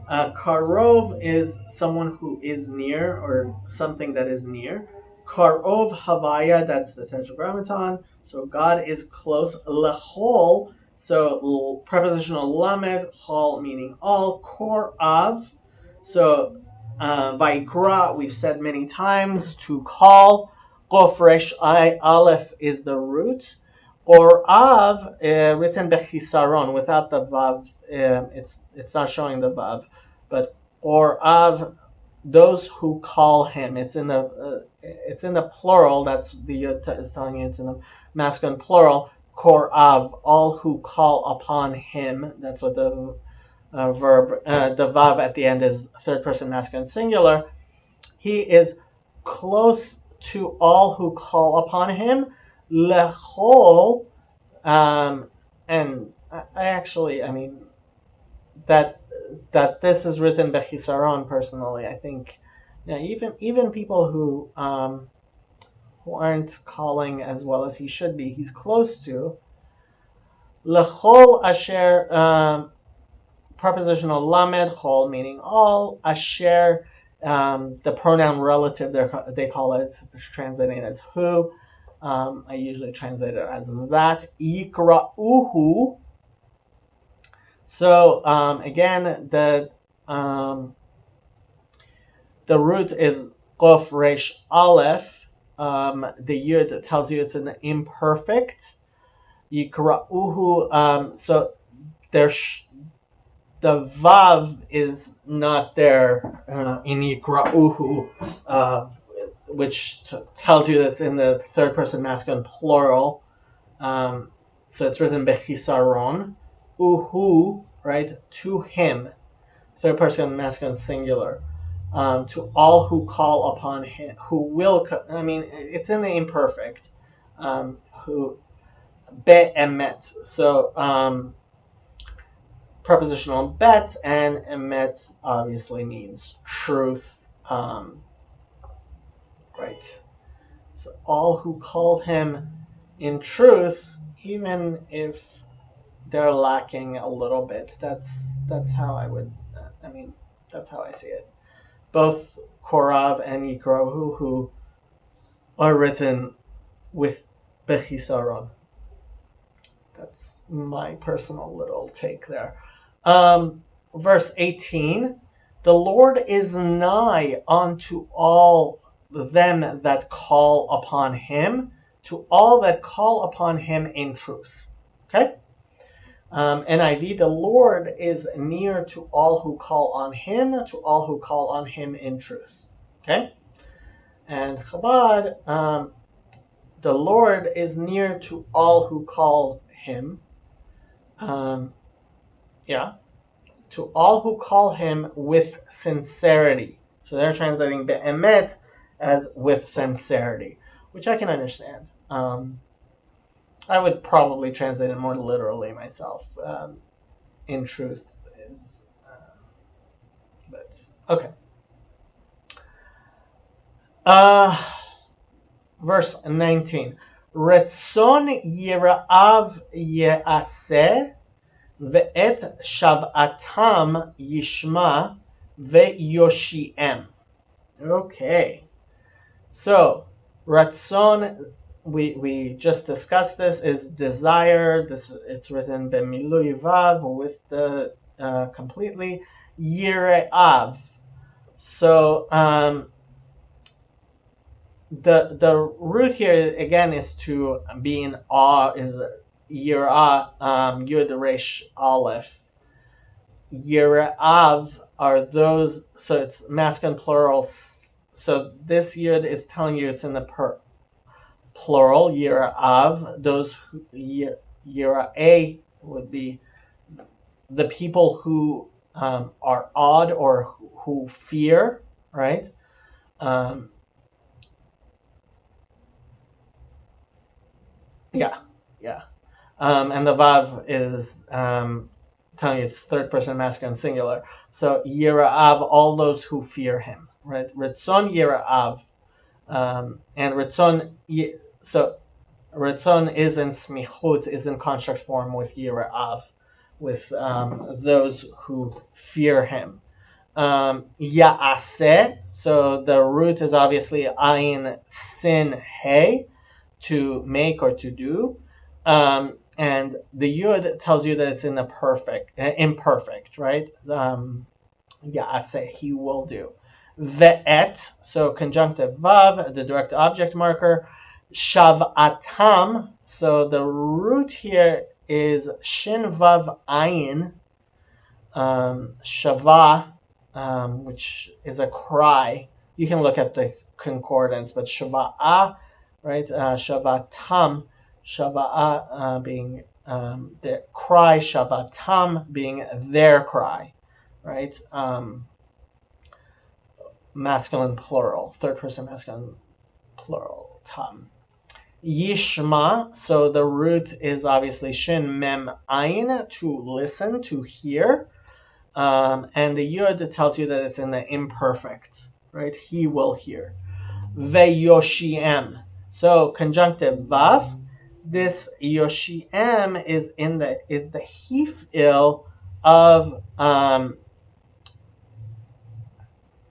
A: Karov is someone who is near or something that is near. Karov Havaya, that's the tetragrammaton. So God is close. Lechol, so prepositional lamed, chol meaning all. Korav, so Vaikra, we've said many times, to call. Qof Resh Aleph is the root. Or Av, written bechisaron, without the vav, it's not showing the vav, but or Av, those who call him. It's in the plural. That's the yud is telling you it's in the masculine plural. Kor Av, all who call upon him. That's what the verb, the vav at the end is third person masculine singular. He is close to all who call upon him. Lechol, and I mean that this is written bechisaron. Personally, I think even people who aren't calling as well as he should be, he's close to. Lechol asher, prepositional lamed, chol meaning all, asher, the pronoun relative, they call it, translating it as who. I usually translate it as that. Yikra'uhu. So again, the root is Qof Resh Aleph. The yud tells you it's an imperfect. Yikra'uhu. So there's the vav is not there in Yikra'uhu, which tells you that's in the third person masculine plural. So it's written bechisaron, uhu, right, to him, third person masculine singular, to all who call upon him, who will, it's in the imperfect, who, be'emet. So, prepositional bet, and emet obviously means truth, right? So all who call him in truth, even if they're lacking a little bit. That's how I would. That's how I see it. Both Korav and Yikrohu, who are written with bechisaron. That's my personal little take there. Verse 18: The Lord is nigh unto all them that call upon him, to all that call upon him in truth. Okay? NIV: The Lord is near to all who call on him, to all who call on him in truth. Okay? And Chabad: the Lord is near to all who call him. To all who call him with sincerity. So they're translating be'emet as with sincerity, which I can understand. I would probably translate it more literally myself. In truth is, but okay. Verse 19. Retzon yira'av ye'aseh ve'et shav'atam yishma ve'yoshi'em. Okay. So, Ratzon, we just discussed this, is desire. It's written b'milui vav with the completely yire'av. So the root here again is to be in awe, is yirah, yud resh aleph. Yire'av are those, so it's masculine plural. So this yud is telling you it's in the plural, Yira'av. Those who, Yira'eh would be the people who are awed or who fear, right? Yeah. And the Vav is telling you it's third person masculine singular. So Yira'av, all those who fear him, right? Ritzon Yira'av. And Ritzon, so Ritzon is in smichut, is in construct form with Yira'av, with those who fear him. Ya'aseh, so the root is obviously ayin sin he, to make or to do. And the yud tells you that it's in the imperfect, right? Ya'aseh, he will do. Ve'et, so conjunctive vav, the direct object marker. Shav'atam, so the root here is shin vav ayin, shava, which is a cry. You can look at the concordance, but shava'ah, right? Shavatam, shava'ah being the cry, shavatam being their cry, right? Masculine plural, third person masculine plural, tam. Yishma, so the root is obviously shin mem ayin, to listen, to hear. And the yud tells you that it's in the imperfect, right? He will hear. Ve'yoshiem, so conjunctive vav. This yoshiem is the hifil of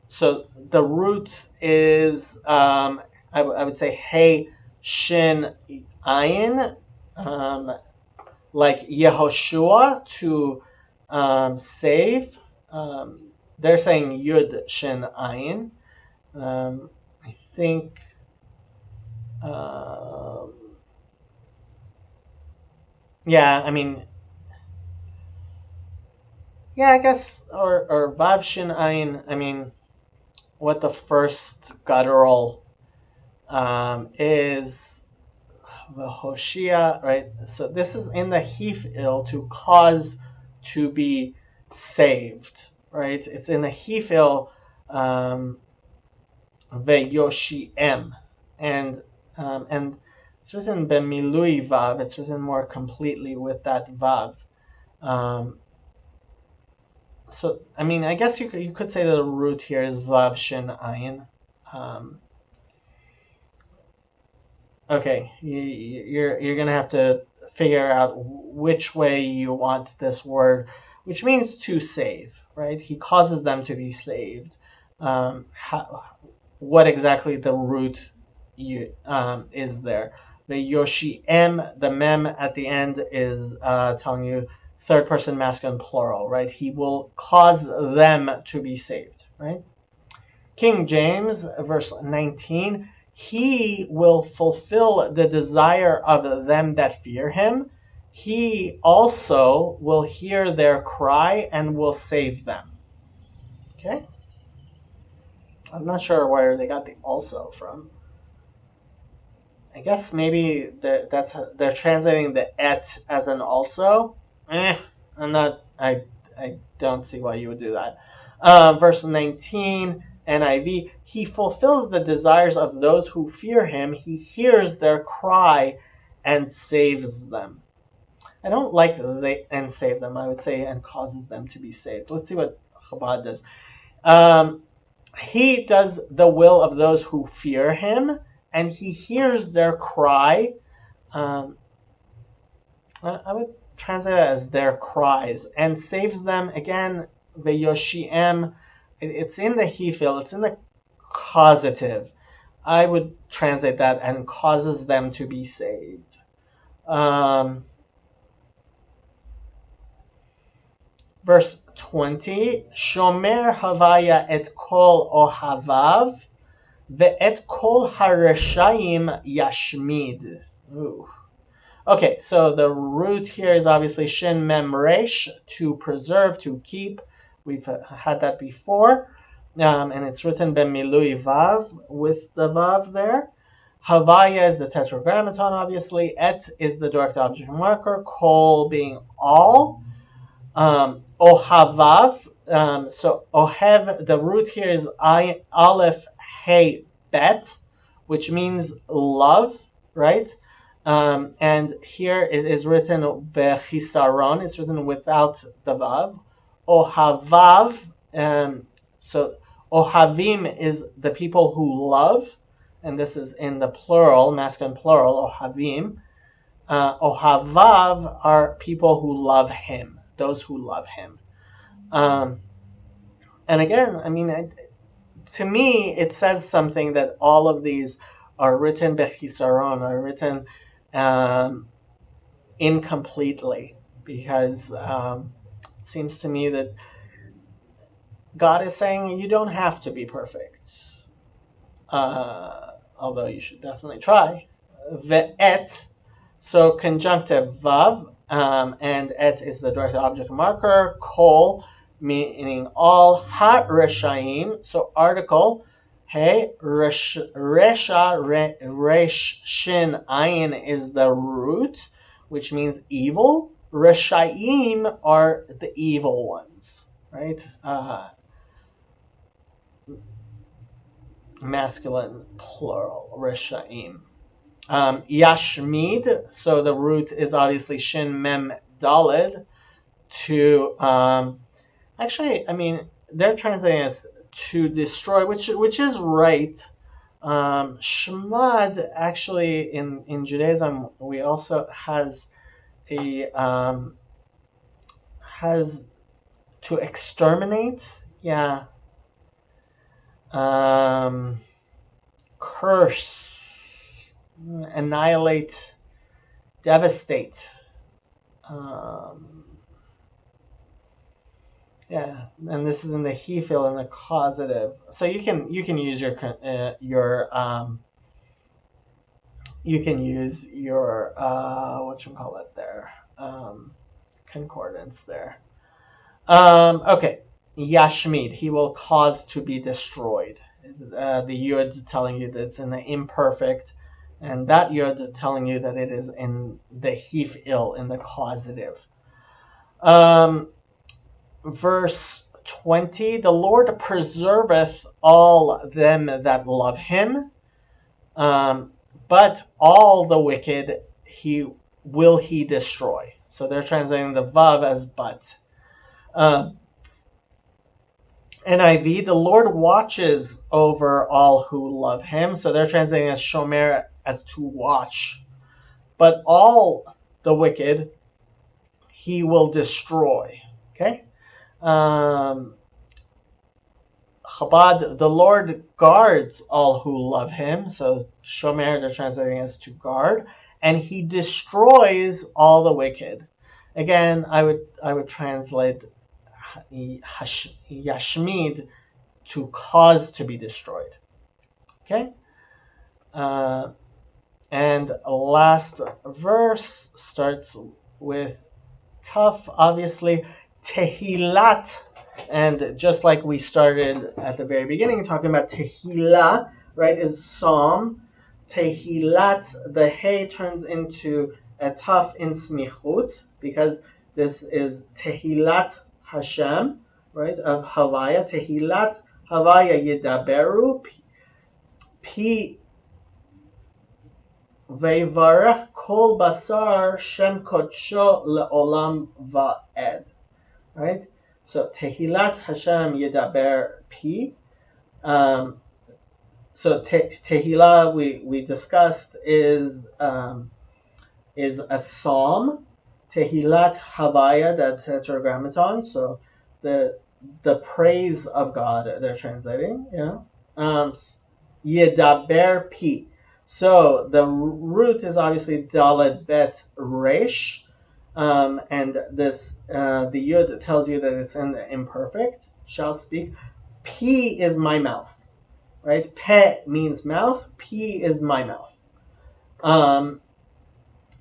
A: so the root is I would say hey shin ayin, like Yehoshua, to save. They're saying yud shin ayin. I think I guess, or vav shin ayin. What the first guttural is Hoshia, right? So this is in the hifil, to cause to be saved, right? It's in the hifil, veyoshiem, and it's written bemilui vav. It's written more completely with that vav. So I mean, I guess you could say that the root here is vav shin ayin. Okay, you're gonna have to figure out which way you want this word, which means to save, right? He causes them to be saved. What exactly the root is there? The yoshi m, the mem at the end is telling you third person masculine plural, right? He will cause them to be saved, right? King James, verse 19, he will fulfill the desire of them that fear him. He also will hear their cry and will save them. Okay? I'm not sure where they got the also from. I guess maybe they're translating the et as an also. I don't see why you would do that. Verse 19, NIV, he fulfills the desires of those who fear him. He hears their cry and saves them. I don't like and save them. I would say and causes them to be saved. Let's see what Chabad does. He does the will of those who fear him, and he hears their cry. I would translate it as their cries, and saves them. Again, veyoshiem. It's in the hifil. It's in the causative. I would translate that and causes them to be saved. Verse 20, Shomer havaya et kol ohavav, ve'et kol hareshayim yashmid. Ooh. Okay, so the root here is obviously shin mem resh, to preserve, to keep. We've had that before. And it's written bemilui vav, with the vav there. Havaya is the tetragrammaton, obviously. Et is the direct object marker. Kol being all. Ohavav. So ohev, the root here is aleph hey bet, which means love, right? And here it is written bechisaron. It's written without the vav. Ohavav. So ohavim is the people who love, and this is in the plural, masculine plural. Ohavim. Ohavav are people who love him, those who love him. And again, I mean, to me, it says something that all of these are written bechisaron, are written incompletely, because it seems to me that God is saying you don't have to be perfect, although you should definitely try. Ve'et, so conjunctive vav, and et is the direct object marker. Kol, meaning all. Ha reshaim, so article. Hey, resha, resh, shin, ayin is the root, which means evil. Reshaim are the evil ones, right? Masculine plural, reshaim. Yashmid, so the root is obviously shin mem daled, to actually, I mean, they're translating as to destroy, which is right. Shmad, actually, in Judaism, we also has to exterminate. Yeah. Curse, annihilate, devastate. Yeah, and this is in the hifil and the causative. So you can use your what you call it there, concordance there. Okay, Yashmid, he will cause to be destroyed. The yud telling you that it's in the imperfect, And that yud telling you that it is in the hif'il, in the causative. Verse 20, the Lord preserveth all them that love him, but all the wicked he destroy. So they're translating the vav as but. NIV, the Lord watches over all who love him. So they're translating as shomer, as to watch. But all the wicked he will destroy. Okay? Chabad, the Lord guards all who love him. So shomer, they're translating as to guard. And he destroys all the wicked. Again, I would translate yashmid, to cause to be destroyed. Okay? And last verse starts with tough, obviously, Tehillat. And just like we started at the very beginning, talking about Tehillah, right, is Psalm. Tehillat, the Hey turns into a tough in Smichut, because this is Tehillat Hashem, right, of Havaya. Tehillat Havaya Yedaberu, Pi Veivarech Kol Basar Shem Kodsho Leolam Va'ed. Right? So Tehillat Hashem Yedaber Pi. So Tehillah we discussed is a psalm. Tehillat Havaya, that tetragrammaton. So the praise of God, they're translating. Yedaber Pi. So the root is obviously Dalet Bet Resh, and this the Yud tells you that it's in the imperfect. Shall speak. Pi is my mouth, right? Pe means mouth. Pi is my mouth.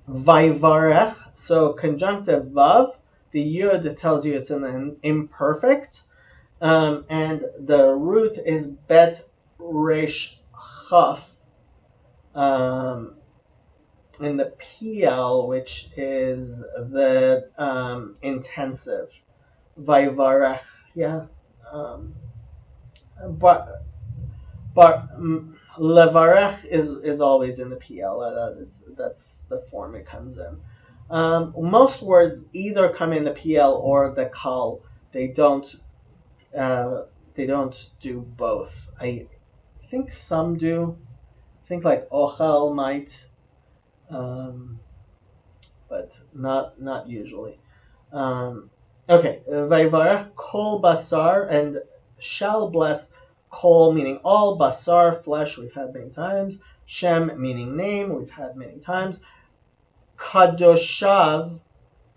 A: Vaivarech. So conjunctive vav. The Yud tells you it's in the imperfect, and the root is Bet Resh Chaf. In the PL, which is the intensive, Vaivarech, yeah. But Levarech is always in the PL. That's the form it comes in. Most words either come in the PL or the Kal. They don't do both. I think some do. I think like Ochel might, but not usually. Okay, Vaivarech Kol Basar, and shall bless. Kol meaning all, Basar flesh, we've had many times. Shem meaning name, we've had many times. Kadodshav,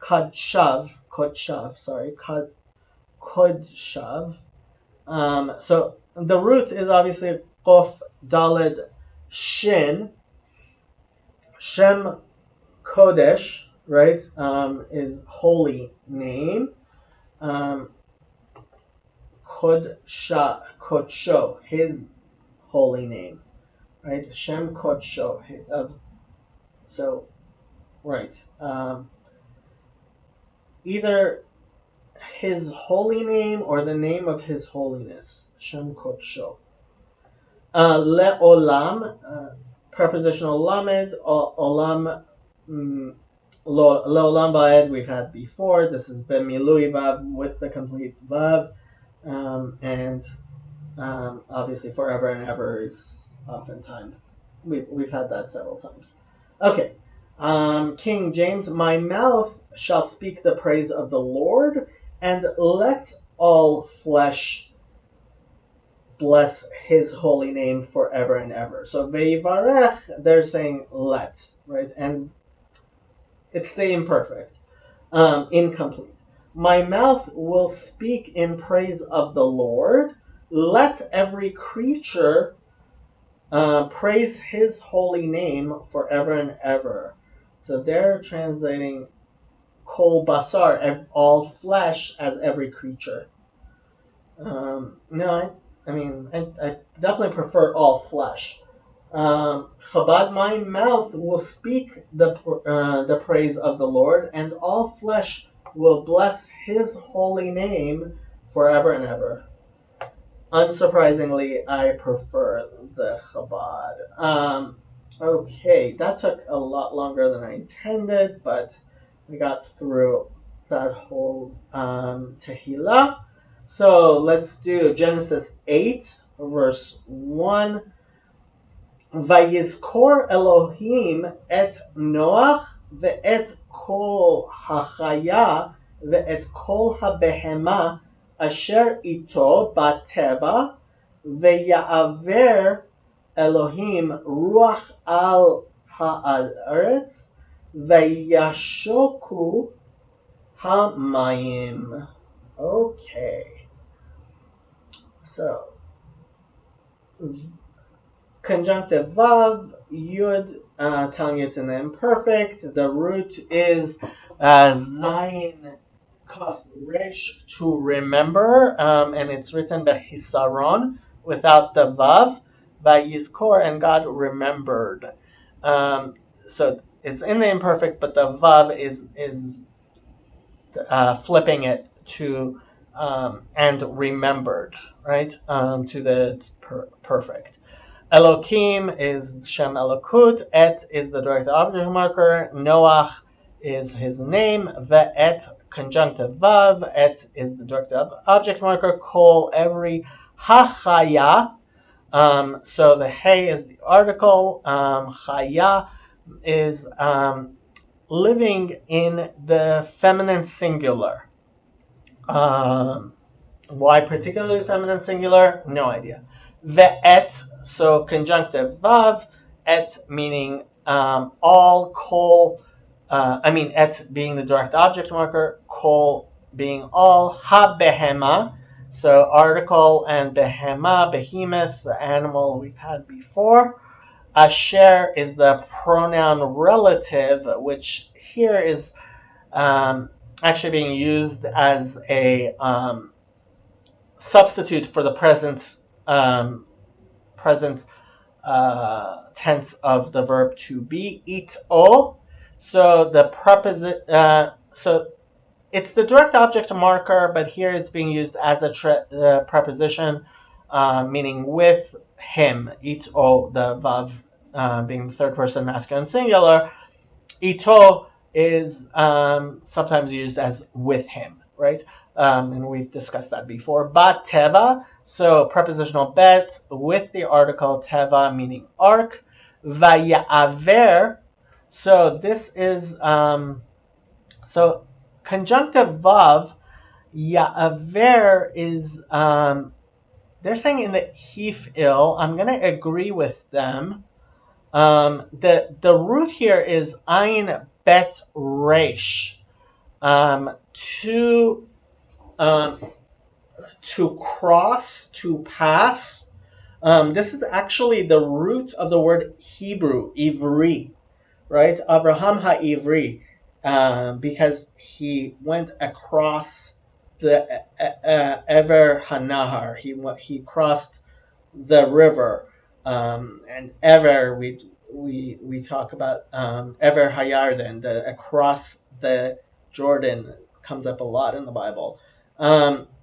A: Kodshav. So the root is obviously Kof Daled Shin. Shem Kodesh, right, is holy name. Kodsho, his holy name, right? Shem Kodsho. So, right. Either his holy name or the name of his holiness. Shem Kodsho. Le'olam, prepositional lamed, olam, le'olam ba'ed we've had before. This is b'milui vav with the complete vav. And obviously forever and ever is oftentimes, we've had that several times. Okay, King James, my mouth shall speak the praise of the Lord, and let all flesh bless his holy name forever and ever. So veivarech, they're saying let, right? And it's the imperfect, incomplete. My mouth will speak in praise of the Lord. Let every creature praise his holy name forever and ever. So they're translating kol basar, all flesh, as every creature. No, I definitely prefer all flesh. Chabad, my mouth will speak the praise of the Lord, and all flesh will bless His holy name forever and ever. Unsurprisingly, I prefer the Chabad. Okay, that took a lot longer than I intended, but we got through that whole Tehillah. So let's do Genesis 8, verse 1. Vayizkor Elohim et Noach ve'et kol hachaya ve'et kol habehema asher ito bateva ve'ya'aver Elohim ruach al ha'aretz ve'yashoku hamayim. Okay, so conjunctive vav, yud, telling you it's in the imperfect. The root is zayin kaf resh, to remember, and it's written bechisaron without the vav. Vayizkor, and God remembered. So it's in the imperfect, but the vav is flipping it to and remembered, right? To the perfect. Elokim is Shem Elokut. Et is the direct object marker. Noach is his name. Ve'et, conjunctive vav. Et is the direct object marker. Kol, every. Hachaya. So the hey is the article. Chaya is living in the feminine singular. Why particularly feminine singular? No idea. Ve'et, so conjunctive vav, et meaning all, kol, et being the direct object marker, kol being all, ha-behema, so article, and behema, behemoth, the animal we've had before. Asher is the pronoun relative, which here is actually being used as a substitute for the present tense of the verb to be, eat o. So the so it's the direct object marker, but here it's being used as a preposition, meaning with him. Eat o, the vav being the third person masculine singular. Ito is sometimes used as with him, right? And we've discussed that before. Bat teva, so prepositional bet with the article teva, meaning ark. Vaya'aver, so this is so conjunctive vav. Ya'aver is they're saying in the hif'il. I'm going to agree with them. The root here is ayin bet resh, to cross, to pass. This is actually the root of the word Hebrew, ivri, right? Abraham ha-ivri, because he went across the Ever Hanahar. He crossed the river, and Ever we talk about Ever Hayarden, the across the Jordan comes up a lot in the Bible.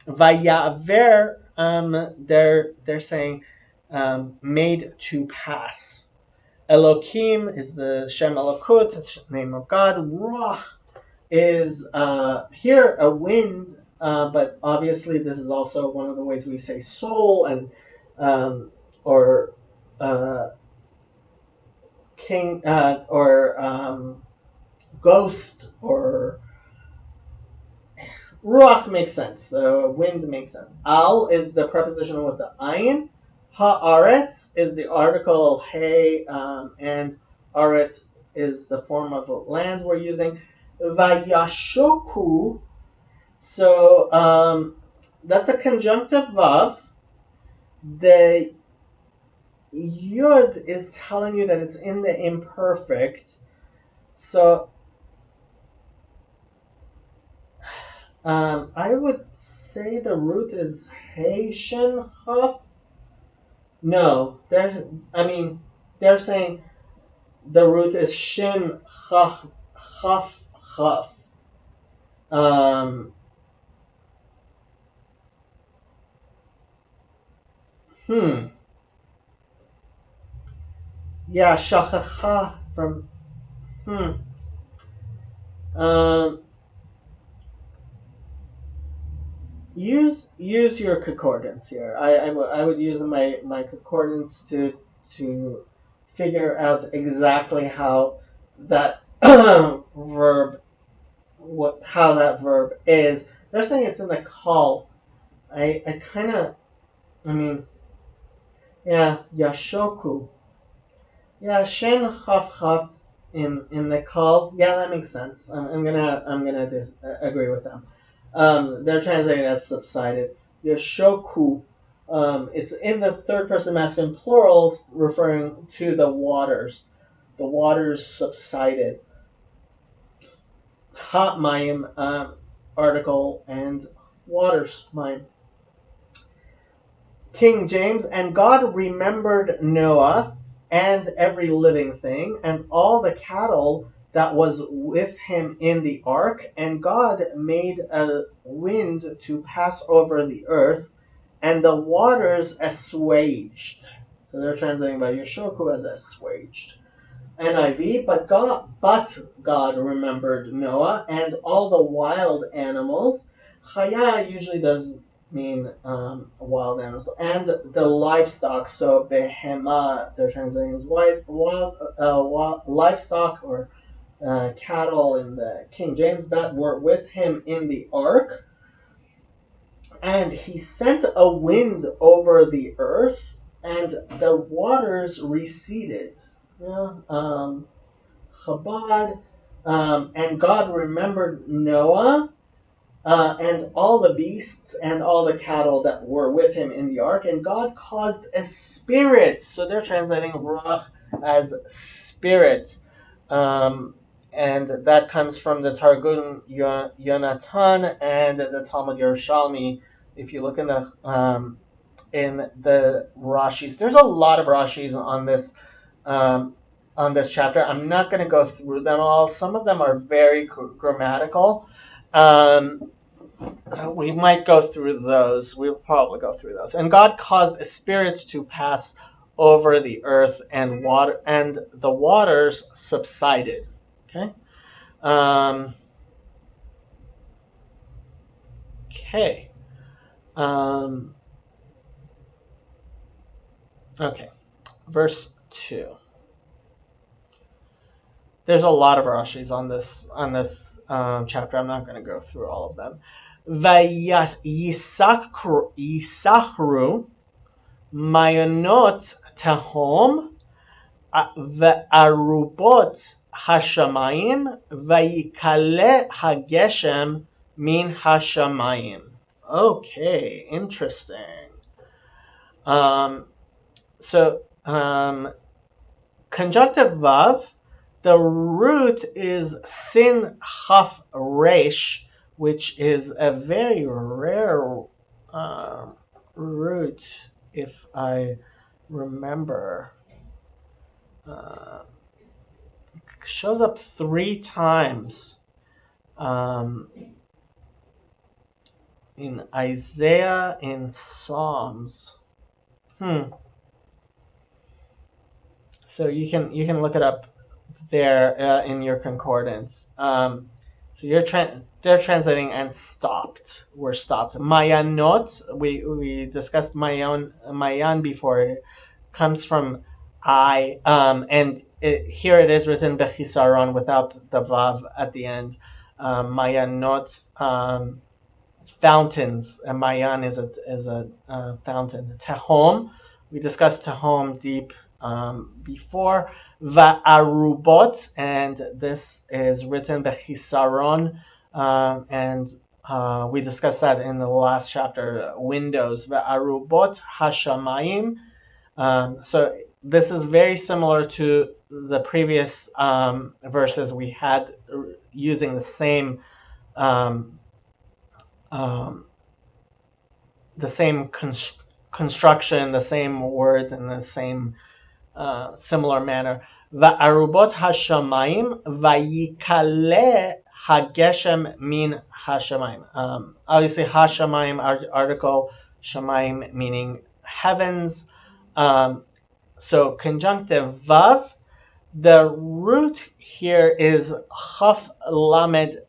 A: Vayaver, they're saying made to pass. Elokim is the Shem Elokut, name of God. Ruach is here a wind, but obviously this is also one of the ways we say soul and or king or ghost, or ruach makes sense. Wind makes sense. Al is the preposition with the ayin. Haaretz is the article hey, and aretz is the form of land we're using. Vayashoku, so that's a conjunctive vav. The yud is telling you that it's in the imperfect. So I would say the root is hey shin chaf. No, they're saying the root is shin chaf chaf chaf. Um, hmm. Yeah, shachacha from hmm. Um, use your concordance here. I would use my concordance to figure out exactly how that verb how that verb is. They're saying it's in the call. I kind of I mean yeah yashoku yeah shin chaf chaf in the call. Yeah, that makes sense. I'm gonna agree with them. They're translating as subsided. Yashoku, it's in the third person masculine plural, referring to the waters. The waters subsided. Ha mayim, article, and waters mayim. King James, and God remembered Noah and every living thing and all the cattle that was with him in the ark, and God made a wind to pass over the earth, and the waters assuaged. So they're translating by Yeshoku as assuaged. NIV, but God remembered Noah and all the wild animals. Chaya usually does mean wild animals and the livestock. So behema, they're translating as wild livestock or cattle in the King James that were with him in the ark. And he sent a wind over the earth, and the waters receded. Yeah, Chabad, and God remembered Noah and all the beasts and all the cattle that were with him in the ark, and God caused a spirit. So they're translating ruach as spirit. And that comes from the Targum Yonatan and the Talmud Yerushalmi. If you look in the Rashis, there's a lot of Rashis on this chapter. I'm not going to go through them all. Some of them are very grammatical. We might go through those. We'll probably go through those. And God caused a spirit to pass over the earth, and the waters subsided. Okay. Okay. Okay. Verse 2. There's a lot of Rashis on this chapter. I'm not going to go through all of them. Yisachru mayonot tahom ve'arubot hashamayim vayikale hageshem min hashamayim. Okay, interesting. Conjunctive vav, the root is sin chaf resh, which is a very rare root, if I remember. Shows up 3 times in Isaiah, in Psalms. So you can look it up there in your concordance. So they're translating and stopped. We're stopped. Mayanot, we discussed mayan before. It comes from I, and here it is written bechisaron without the vav at the end. Mayanot, fountains. Mayan is a fountain. Tehom, we discussed Tehom deep before. Va'arubot, and this is written bechisaron, and we discussed that in the last chapter. Windows. Va'arubot hashamayim. So this is very similar to the previous verses we had, using the same construction, the same words, and the same similar manner. Va'arubot hashamayim vayikale hageshem min hashamayim. Obviously, hashamayim article, shamayim meaning heavens. So conjunctive vav. The root here is chaf lamed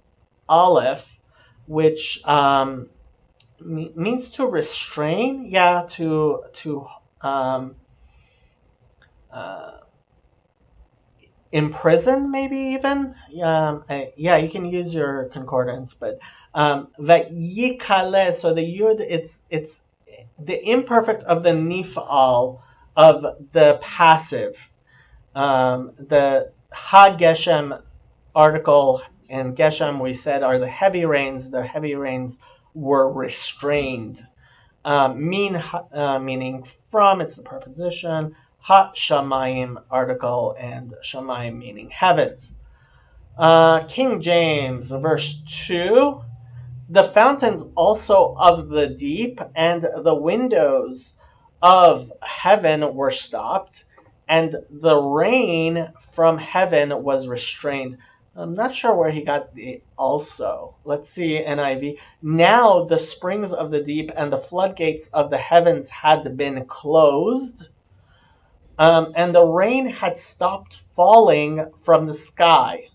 A: aleph, which means to restrain. Yeah, to imprison, maybe even. Yeah, you can use your concordance, but vayikale. So the yud, it's the imperfect of the nifal of the passive. The ha geshem article and geshem we said are the heavy rains. The heavy rains were restrained. Meaning from, it's the preposition. Ha shamayim article and shamayim meaning heavens. King James, verse 2. The fountains also of the deep and the windows of heaven were stopped, and the rain from heaven was restrained. I'm not sure where he got the also. Let's see, NIV. Now the springs of the deep and the floodgates of the heavens had been closed, and the rain had stopped falling from the sky.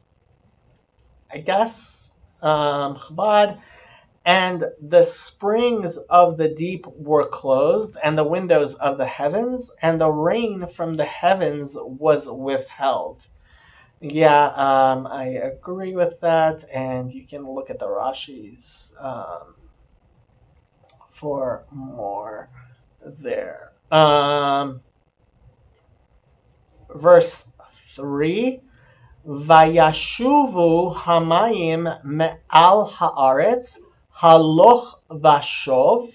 A: I guess, Chabad. And the springs of the deep were closed, and the windows of the heavens, and the rain from the heavens was withheld. Yeah, I agree with that, and you can look at the Rashis for more there. Verse 3. Vayashuvu hamayim me'al haaretz haloch vashov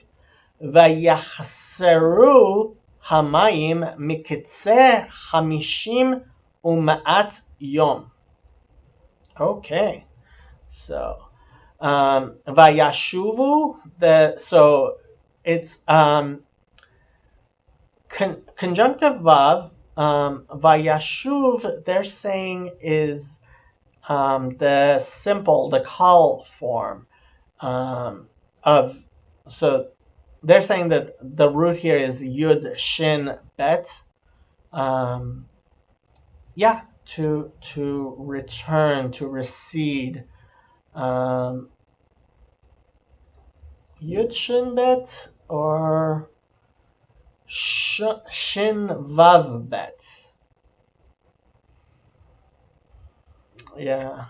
A: vayachseru hamayim mikitze hamishim u'ma'at yom. Okay, so vayashuvu. So it's conjunctive vav. Vayashuv, they're saying, is the simple, the kal form of. So they're saying that the root here is yud shin bet. Yeah, to return, to recede. Yud shin bet or shin vav bet. Yeah,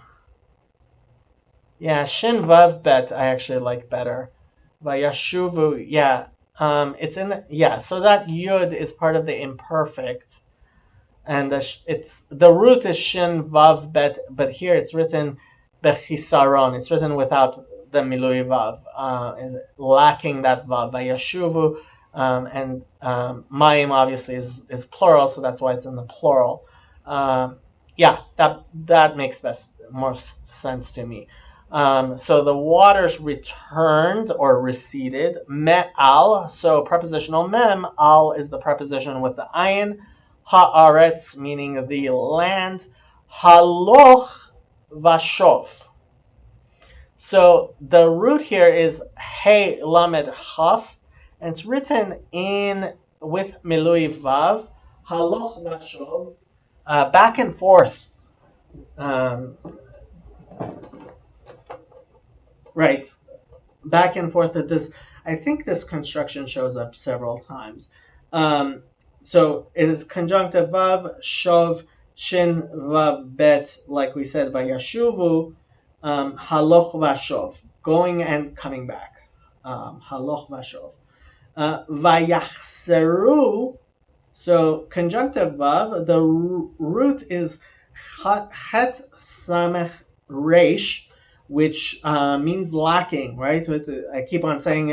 A: shin vav bet I actually like better. Vayashuvu, yeah. It's in the, so that yud is part of the imperfect, and the root is shin vav bet, but here it's written bechisaron. It's written without the milui vav, lacking that vav. Vayashuvu, and mayim obviously is plural, so that's why it's in the plural. That makes more sense to me. So the waters returned or receded. Me'al, so prepositional mem. Al is the preposition with the ayin. Haaretz, meaning the land. Haloch vashov. So the root here is hey lamed chaf, and it's written with milui vav. Haloch vashov, back and forth. Right, back and forth. I think this construction shows up several times. So it is conjunctive vav, shov, shin vav bet, like we said, vayashuvu, haloch vashov, going and coming back. Haloch vashov. Vayachseru, so conjunctive vav, the root is het samech reish, which means lacking, right? I keep on saying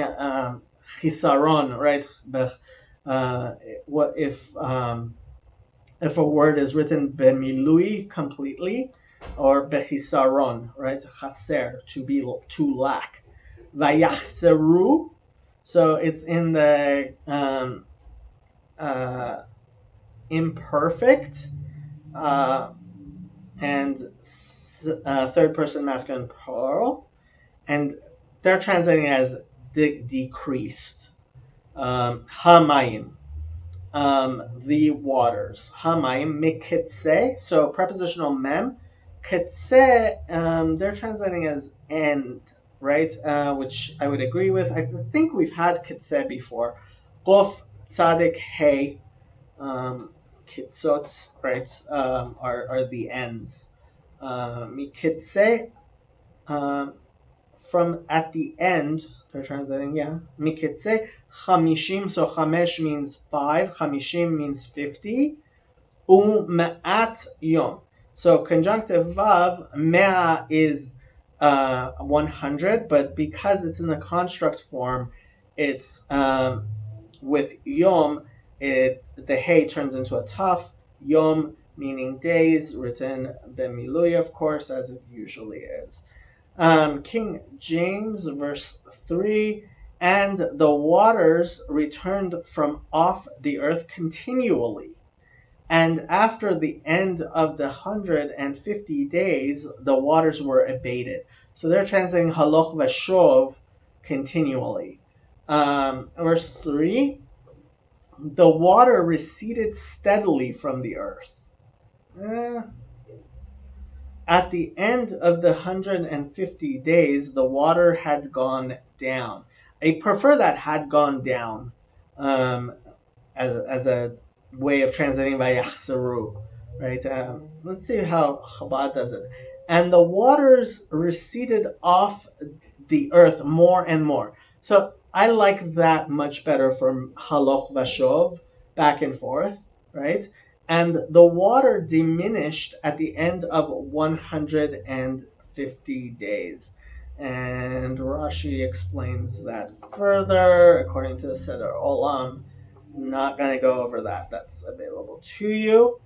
A: chisaron, right? What if a word is written bemilui completely, or bechisaron, right? Chaser, to lack. Vayachseru, so it's in the imperfect, and third person masculine plural, and they're translating as decreased. Hamayim, the waters. Hamayim mikitse. So prepositional mem. Kitse, they're translating as end, right? Which I would agree with. I think we've had kitse before. Qof tzadik hey. Kitzot, right? Are the ends. Mikitse, from at the end, they're translating, yeah. Mikitse chamishim, so chamesh means 5, chamishim means 50, u'me'at yom. So conjunctive vav, mea is 100, but because it's in the construct form, it's with yom, the hey turns into a taf. Yom meaning days, written bemilui, of course, as it usually is. King James, verse 3, and the waters returned from off the earth continually. And after the end of the 150 days, the waters were abated. So they're translating haloch v'shov, continually. Verse 3, the water receded steadily from the earth. At the end of the 150 days, the water had gone down. I prefer that had gone down as a way of translating by Yachzaru, right? Let's see how Chabad does it. And the waters receded off the earth more and more. So I like that much better from Haloch Vashov, back and forth, right? And the water diminished at the end of 150 days. And Rashi explains that further, according to the Seder Olam. Not going to go over that. That's available to you.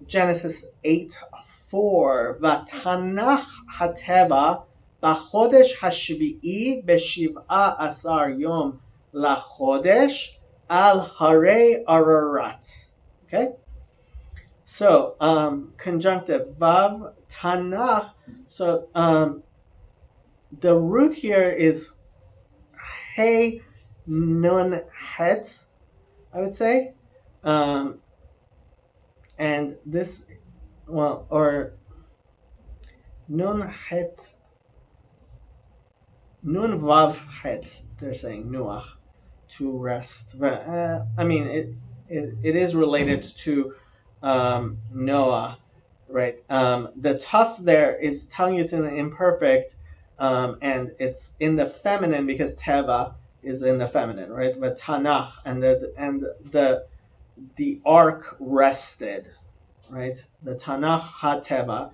A: Genesis 8:4. Vatanach hateva b'chodesh hashvi'i b'shiv'a asar yom lachodesh al harei ararat. Okay? So, conjunctive vav, tanach. So, the root here is hey nun het, I would say. And this, well, or nun het, nun vav het, they're saying nuach, to rest. But, I mean, it is related to Noah, right? The tuf there is telling you it's in the imperfect, and it's in the feminine because teva is in the feminine, right? But tanach, and the ark rested, right? The tanach ha-teva,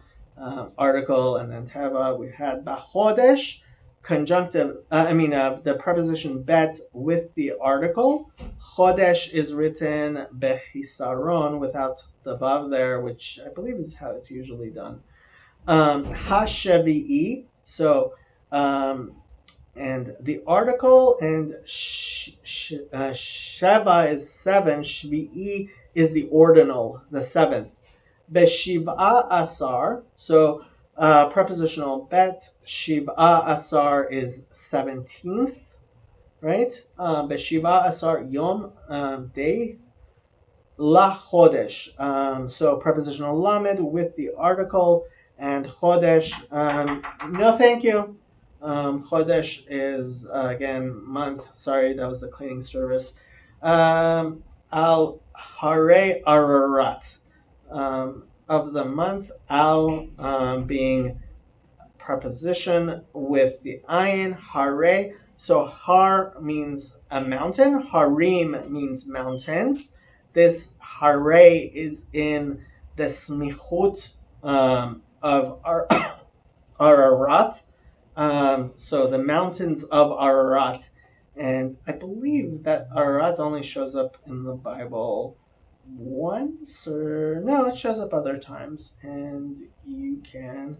A: article, and then teva. We had bachodesh, conjunctive, the preposition bet with the article. Chodesh is written bechisaron without the vav there, which I believe is how it's usually done. Ha-shevi'i, so, and the article, and sheva is 7, shvi'i is the ordinal, the 7th. Beshiv'a asar, so prepositional bet, shiv'a asar is 17th, right? Beshiv'a asar yom, day. La chodesh, so prepositional lamed with the article, and chodesh, no thank you. Chodesh is, again, month. Sorry, that was the cleaning service. Al hare ararat, of the month. Al being preposition with the ayin, hare. So har means a mountain. Harim means mountains. This hare is in the smichut of Ararat. So the mountains of Ararat. And I believe that Ararat only shows up in the Bible once, or no, it shows up other times. And you can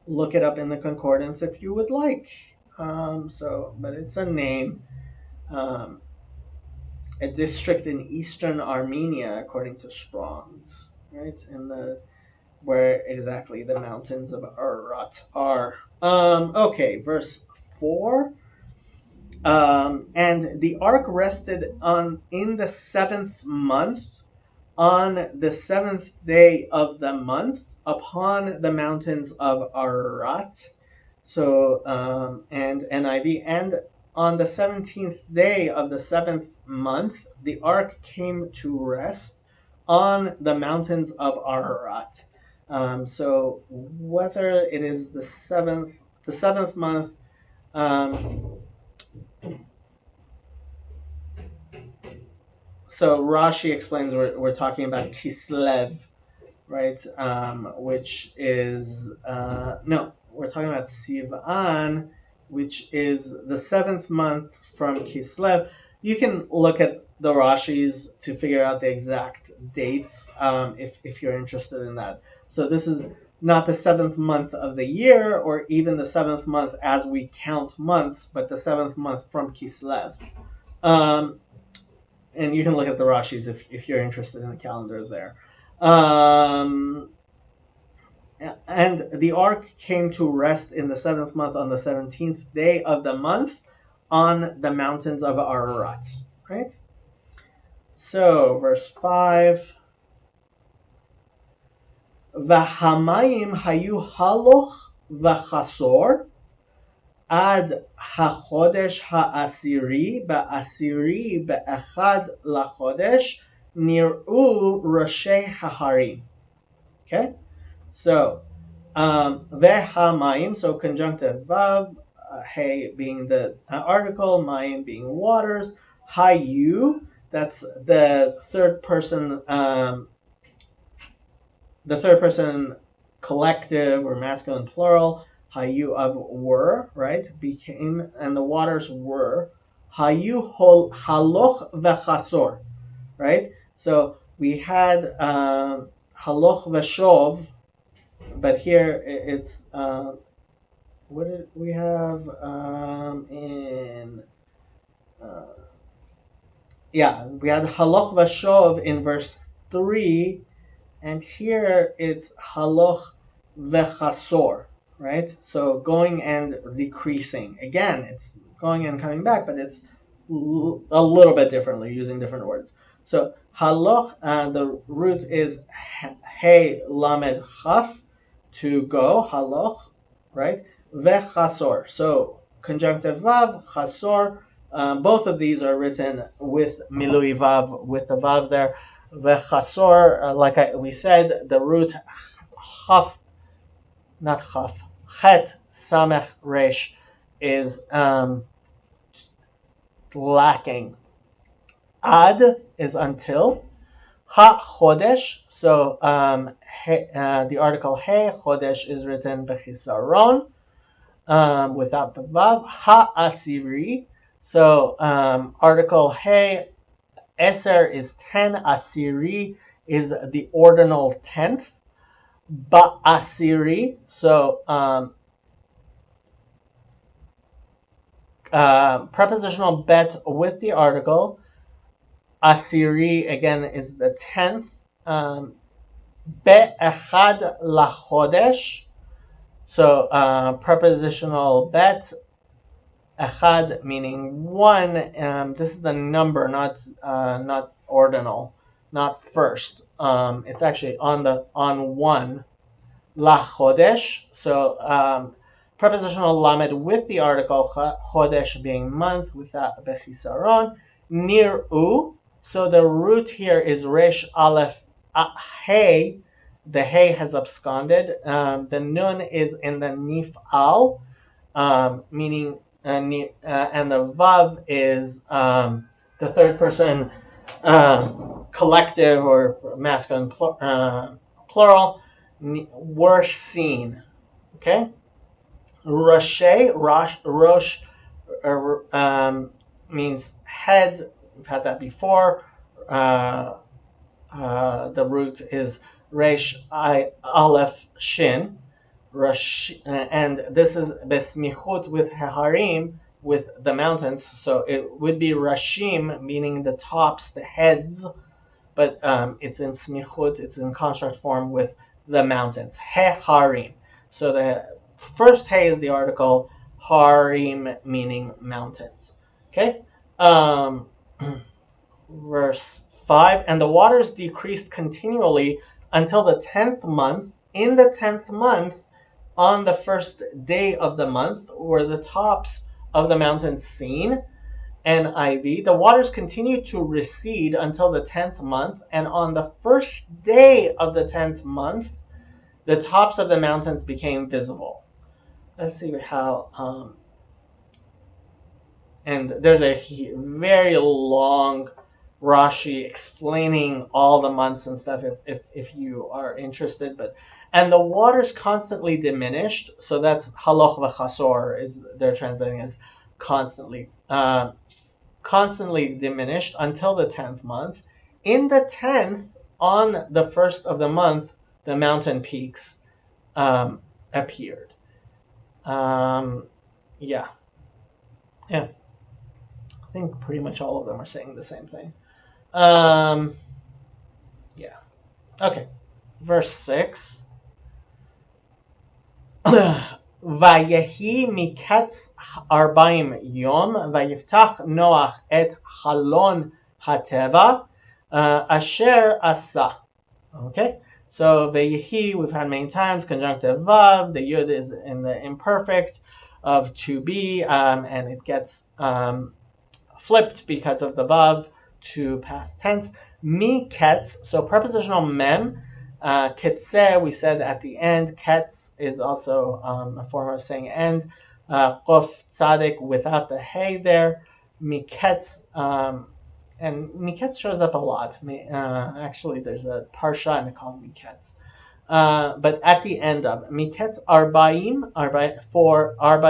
A: look it up in the concordance if you would like. But it's a name. a district in eastern Armenia, according to Strong's, right? Where exactly the mountains of Ararat are. Okay, verse 4. And the ark rested in the 7th month, on the 7th day of the month, upon the mountains of Ararat. So, and NIV, and on the 17th day of the 7th month, the ark came to rest on the mountains of Ararat. So whether it is the seventh month, so Rashi explains we're talking about Kislev, right? Which is no, we're talking about Sivan, which is the 7th month from Kislev. You can look at the Rashis to figure out the exact dates if you're interested in that. So this is not the 7th month of the year, or even the 7th month as we count months, but the 7th month from Kislev. And you can look at the Rashis if you're interested in the calendar there. And the ark came to rest in the 7th month on the 17th day of the month on the mountains of Ararat. Right? So, verse 5. V'hamayim hayu haloch v'chasor ad hachodesh ha'asiri ba'asiri be'echad lachodesh nir'u roshei haharim. Okay? So, ve'hamayim, so conjunctive vav, hey being the article, mayim being waters, hayu, that's the third person collective or masculine plural, hayu of were, right? Became, and the waters were, hayu haloch v'chasor, right? So we had haloch v'shov, but here it's what did we have we had haloch v'shov in verse 3, and here it's haloch v'chasor, right? So going and decreasing. Again, it's going and coming back, but it's a little bit differently, using different words. So haloch, the root is hey lamed chaf, to go, haloch, right? Vechasor. So conjunctive vav, chasor. Both of these are written with milui vav, with the vav there. Vechasor, like we said, the root chaf, not chaf, chet samech resh is lacking. Ad is until. Ha chodesh, so the article He Chodesh is written bechisaron, without the vav. Ha asiri, so article He Eser is 10, asiri is the ordinal 10th. Ba asiri, so prepositional bet with the article. Asiri again is the 10th. Be'echad lachodesh, so prepositional bet, echad meaning one. This is the number, not ordinal, not first. It's actually on one. Lachodesh, so prepositional lamed with the article chodesh being month without bechisaron. Nir'u, so the root here is resh aleph hey. The hey has absconded. The nun is in the nif'al, meaning and the vav is the third person collective or masculine plural. Were seen. Okay. Rosh means head. We've had that before. The root is resh aleph shin. And this is besmichut with haharim, with the mountains. So it would be Rashim, meaning the tops, the heads, but it's in smichut, it's in construct form with the mountains. He harim. So the first he is the article, harim meaning mountains. Okay. Verse 5, and the waters decreased continually until the 10th month. In the 10th month, on the first day of the month, were the tops of the mountains seen. NIV, the waters continued to recede until the 10th month, and on the first day of the 10th month, the tops of the mountains became visible. Let's see how, and there's a very long Rashi explaining all the months and stuff if you are interested. And the waters constantly diminished, so that's haloch v'chasor is they're translating as constantly. Constantly diminished until the 10th month. In the 10th, on the first of the month, the mountain peaks appeared. Yeah. I think pretty much all of them are saying the same thing. Yeah. Okay. Verse 6. ויהי מקץ 40 יום ויפתח נוח את חלון הטבע אשר עשה. Okay, so ויהי we've had many times, conjunctive vav, the yud is in the imperfect of to be, and it gets flipped because of the vav to past tense. Miketz, so prepositional mem. Ketzeh, we said at the end. Ketz is also a form of saying end. Qof tzaddik without the hey there. Miketz, and Miketz shows up a lot. Actually, there's a parsha and it's called Miketz. But at the end of Miketz Arbaim, Arba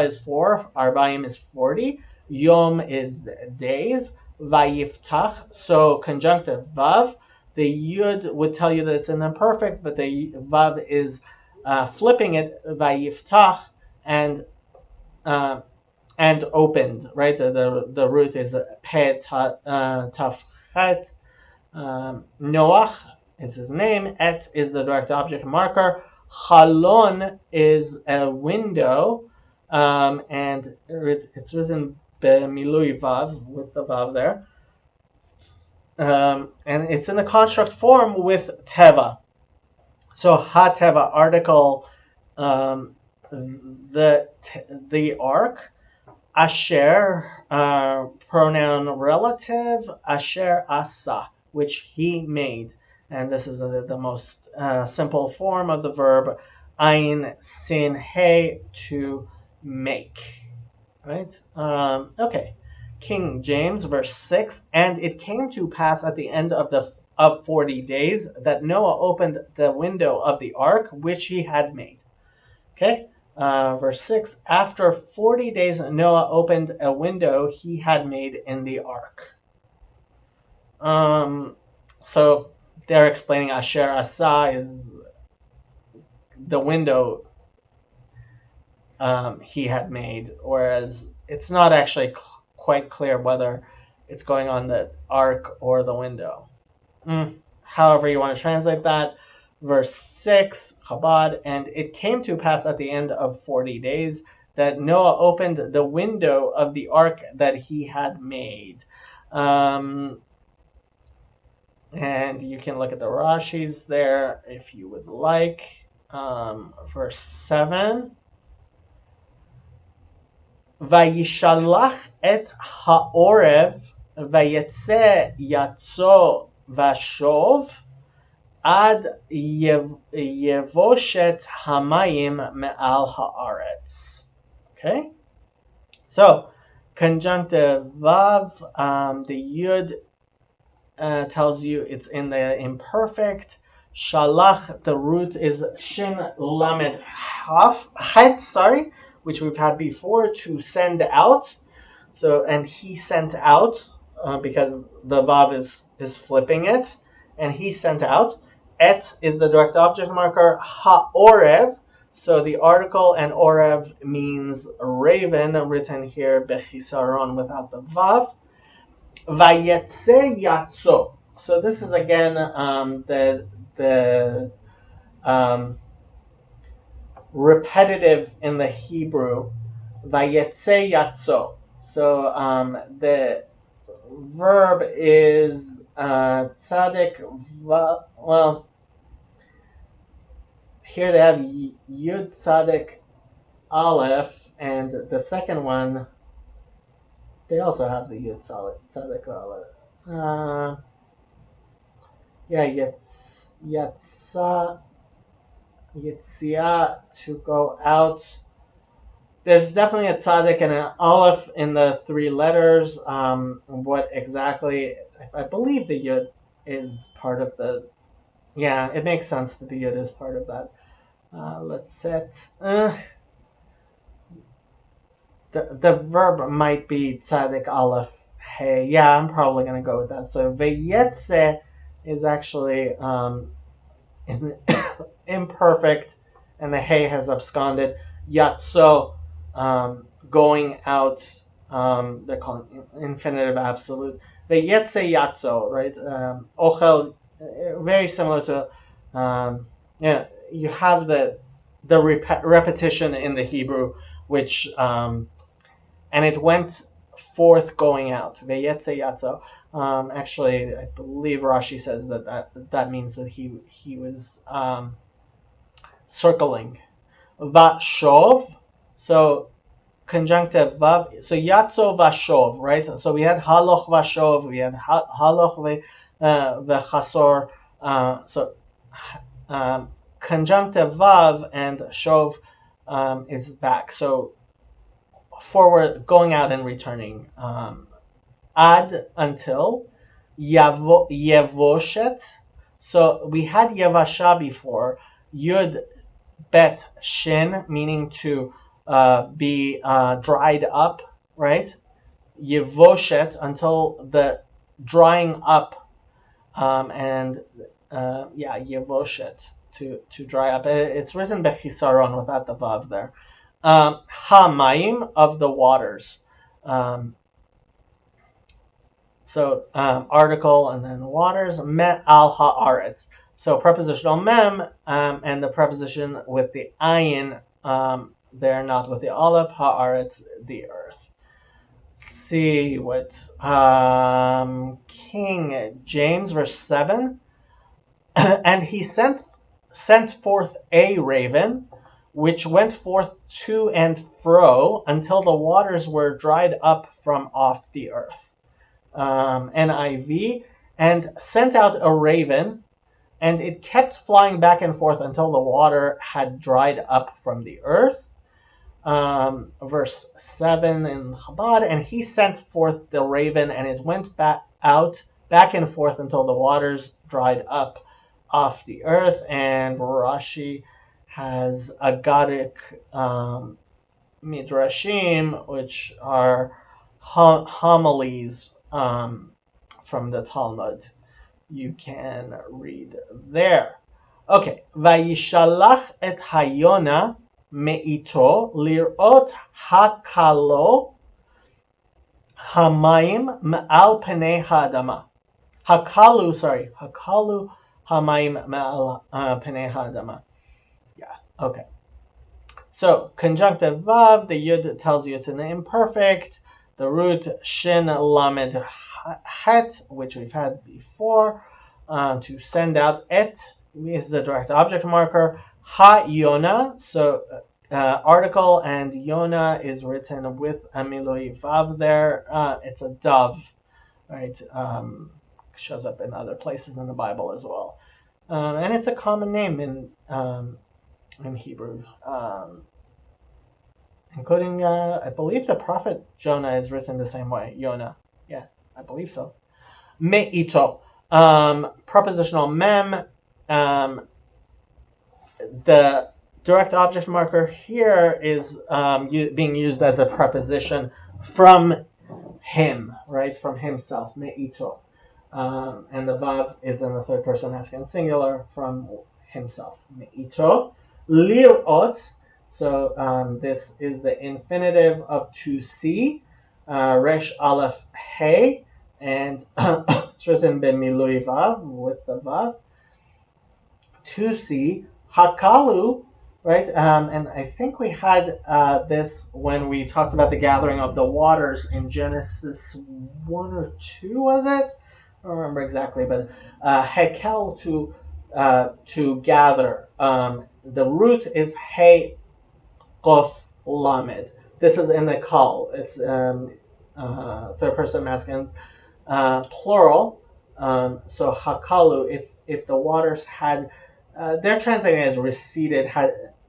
A: is 4, Arbaim is 40, Yom is days, Vayiftach, so conjunctive Vav. The Yud would tell you that it's an imperfect, but the Vav is flipping it, Vayiftach, and opened, right? The root is Pe Taf Chet. Noach is his name. Et is the direct object marker. Chalon is a window, and it's written Bemilui Vav with the Vav there. And it's in the construct form with Teva. So Ha Teva article, the ark. Asher, pronoun relative. Asher asa, which he made. And this is the most simple form of the verb ein sin he, to make. Right? Okay. King James, verse 6, and it came to pass at the end of 40 days that Noah opened the window of the ark which he had made. Okay, verse 6, after 40 days Noah opened a window he had made in the ark. So they're explaining Asher Asa is the window he had made, whereas it's not actually quite clear whether it's going on the ark or the window. However you want to translate that. Verse 6, Chabad, and it came to pass at the end of 40 days that Noah opened the window of the ark that he had made. And you can look at the Rashis there if you would like. Verse 7. Vayishalach et ha'orev vayetze yatso vashov ad yevoshet hamayim me'al haaretz. Okay? So, conjunctive vav, the yud tells you it's in the imperfect. Shalach, the root is shin lamed het, which we've had before, to send out. So, and he sent out, because the vav is flipping it, and he sent out. Et is the direct object marker. Ha'orev, So the article and Orev means raven, written here bechisaron without the vav. Vayetze yatso. So this is again the repetitive in the Hebrew. Vayetze yatso. So the verb is tzadik. Well, here they have yud tzadik aleph, and the second one they also have the yud tzadik aleph. Yeah, yatsa, yitzia, to go out. There's definitely a tzaddik and an aleph in the three letters. What exactly? I believe the yud is part of the. Yeah, it makes sense that the yud is part of that. Let's set. The verb might be tzaddik aleph hey. Yeah, I'm probably gonna go with that. So veyetze is actually imperfect, and the hey has absconded. Yatso, going out. They're calling infinitive absolute. Veyetze yatso, right? Ochel, very similar to. Yeah, you have the repetition in the Hebrew, which and it went forth going out. Veyetze yatso. Actually, I believe Rashi says that means that he was circling. Vashov, so conjunctive vav. So yatso vashov, right? So we had haloch vashov, we had haloch vechasor. So conjunctive vav and shov is back. So forward, going out and returning. Ad, until. Yevoshet. So we had yevasha before. Yud bet shin, meaning to be dried up, right? Yevoshet, until the drying up, and yevoshet, to dry up. It's written bechisaron without the vav there. Hamayim, of the waters. So article and then waters. Me al haaretz. So prepositional mem and the preposition with the ayin, they're not with the aleph. Haaretz, the earth. See what King James, verse 7. And he sent forth a raven, which went forth to and fro until the waters were dried up from off the earth. NIV, and sent out a raven, and it kept flying back and forth until the water had dried up from the earth. Verse 7 in Chabad, and he sent forth the raven, and it went back and forth until the waters dried up off the earth. And Rashi has agadic midrashim, which are homilies from the Talmud. You can read there. Okay. Vayishalach et hayona me'ito lirot hakalo hamayim me'al penei ha'adama. Hakalu hamayim me'al penei ha'adama. Yeah, okay. So, conjunctive vav, the yud tells you it's an imperfect. The root shin lamed het, which we've had before, to send out. Et is the direct object marker. Ha yona, so article, and yona is written with a miloi vav there. It's a dove, right? Shows up in other places in the Bible as well, and it's a common name in Hebrew. Including, I believe the prophet Jonah is written the same way. Yonah. Yeah, I believe so. Me'ito. Prepositional mem. The direct object marker here is being used as a preposition from him, right? From himself. Me'ito. And the vav is in the third person masculine singular, from himself. Me'ito. Lirot. So this is the infinitive of to see. Resh Aleph Hey, and it's written b'milui vav with the vav. To see Hakalu, right? And I think we had this when we talked about the gathering of the waters in Genesis 1 or 2, was it? I don't remember exactly, but Hekel to gather. The root is He Kof Lamed. This is in the Kal. It's third person masculine, plural. So Hakalu, if the waters had, they're translating as receded.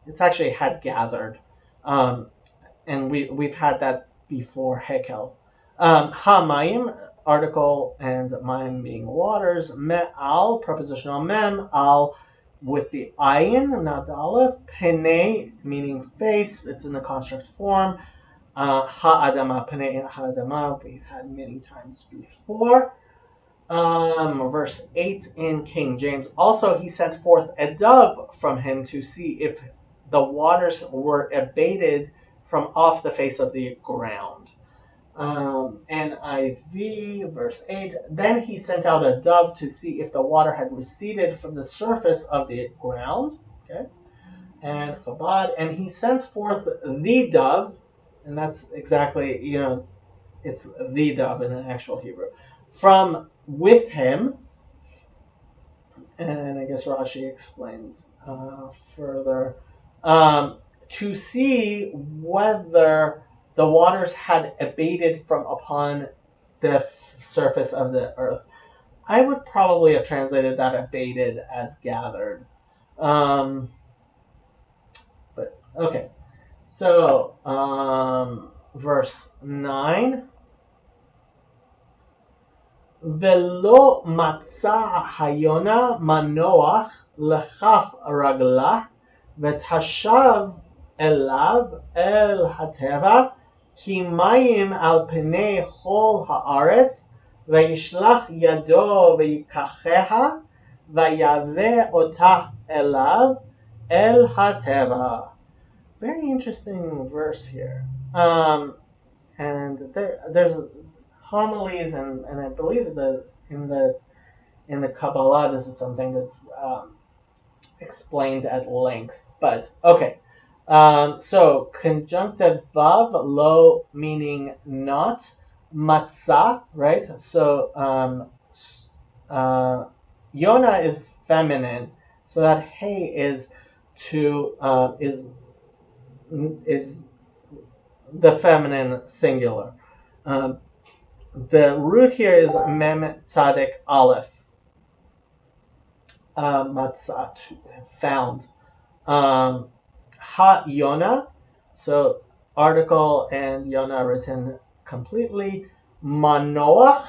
A: It's actually had gathered, and we've had that before Hekel. Hamayim, article, and mayim being waters. Me'al, prepositional mem, al with the ayin, not the aleph. Pene, meaning face, it's in the construct form. Ha'adama, pene ha'adama, we've had many times before. Verse 8 in King James. Also, he sent forth a dove from him to see if the waters were abated from off the face of the ground. NIV, verse 8. Then he sent out a dove to see if the water had receded from the surface of the ground. Okay. And Chabad. And he sent forth the dove, and that's exactly, it's the dove in an actual Hebrew, from with him. And I guess Rashi explains further, to see whether the waters had abated from upon the surface of the earth. I would probably have translated that abated as gathered. But okay. So, verse 9. ולא מצא היונה מנוח לכף רגלה ותשב אליו אל הטבע כי מים על פני כל הארץ וישלח ידו ויקחיה ויבא אותה אליו אל הטבע. Very interesting verse here. And there's homilies, and I believe in the Kabbalah this is something that's explained at length. But okay, so conjunctive vav, lo meaning not, matzah, right? So Yona is feminine, so that hey is is the feminine singular. The root here is mem tzadek aleph. Matzat, found. Ha Yona, so article and Yona written completely. Manoach,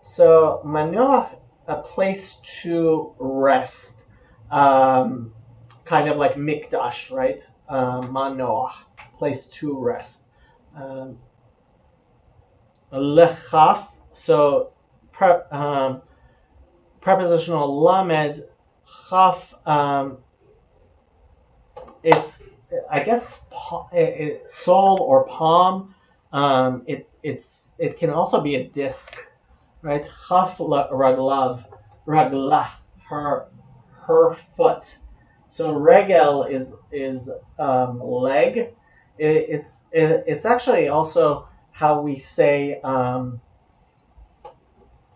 A: so manoach, a place to rest. Kind of like mikdash, right? Manoach, place to rest. Lechaf, so prepositional lamed, chaf, it's, I guess, sole or palm. It can also be a disc, right? Chaf raglav, raglah, her foot. So regel is leg. It's actually also how we say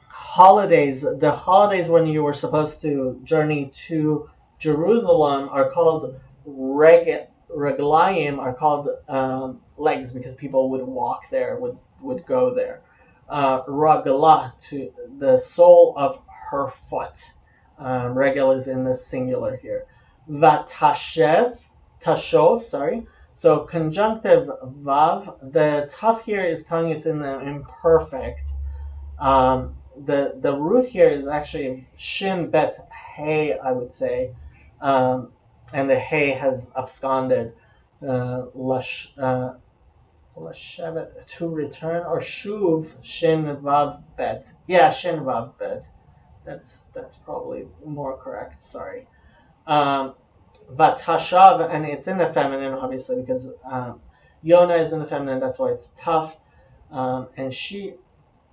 A: holidays. The holidays when you were supposed to journey to Jerusalem are called reglayim, are called legs, because people would walk there, would go there. Raglah, to the sole of her foot. Regel is in the singular here. Tashov, sorry. So conjunctive vav, the taf here is telling you it's in the imperfect. The root here is actually shin bet hey, I would say, and the hey has absconded. Lashevet, to return, or shuv shin vav bet. Yeah, shin vav bet. That's probably more correct. Sorry. Vatashav, and it's in the feminine, obviously, because Yona is in the feminine, that's why it's tough. And she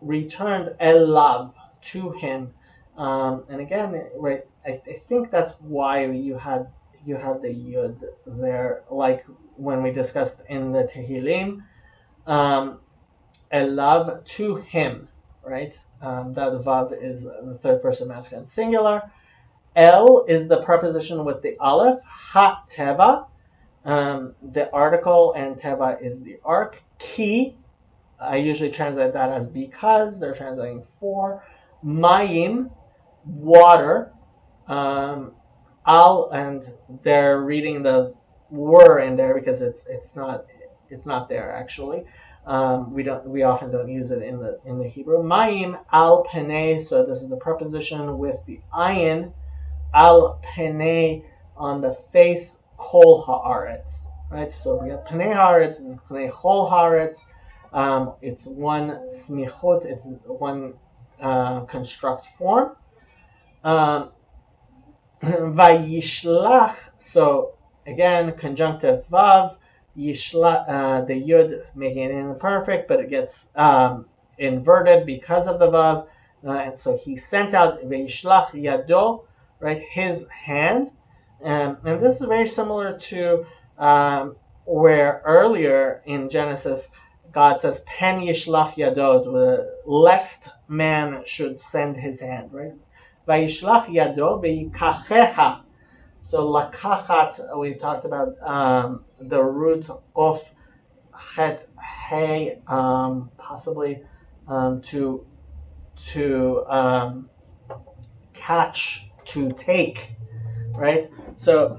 A: returned Elav to him. And again, right, I think that's why you had the Yud there, like when we discussed in the Tehillim. Elav, to him, right? That Vav is the third person masculine singular. El is the preposition with the aleph. Ha teva, the article, and teva is the arc. Ki, I usually translate that as because. They're translating for. Mayim, water. Al, and they're reading the were in there because it's not there actually. We often don't use it in the Hebrew. Mayim al penei. So this is the preposition with the ayin. Al penei, on the face, kol haaretz. Right. So we have penei haaretz. This is penei chol haaretz. It's one smichot. It's one construct form. Vayishlach. So again, conjunctive vav. Yishlach, the yud making it imperfect, but it gets inverted because of the vav, and so he sent out vayishlach yado, right, his hand, and this is very similar to where earlier in Genesis God says pen yishlach yado, lest man should send his hand, right? Vayishlach yado v'yikacheha. So lakachat, we've talked about the root of chet hey, possibly to catch, to take, right? So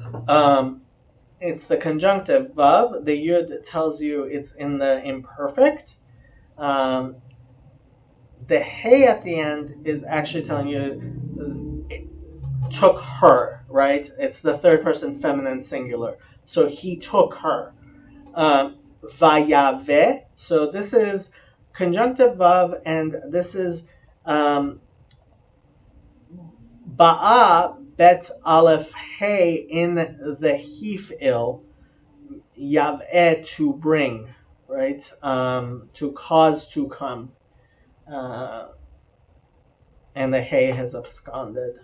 A: it's the conjunctive vav. The yud tells you it's in the imperfect. The hey at the end is actually telling you it took her, right? It's the third person feminine singular. So he took her. Vayave. So this is conjunctive vav, and this is ba'a bet aleph hey in the hif'il. Yav'eh, to bring, right? To cause to come. And the hey has absconded.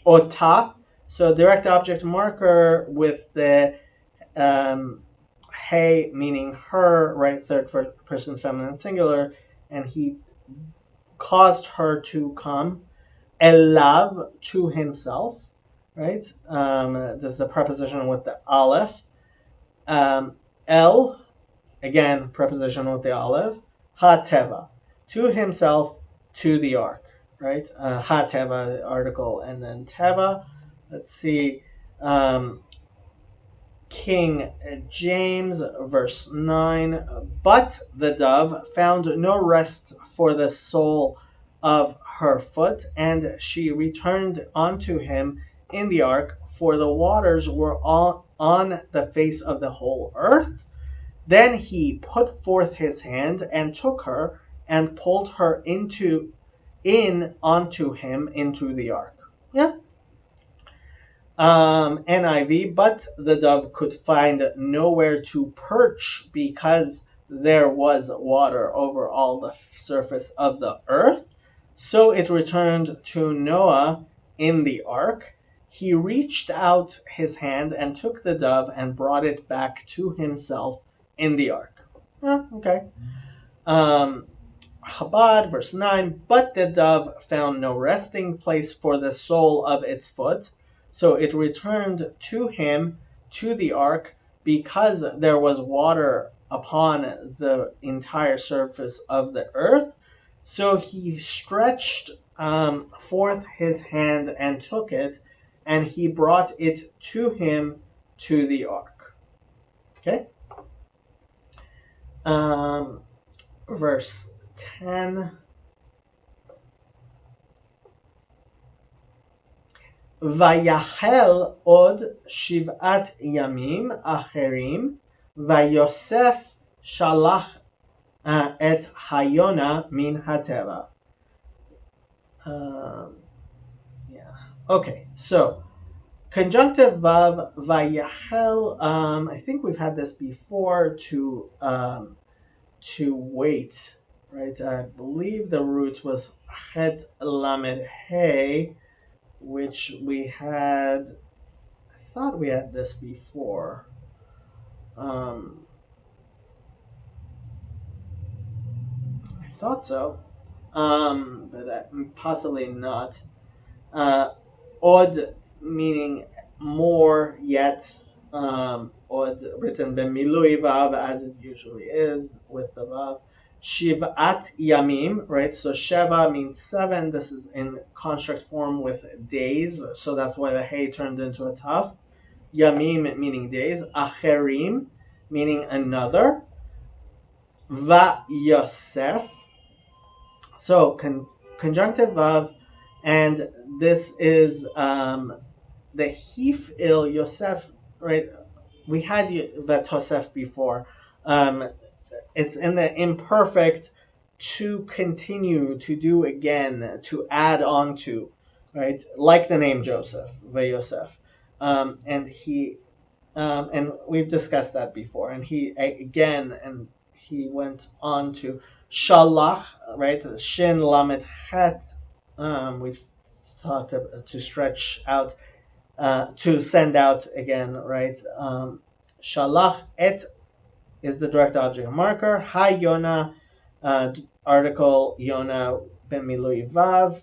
A: Ota, so direct object marker with the hey meaning her, right? Third person feminine singular, and he caused her to come. Elav, to himself, right? This is the preposition with the aleph. El, again, preposition with the aleph. Ha teva, to himself, to the ark, right? Ha teva, the article, and then teva. Let's see. King James, verse 9. But the dove found no rest for the sole of her foot, and she returned unto him in the ark, for the waters were all on the face of the whole earth. Then he put forth his hand and took her and pulled her in unto him into the ark. Yeah. NIV, but the dove could find nowhere to perch because there was water over all the surface of the earth. So it returned to Noah in the ark. He reached out his hand and took the dove and brought it back to himself in the ark. Okay. Chabad, verse 9, but the dove found no resting place for the sole of its foot, so it returned to him to the ark because there was water upon the entire surface of the earth. So he stretched forth his hand and took it, and he brought it to him to the ark. Okay? Verse 10. Vayachel od shiv'at yamim acherim, vayosef shalach et hayona min hateva. Yeah. Okay. So Conjunctive vav vayachel. I think we've had this before to wait, right? I believe the root was chet lamed hey, which we had. I thought we had this before. I thought so, but possibly not. Od meaning more yet. Od written b'milui vav as it usually is with the vav. Shiv'at yamim, right? So sheva means 7. This is in construct form with days, so that's why the hey turned into a taf. Yamim meaning days. Acherim meaning another. Va Yosef. So conjunctive vav, and this is the hifil Yosef, right? We had Vatosef before. It's in the imperfect to continue, to do again, to add on to, right? Like the name Joseph, Vayosef. And we've discussed that before. And he went on to Shalach, right? Shin Lamet Chet. We've talked about to stretch out, to send out again, right? Shalach et is the direct object marker. Ha Yona, article Yona b'milui vav.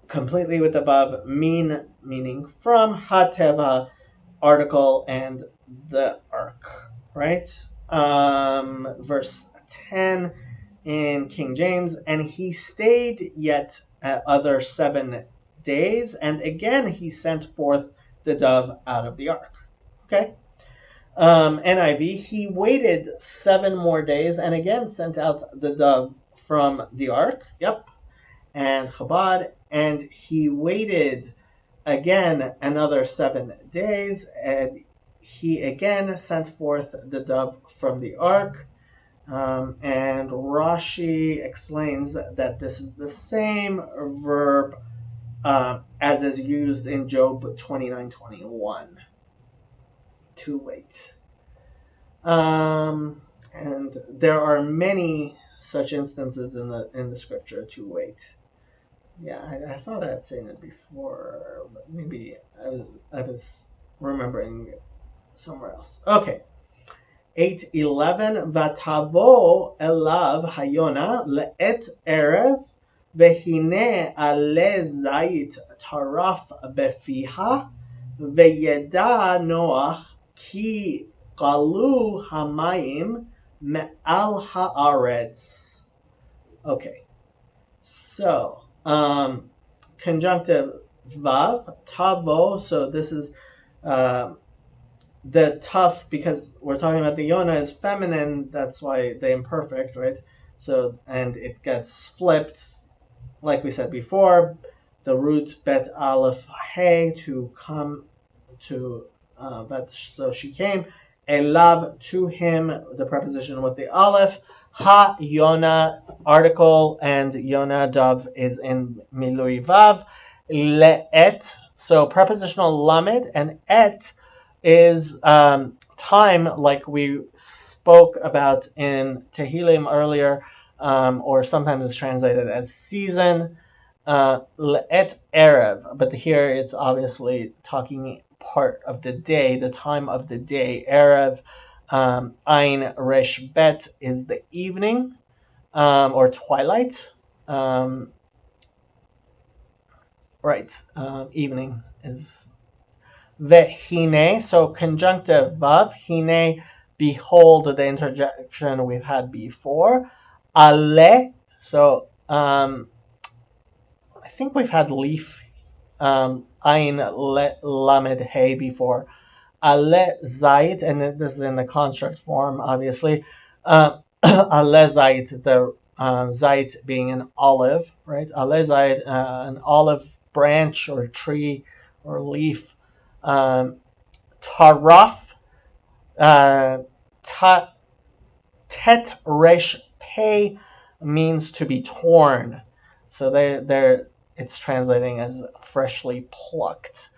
A: Completely with the vav, meaning from, hateva, article, and the ark, right? Verse 10 in King James, and he stayed yet other 7 days, and again he sent forth the dove out of the ark. Okay. NIV, he waited 7 more days and again sent out the dove from the ark. Yep. And Chabad, and he waited again another 7 days, and he again sent forth the dove from the ark. And Rashi explains that this is the same verb as is used in Job 29:21, to wait. And there are many such instances in the scripture, to wait. Yeah, I thought I had seen it before, but maybe I was remembering somewhere else. Okay. 8:11, Vatavo elav hayona le'et erev vehine ale zayit taraf befiha veyeda Noach ki qalu hamayim me'al haaretz. Okay, so conjunctive vav, tavo, so this is the tough, because we're talking about the Yona is feminine, that's why the imperfect, right? So, and it gets flipped, like we said before, the root bet aleph hey to come to, but so she came, elav to him, the preposition with the aleph, ha Yona article, and Yona dove is in milui vav, le'et, so prepositional lamed, and et is time, like we spoke about in Tehillim earlier, or sometimes it's translated as season, le'et erev, but here it's obviously talking part of the day, the time of the day, erev. Ein resh bet is the evening, or twilight. Evening is Vehine, so conjunctive vav, hine, behold, the interjection we've had before. Ale, so I think we've had leaf, ayin lamed hey before. Ale zait, and this is in the construct form, obviously. Ale zait, the zait being an olive, right? Ale zait, an olive branch or tree or leaf. Taraf, tet resh pei means to be torn. So they're it's translating as freshly plucked.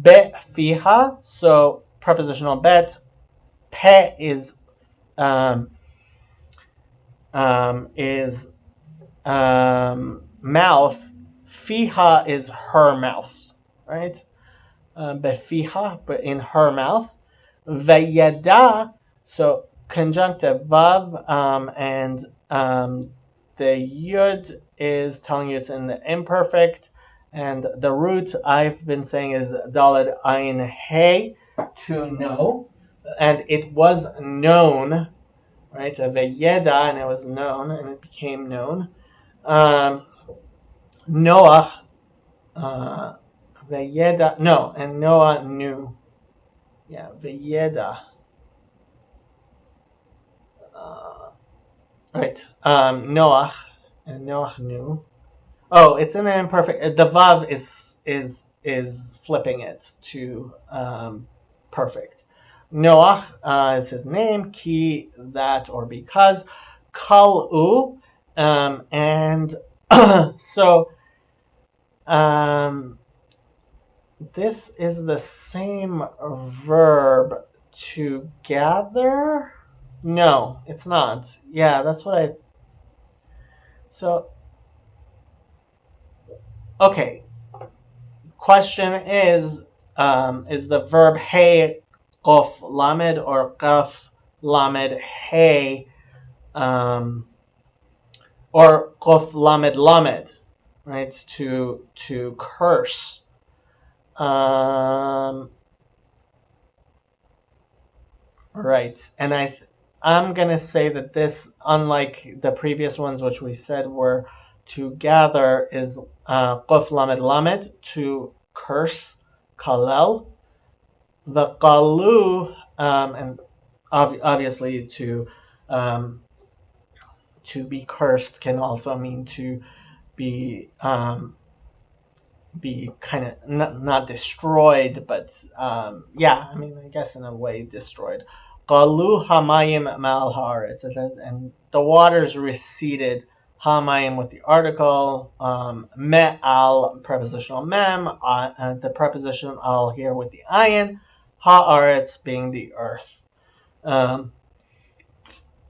A: Befiha, so prepositional bet. Pe um, is mouth. Fiha is her mouth, right? Befiha, but in her mouth. Vayada, so conjunctive vav, and the yud is telling you it's in the imperfect, and the root I've been saying is daled ayin hey, to know, and it was known, right? Vayeda, and it was known, and it became known. Noah, Vayeda, no, and Noah knew. Yeah, Vayeda. Right. Noah, and Noah knew. Oh, it's in the imperfect. The vav is flipping it to perfect. Noah is his name. Ki, that or because. Kal and so this is the same verb to gather. No, it's not. Yeah, that's what I. So, okay. Question is the verb hey qaf lamed or qaf lamed hey or qaf lamed lamed, right? To curse. Right, and I'm gonna say that this, unlike the previous ones, which we said were to gather, is qaf lamed lamed, to curse, kalel. The qalu, and obviously to be cursed can also mean to be kind of not destroyed, but yeah, I mean, I guess in a way destroyed. Qalu hamayim ma'al haaretz, and the waters receded. Hamayim with the article, me'al prepositional mem, the preposition al here with the ayin, haaretz being the earth.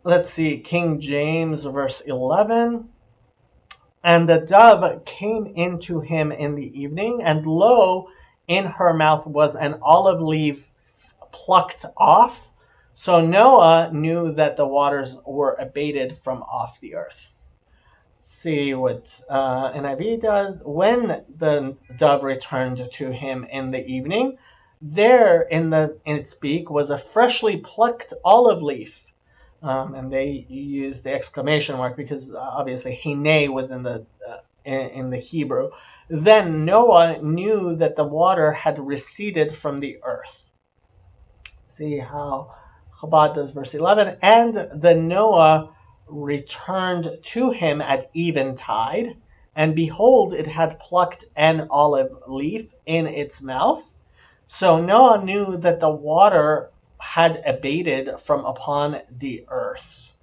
A: Let's see, King James verse 11. And the dove came into him in the evening, and lo, in her mouth was an olive leaf plucked off. So Noah knew that the waters were abated from off the earth. See what NIV does. When the dove returned to him in the evening, there in its beak was a freshly plucked olive leaf. And they use the exclamation mark because obviously Hine was in the Hebrew. Then Noah knew that the water had receded from the earth. See how Chabad does verse 11. And the Noah returned to him at eventide, and behold, it had plucked an olive leaf in its mouth. So Noah knew that the water had abated from upon the earth.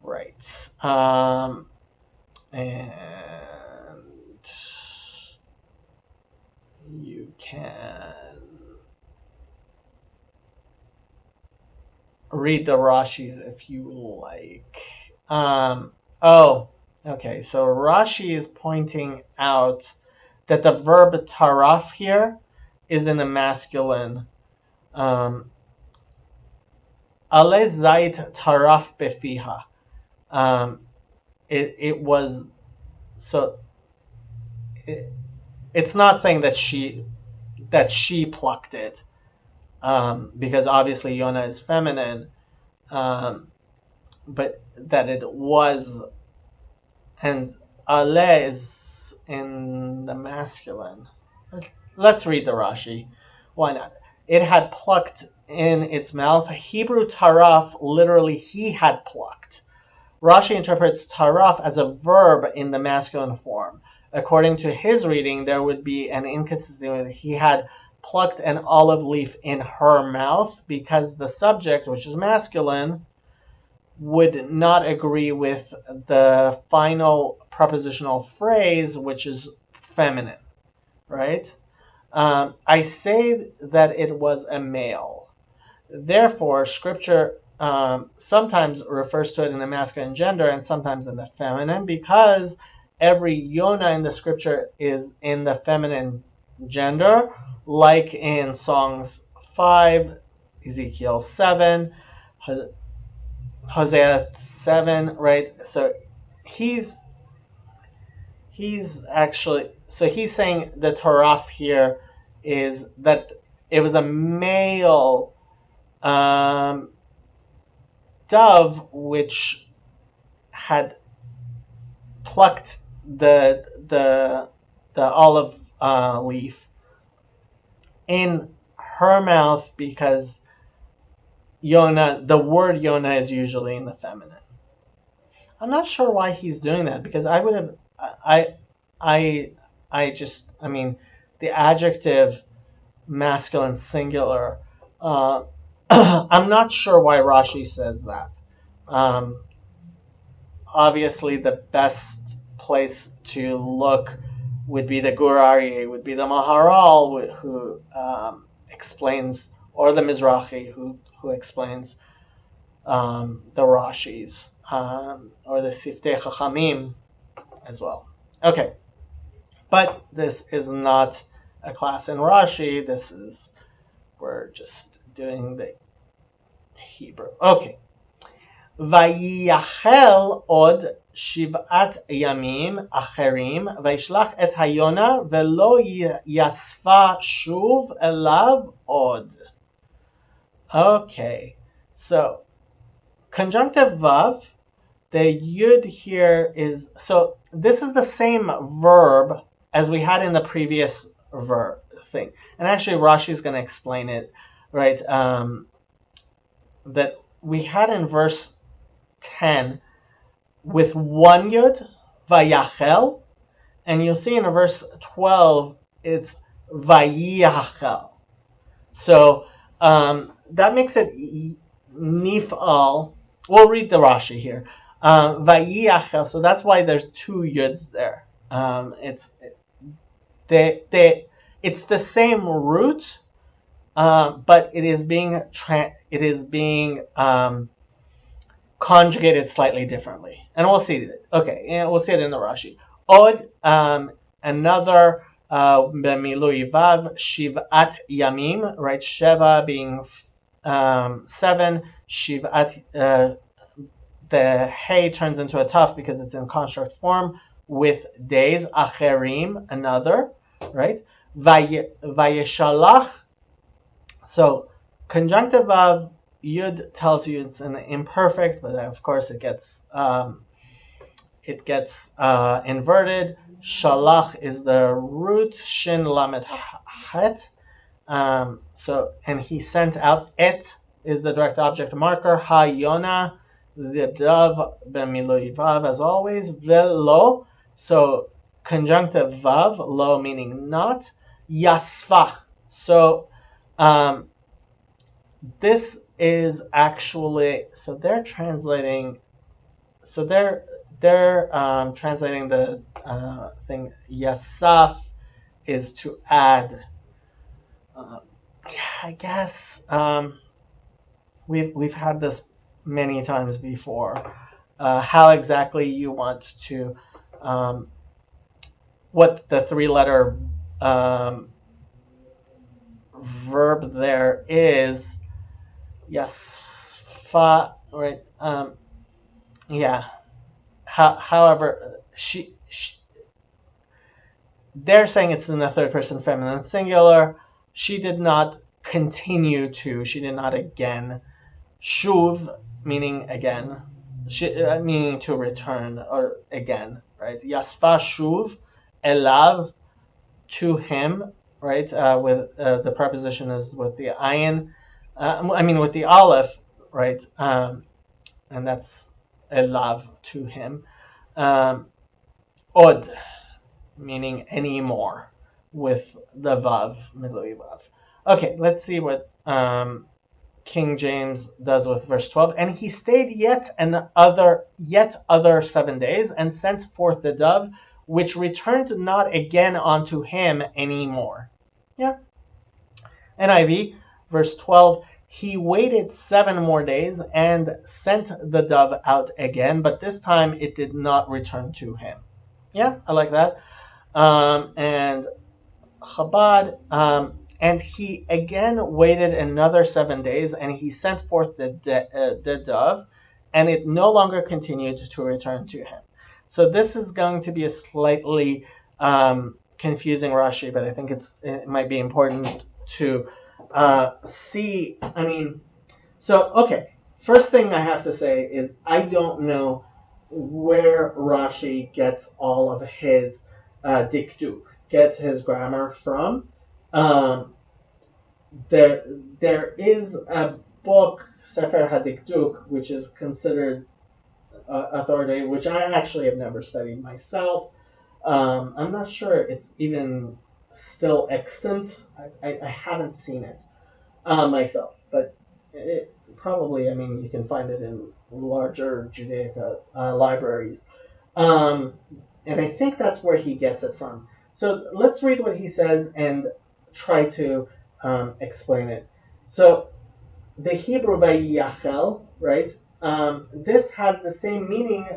A: Right. And you can read the Rashis if you like. Oh, okay. So Rashi is pointing out that the verb taraf here is in the masculine. Ale zait taraf befiha. It was so. It's not saying that she plucked it, because obviously Yonah is feminine, but that it was, and Ale is in the masculine. Let's read the Rashi. Why not? It had plucked in its mouth. Hebrew taraf, literally he had plucked. Rashi interprets taraf as a verb in the masculine form. According to his reading, there would be an inconsistency. He had plucked an olive leaf in her mouth because the subject, which is masculine, would not agree with the final prepositional phrase, which is feminine, right? I say that it was a male. Therefore, Scripture sometimes refers to it in the masculine gender and sometimes in the feminine, because every Yonah in the Scripture is in the feminine gender, like in Songs 5, Ezekiel 7, Hosea 7, right? So he's actually, so he's saying the Torah here is that it was a male dove which had plucked the olive leaf in her mouth, because the word Yonah is usually in the feminine. I'm not sure why he's doing that, because I would have I mean, the adjective masculine singular. I'm not sure why Rashi says that. Obviously, the best place to look would be the Gur Aryeh, would be the Maharal, who explains, or the Mizrahi, who explains the Rashis, or the Siftei Chachamim as well. Okay, but this is not a class in Rashi. We're just doing the Hebrew. Okay. ויחל עוד 7 ימים אחרים וישלח את היונה ולא יספה שוב אליו עוד. Okay, so conjunctive vav, the yud here is, so this is the same verb as we had in the previous verb thing. And actually Rashi is going to explain it, right? That we had in verse 10 with one yud, vayachel, and you'll see in verse 12 it's vayachel. So that makes it nifal. We'll read the Rashi here. Vayachel. So that's why there's 2 yuds there. It's the same root, but it is being conjugated slightly differently, and we'll see it. Okay, and we'll see it in the Rashi. Od, another b'milui vav, shivat yamim, right? Sheva being 7, shivat. The hey turns into a taf because it's in construct form with days. Acherim, another, right? Vayeshalach. So conjunctive vav. Yud tells you it's an imperfect, but of course it gets inverted. Shalach is the root. Shin lamet het. So, and he sent out. Et is the direct object marker. Ha Yona, the dove b'milui vav, as always. Velo, so conjunctive vav, lo meaning not. Yasfa. So this is actually, so they're translating the thing. Yasaf is to add. I guess we've had this many times before. How exactly you want to, what the 3-letter verb there is. Yes, fa, right? Yeah. However, they're saying it's in the 3rd person feminine singular. She did not continue to. She did not again. Shuv, meaning again. Meaning to return or again, right? Yasfa shuv, elav, to him, right? With the preposition is with the ayin. With the aleph, right? And that's elav, to him. Od, meaning anymore, with the vav, milui vav. Okay, let's see what King James does with verse 12. And he stayed yet other 7 days, and sent forth the dove which returned not again unto him anymore. Yeah. NIV, verse 12, he waited 7 more days and sent the dove out again, but this time it did not return to him. Yeah, I like that. And Chabad, and he again waited another 7 days, and he sent forth the dove, and it no longer continued to return to him. So this is going to be a slightly confusing Rashi, but I think it might be important to see. I mean, so okay. First thing I have to say is I don't know where Rashi gets all of his dikduk, gets his grammar from. Um, there is a book, Sefer HaDikduk, which is considered authoritative, which I actually have never studied myself. I'm not sure it's even still extant. I haven't seen it myself, but it probably, I mean, you can find it in larger Judaica libraries. And I think that's where he gets it from. So let's read what he says and try to explain it. So the Hebrew Vayachel, right? This has the same meaning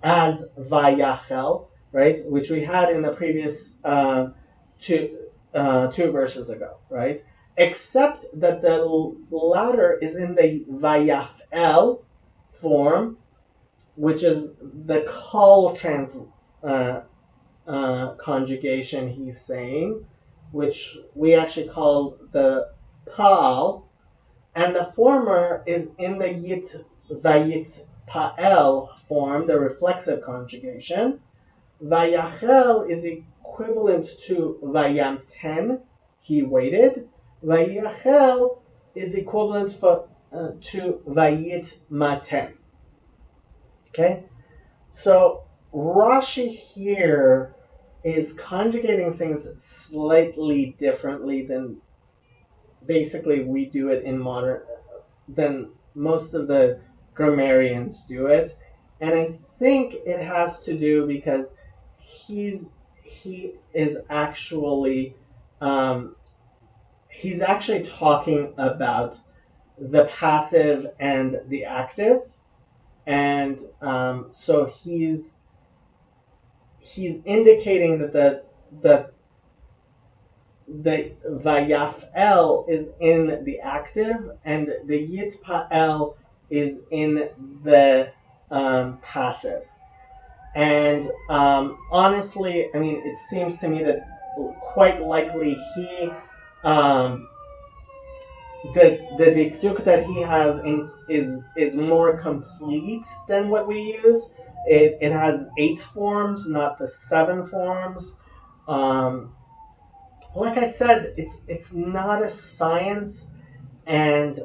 A: as Vayachel, right? Which we had in the previous two verses ago, right? Except that the latter is in the Vayafel form, which is the Kol conjugation he's saying, which we actually call the Pal, and the former is in the Vayit Pa'el form, the reflexive conjugation. Vayachel is equivalent to Vayamten, he waited. Vayachel is equivalent to Vayit Maten. Okay? So Rashi here is conjugating things slightly differently than basically we do it in modern, than most of the grammarians do it. And I think it has to do because he is actually he's actually talking about the passive and the active, and so he's indicating that the Vayafel is in the active and the Yitpa'el is in the passive. And honestly, I mean, it seems to me that quite likely he, the dikduk that he has is more complete than what we use. It has 8 forms, not the 7 forms. Like I said, it's not a science, and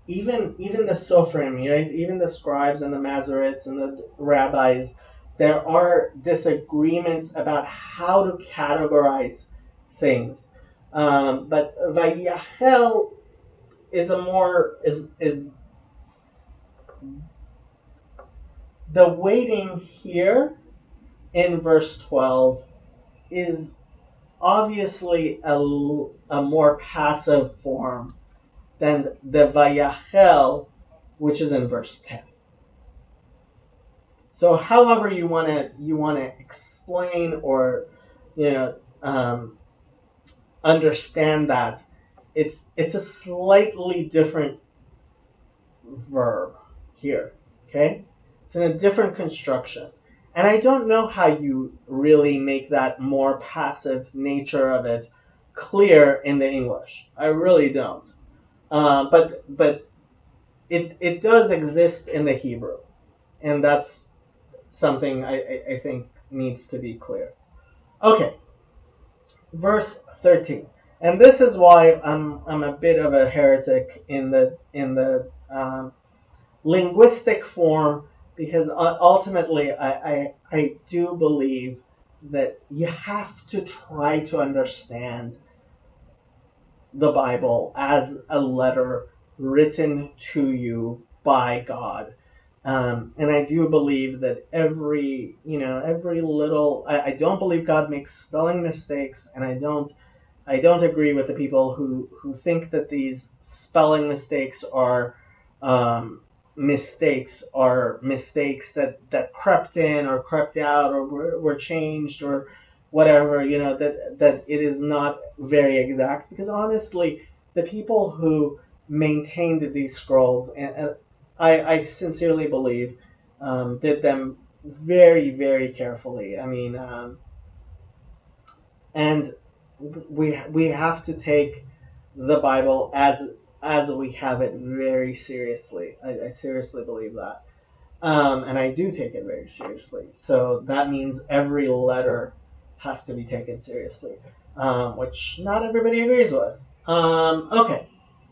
A: even the Sofrim, right? Even the scribes and the Masoretes and the rabbis, there are disagreements about how to categorize things. But Vayachel is is the waiting here in verse 12 is obviously a more passive form than the Vayachel, which is in verse 10. So, however you want to explain or understand that, it's a slightly different verb here. Okay, it's in a different construction. And I don't know how you really make that more passive nature of it clear in the English. I really don't. But it does exist in the Hebrew, and that's something I think needs to be clear. Okay, verse 13, and this is why I'm a bit of a heretic in the linguistic form, because ultimately I do believe that you have to try to understand the Bible as a letter written to you by God. And I do believe that every little, I don't believe God makes spelling mistakes, and I don't agree with the people who think that these spelling mistakes are mistakes that crept in or crept out or were changed or whatever, that it is not very exact, because honestly the people who maintained these scrolls, and I sincerely believe did them very, very carefully. I mean, and we have to take the Bible as we have it very seriously. I seriously believe that, and I do take it very seriously. So that means every letter has to be taken seriously, which not everybody agrees with. Okay,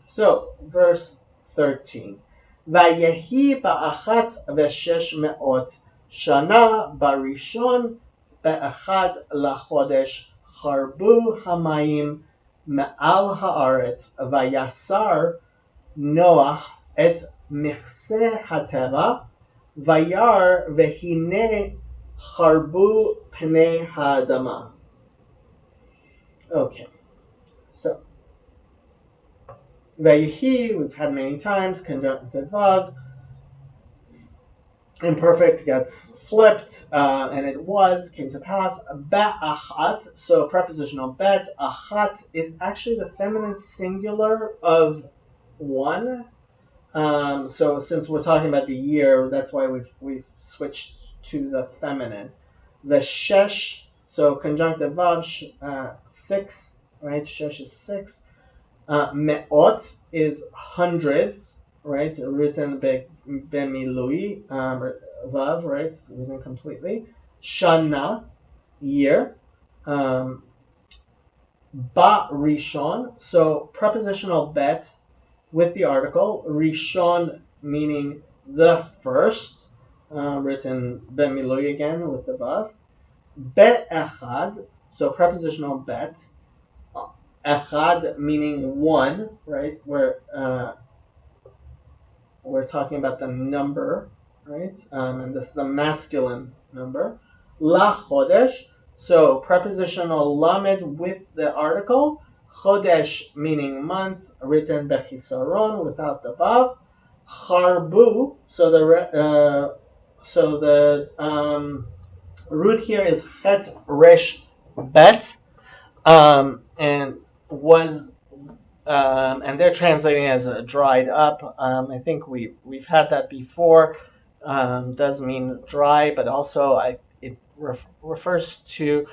A: so verse 13. ויהי באחת ושש מאות שנה בראשון באחד לחודש חרבו המים מעל הארץ ויסר נוח את מכסה הטבע וירא והנה חרבו פני האדמה. Okay, so Vayihi, we've had many times, conjunctive vav, imperfect gets flipped, and it came to pass, be'achat, so prepositional bet, achat is actually the feminine singular of one. So since we're talking about the year, that's why we've switched to the feminine. The shesh, so conjunctive vav, 6, right? Shesh is 6. Me'ot is hundreds, right? Written bemilui, vav, right? Written completely. Shana, year. Ba rishon, so prepositional bet with the article. Rishon meaning the first, written bemilui again with the vav. Be'echad, so prepositional bet. Echad meaning one, right? We're talking about the number, right? And this is the masculine number. La chodesh, so prepositional lamed with the article. Chodesh meaning month, written bechisaron without the vav. Charbu, so the root here is chet resh bet. And was and they're translating as dried up. I think we've had that before. Does mean dry, but also it refers to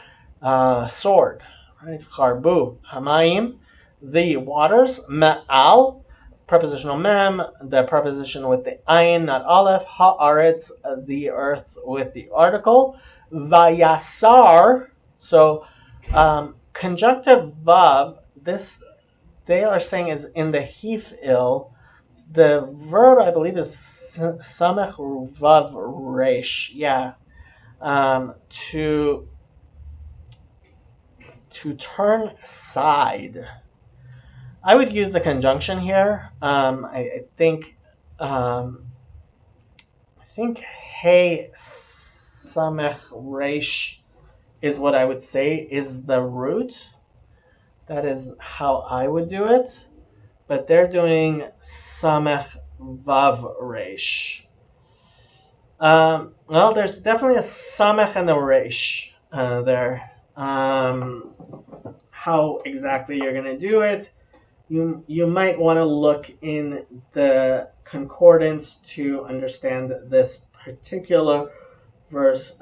A: sword, right? Charbu hamayim, the waters. Ma'al, prepositional mem, the preposition with the ayin, not aleph. Haaretz, the earth with the article. Vayasar, so conjunctive vav, this they are saying is in the hif'il. The verb, I believe, is samech vav resh. Yeah, to turn side. I would use the conjunction here. I think hey samech resh is what I would say is the root. That is how I would do it. But they're doing samech vav resh. Well, there's definitely a samech and a resh there. How exactly you're going to do it, you might want to look in the concordance to understand this particular verse.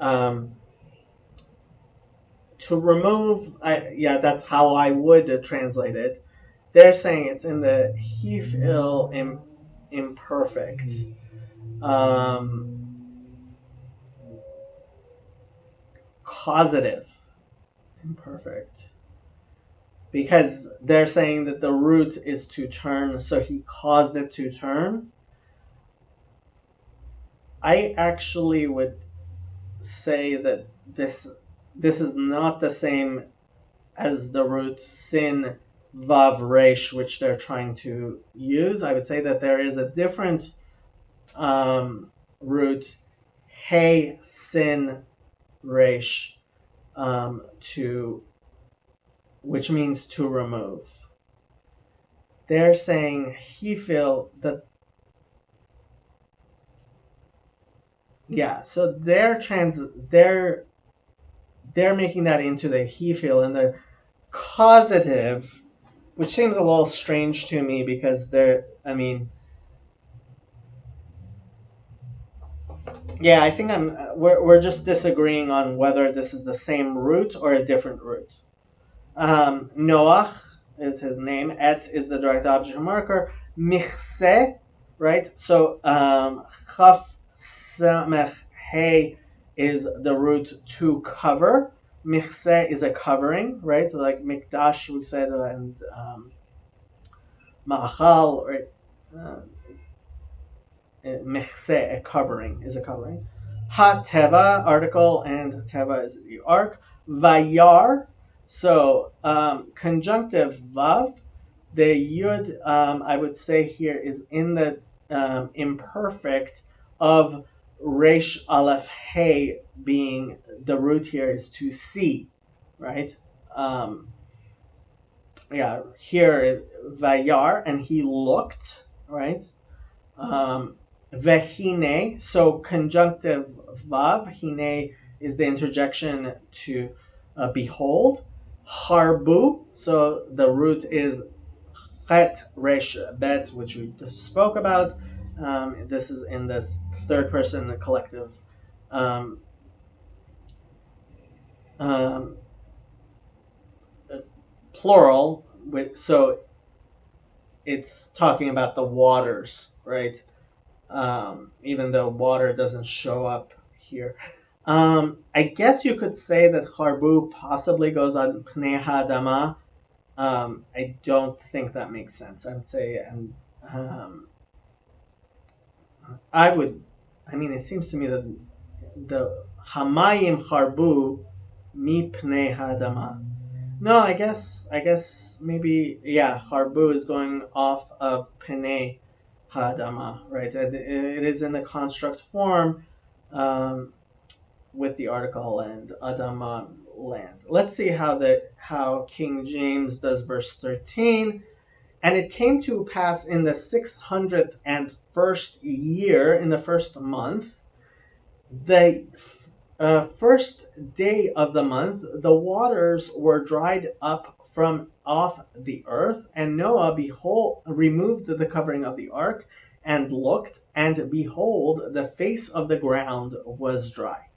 A: To remove, that's how I would translate it. They're saying it's in the hif'il imperfect. Causative imperfect. Because they're saying that the root is to turn, so he caused it to turn. I actually would say that this is not the same as the root sin vav resh, which they're trying to use. I would say that there is a different root Hey Sin Resh, which means to remove. They're saying Hefil that, yeah. So they're making that into the Hefil and the causative, which seems a little strange to me because yeah, I think we're just disagreeing on whether this is the same root or a different root. Noach is his name. Et is the direct object marker. Michse, right? So chaf samech hey is the root to cover. Michse is a covering, right? So like mikdash we said, and ma'achal, right? Mechse, a covering, is a covering. Ha teva, article, and teva is the ark. Vayar, so conjunctive vav. The yud, I would say here, is in the imperfect of resh aleph hey, being the root here is to see, right? Yeah, here vayar, and he looked, right? Vehine, so conjunctive vav, hine is the interjection to behold. Harbu, so the root is chet resh bet, which we spoke about. This is in the third person collective um, um, plural. So it's talking about the waters, right? Even though water doesn't show up here. I guess you could say that Harbu possibly goes on Pnei Hadama. I don't think that makes sense. I would say, and it seems to me that the Hamayim Harbu mi Pnei Hadama. No, I guess maybe, yeah, Harbu is going off of Pnei Hadama, right? It is in the construct form with the article and Adama, land. Let's see how King James does verse 13. And it came to pass in the 601st year, in the first month, the first day of the month, the waters were dried up from off the earth, and Noah, behold, removed the covering of the ark, and looked, and behold, the face of the ground was dry.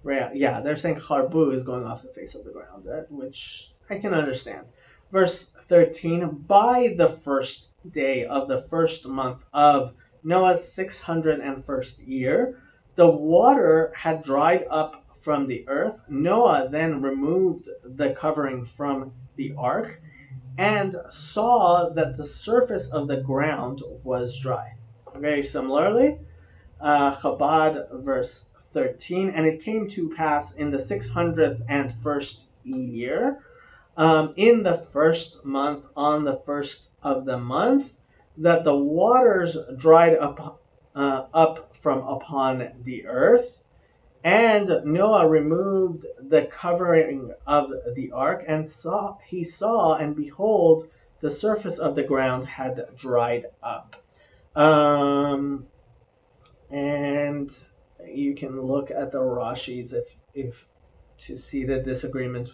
A: Yeah, they're saying Harbu is going off the face of the ground, which I can understand. Verse 13, by the first day of the first month of Noah's 601st year, the water had dried up from the earth. Noah then removed the covering from the ark and saw that the surface of the ground was dry. Very similarly, Chabad, verse 13, and it came to pass in the 601st year, in the first month, on the first of the month, that the waters dried up from upon the earth, and Noah removed the covering of the ark, and he saw, and behold, the surface of the ground had dried up. And you can look at the Rashis if to see the disagreement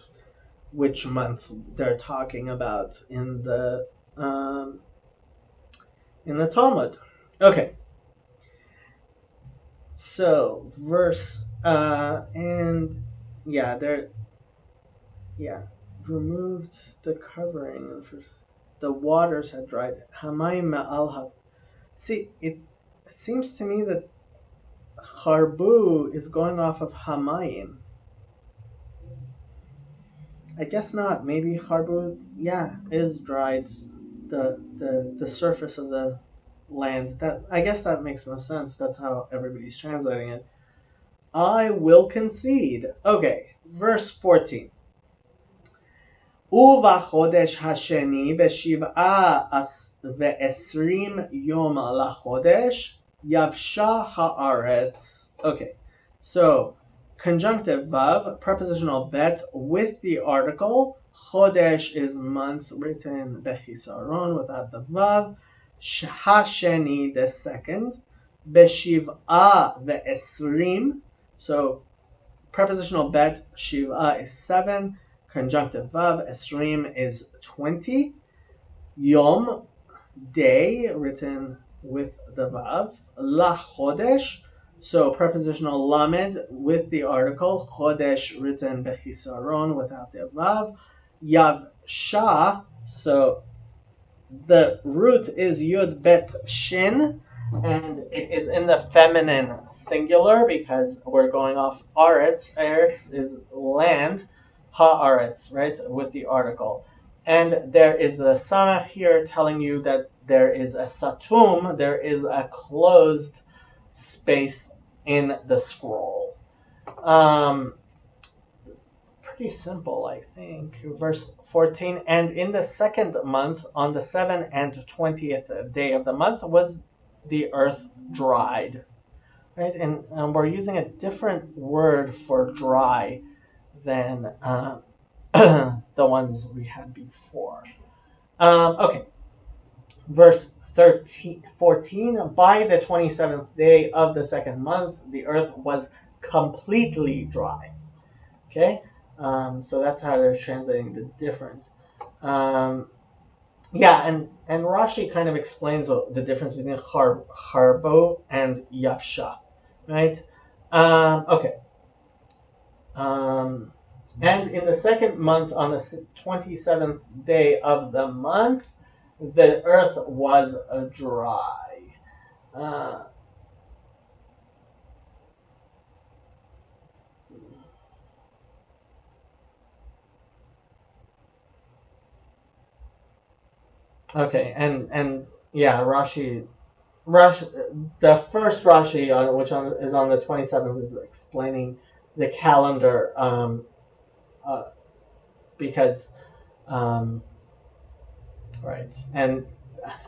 A: which month they're talking about in the Talmud. Okay, so verse and yeah, removed the covering. The waters had dried. Hamayim ma'al. See, it seems to me that Harbu is going off of Hamayim. I guess not. Maybe Harbu, is dried. The surface of the land. I guess that makes no sense. That's how everybody's translating it. I will concede. Okay, verse 14. ובחודש השני בשבעה ועשרים יום לחודש, Yavsha haaretz. Okay, so conjunctive vav, prepositional bet with the article. Chodesh is month, written bechisaron without the vav. Hasheni, the second. Beshiv'a ve'esrim. So prepositional bet, shiv'a is 7. Conjunctive vav, esrim is 20. Yom, day, written with the vav. La chodesh, so prepositional lamed with the article. Chodesh, written bechisaron without the vav. Yavsha, so the root is yud bet shin, and it is in the feminine singular because we're going off aretz. Aretz is land, haaretz, right, with the article. And there is a samach here telling you that there is a satum, there is a closed space in the scroll. Pretty simple, I think. Verse 14, and in the second month, on the 7th and 20th day of the month, was the earth dried. Right? And we're using a different word for dry than the ones we had before. Okay. Verse 14, by the 27th day of the second month, the earth was completely dry. Okay? So that's how they're translating the difference. Yeah, and Rashi kind of explains the difference between harbo and yavsha, right? Okay. And in the second month, on the 27th day of the month, the earth was dry. Okay, and yeah, Rashi, the first Rashi, which is on the 27th, is explaining the calendar, because, right, and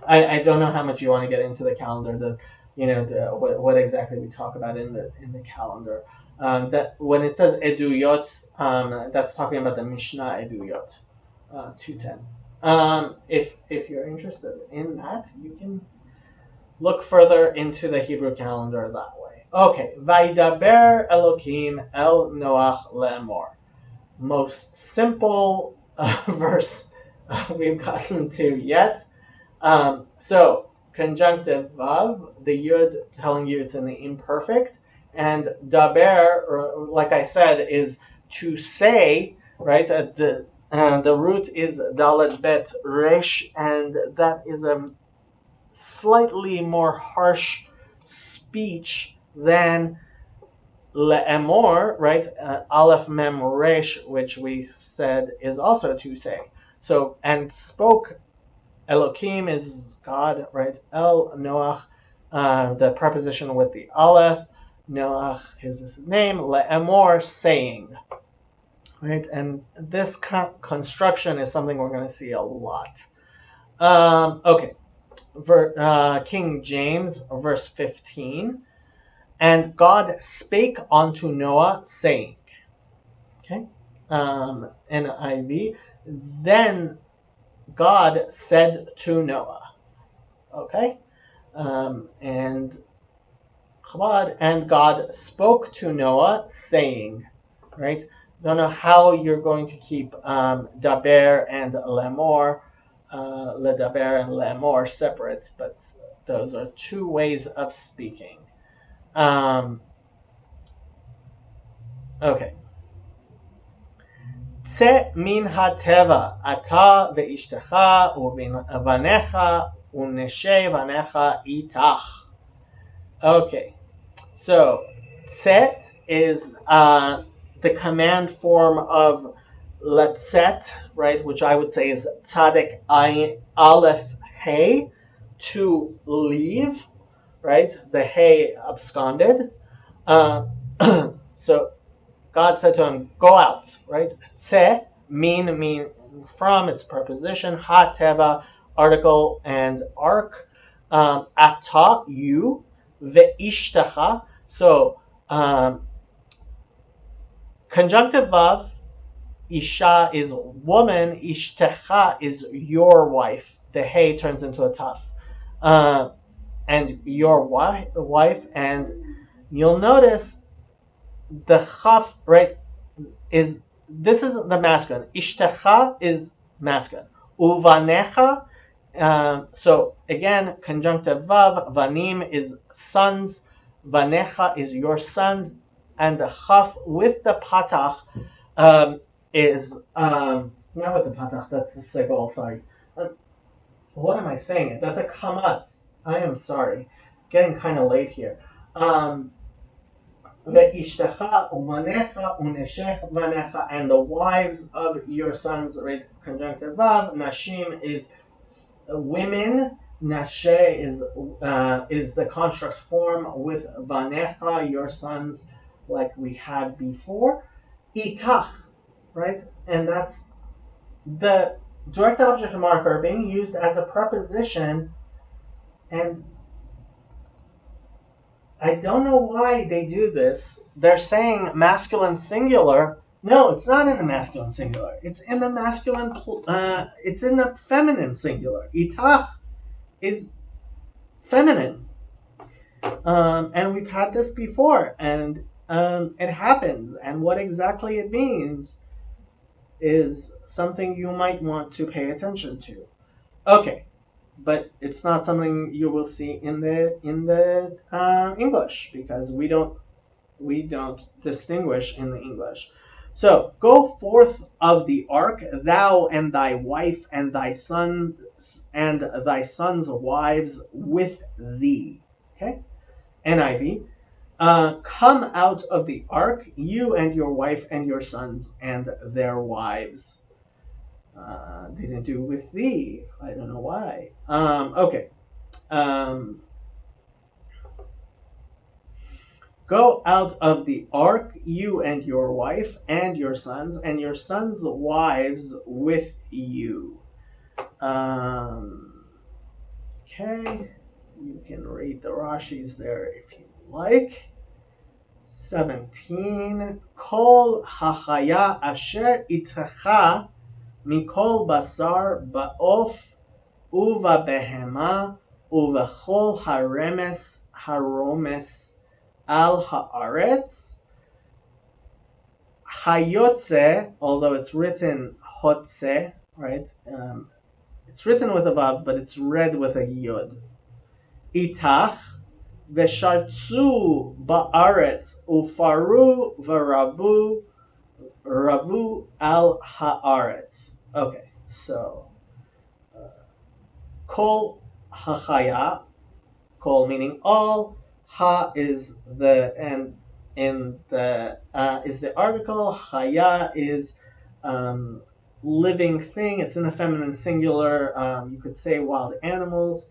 A: I don't know how much you want to get into the calendar, what exactly we talk about in the calendar. That when it says eduyot, that's talking about the Mishnah eduyot, 210. If you're interested in that, you can look further into the Hebrew calendar that way. Okay, Vaidaber Elokim El Noach Lemor. Most simple verse we've gotten to yet. So conjunctive vav, the yud telling you it's in the imperfect, and daber, like I said, is to say, right? The root is dalet bet resh, and that is a slightly more harsh speech than le'emor, right? Aleph mem resh, which we said is also to say. So, and spoke, Elokim is God, right? El Noach, the preposition with the Aleph. Noach is his name. Le'emor, saying. Right? And this construction is something we're going to see a lot. Okay. King James, verse 15. And God spake unto Noah, saying. Okay. NIV. Then God said to Noah. Okay. And Chabad, and God spoke to Noah, saying. Right. Don't know how you're going to keep daber and lemor, ledaber and lemor separate, but those are two ways of speaking. Okay. צא מן הטבע, אתה ואשתך ובניך ונשי בניך איתך. Okay, so tzet is the command form of letzet, right, which I would say is tzaddik aleph hey, to leave, right? The hey absconded. So God said to him, go out, right? Tze, mean from, its preposition. Ha teva, article and ark. Ata, you. ve'ishtecha. So conjunctive vav, isha is woman, ishtecha is your wife. The hey turns into a taf. And your wife, and you'll notice the chaf, right, is this is the masculine. Ishtecha is masculine. Uvanecha. So again, conjunctive vav. Vanim is sons. Vanecha is your sons, and the chaf with the patach is not with the patach. That's the segol. Sorry. What am I saying? That's a kamatz. I am sorry. Getting kind of late here. Ve'ishtecha umanecha uneshech vanecha, and the wives of your sons, right? Conjunctive vav. Nashim is women. Nashe is the construct form with vanecha, your sons, like we had before. Itach, right? And that's the direct object marker being used as a preposition, and I don't know why they do this. They're saying masculine singular. No, it's not in the masculine singular. It's in the masculine. It's in the feminine singular. Itach is feminine, and we've had this before, and it happens. And what exactly it means is something you might want to pay attention to. Okay, but it's not something you will see in the English, because we don't distinguish in the English. So go forth of the ark, thou and thy wife and thy sons and thy sons' wives with thee. Okay, NIV. Come out of the ark, you and your wife and your sons and their wives. They didn't do with thee. I don't know why. Okay. Go out of the ark, you and your wife and your sons wives with you. Okay. You can read the Rashis there if you like. 17. Kol hachaya asher itcha mikol basar ba'of uva behema uvechol haromes al haaretz hayotze, although it's written hotze, right? It's written with a vav, but it's read with a yud. Itach veshartzu ba'aretz ufaru rabu al haaretz. Okay, so kol hachaya, kol meaning all, ha is the and in the is the article, chaya is living thing. It's in the feminine singular. You could say wild animals.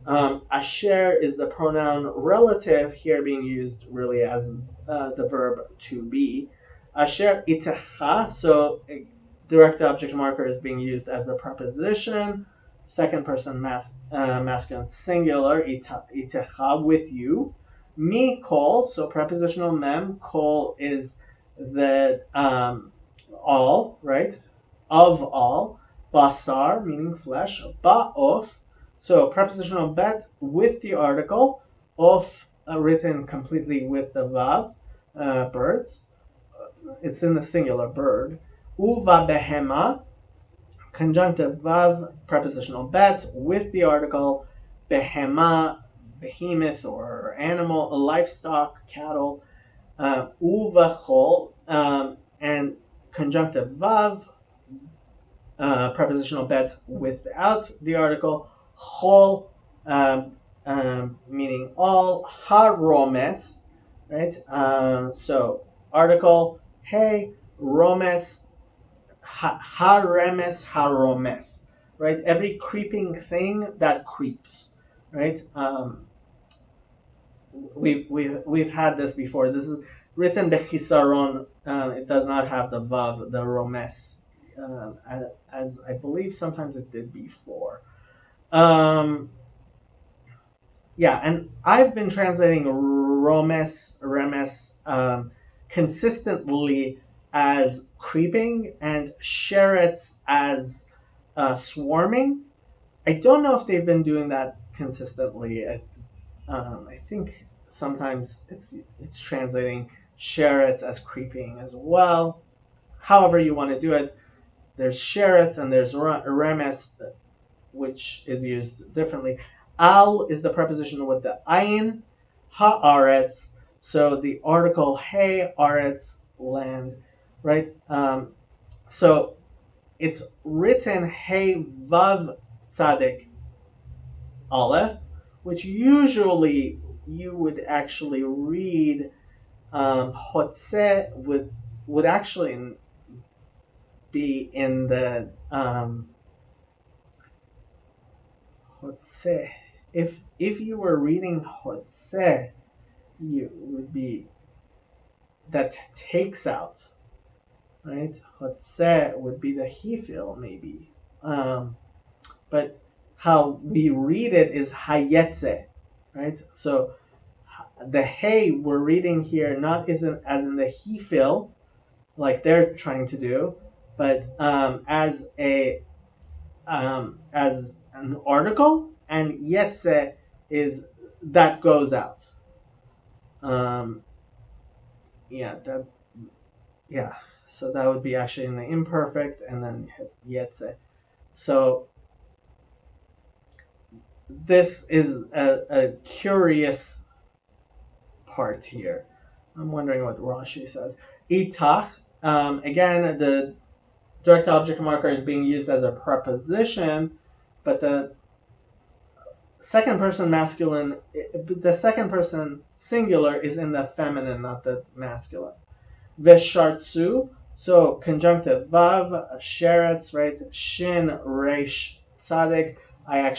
A: Asher is the pronoun relative, here being used really as the verb to be. Asher itecha, so direct object marker is being used as the preposition. Second person masculine singular, itecha, with you. Mi kol, so prepositional mem, kol is the all, right? Of all. Basar, meaning flesh. Ba'of, so prepositional bet with the article. Of, written completely with the vav, birds. It's in the singular, bird. Uva behema, conjunctive vav, prepositional bet with the article. Behema, behemoth or animal, livestock, cattle. Uvachol, and conjunctive vav, prepositional bet without the article. Chol, meaning all. Haromes, right? So article, hey, romes, haremes, haromes, right? Every creeping thing that creeps, right? We've had this before. This is written bechisaron. It does not have the vav, the romes, as I believe sometimes it did before. Yeah, and I've been translating remes consistently as creeping and sheretz as swarming. I don't know if they've been doing that consistently. I think sometimes it's translating sheretz as creeping as well. However you want to do it, there's sheretz and there's remes, which is used differently. Al is the preposition with the ayin, haaretz. So the article hey aretz, land, right? So it's written hey vav tzadik aleph, which usually you would actually read hotze would actually be in the hotze. If you were reading hotze, you would be that takes out, right? Hotze would be the hefil maybe, but how we read it is hayetze, right? So the hey we're reading here not isn't as in the hefil like they're trying to do, but as an article, and yetze is that goes out. Um, yeah, yeah. So that would be actually in the imperfect, and then yetze. So this is a curious part here. I'm wondering what Rashi says. Itach. Again, the direct object marker is being used as a preposition, but the second person masculine, the second person singular is in the feminine, not the masculine. Veshartsu, so conjunctive vav, sheretz, right? Shin, resh, tzadik. I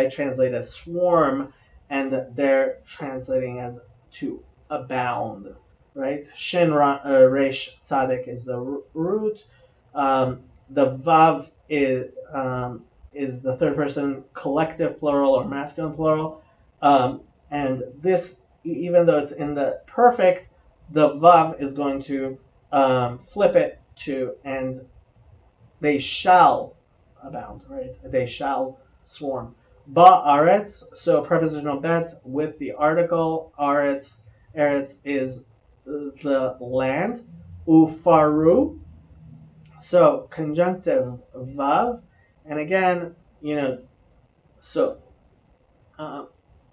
A: translate as swarm, and they're translating as to abound, right? Shin, resh, tzadik is the root. The vav is the third person collective plural or masculine plural. And this, even though it's in the perfect, the vav is going to flip it to, and they shall abound, right? They shall swarm. Ba'aretz, so prepositional bet with the article. Eretz is the land. Ufaru, so conjunctive vav. And again, so uh,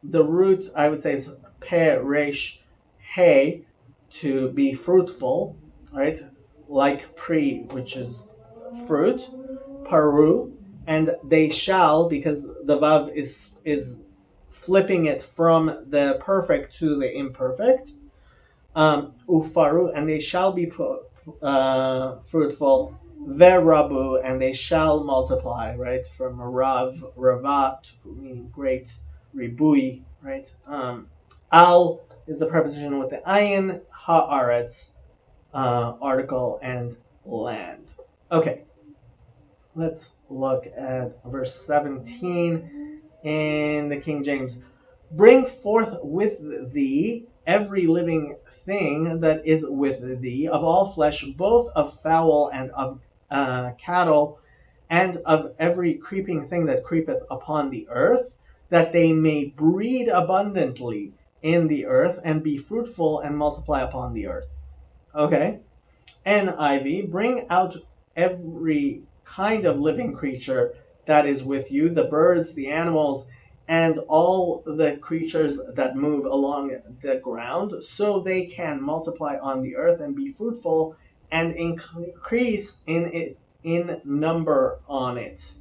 A: the root I would say is pe, resh, hey, to be fruitful, right? Like pre, which is fruit, paru, and they shall, because the vav is flipping it from the perfect to the imperfect. Ufaru, and they shall be fruitful. Verabu, and they shall multiply, right? From ravat, meaning great, ribui, right? Al is the preposition with the ayin, haaretz, article, and land. Okay, let's look at verse 17 in the King James. Bring forth with thee every living thing that is with thee, of all flesh, both of fowl and of cattle, and of every creeping thing that creepeth upon the earth, that they may breed abundantly in the earth, and be fruitful and multiply upon the earth. Okay? NIV, bring out every kind of living creature that is with you, the birds, the animals, and all the creatures that move along the ground, so they can multiply on the earth and be fruitful and increase in number on it.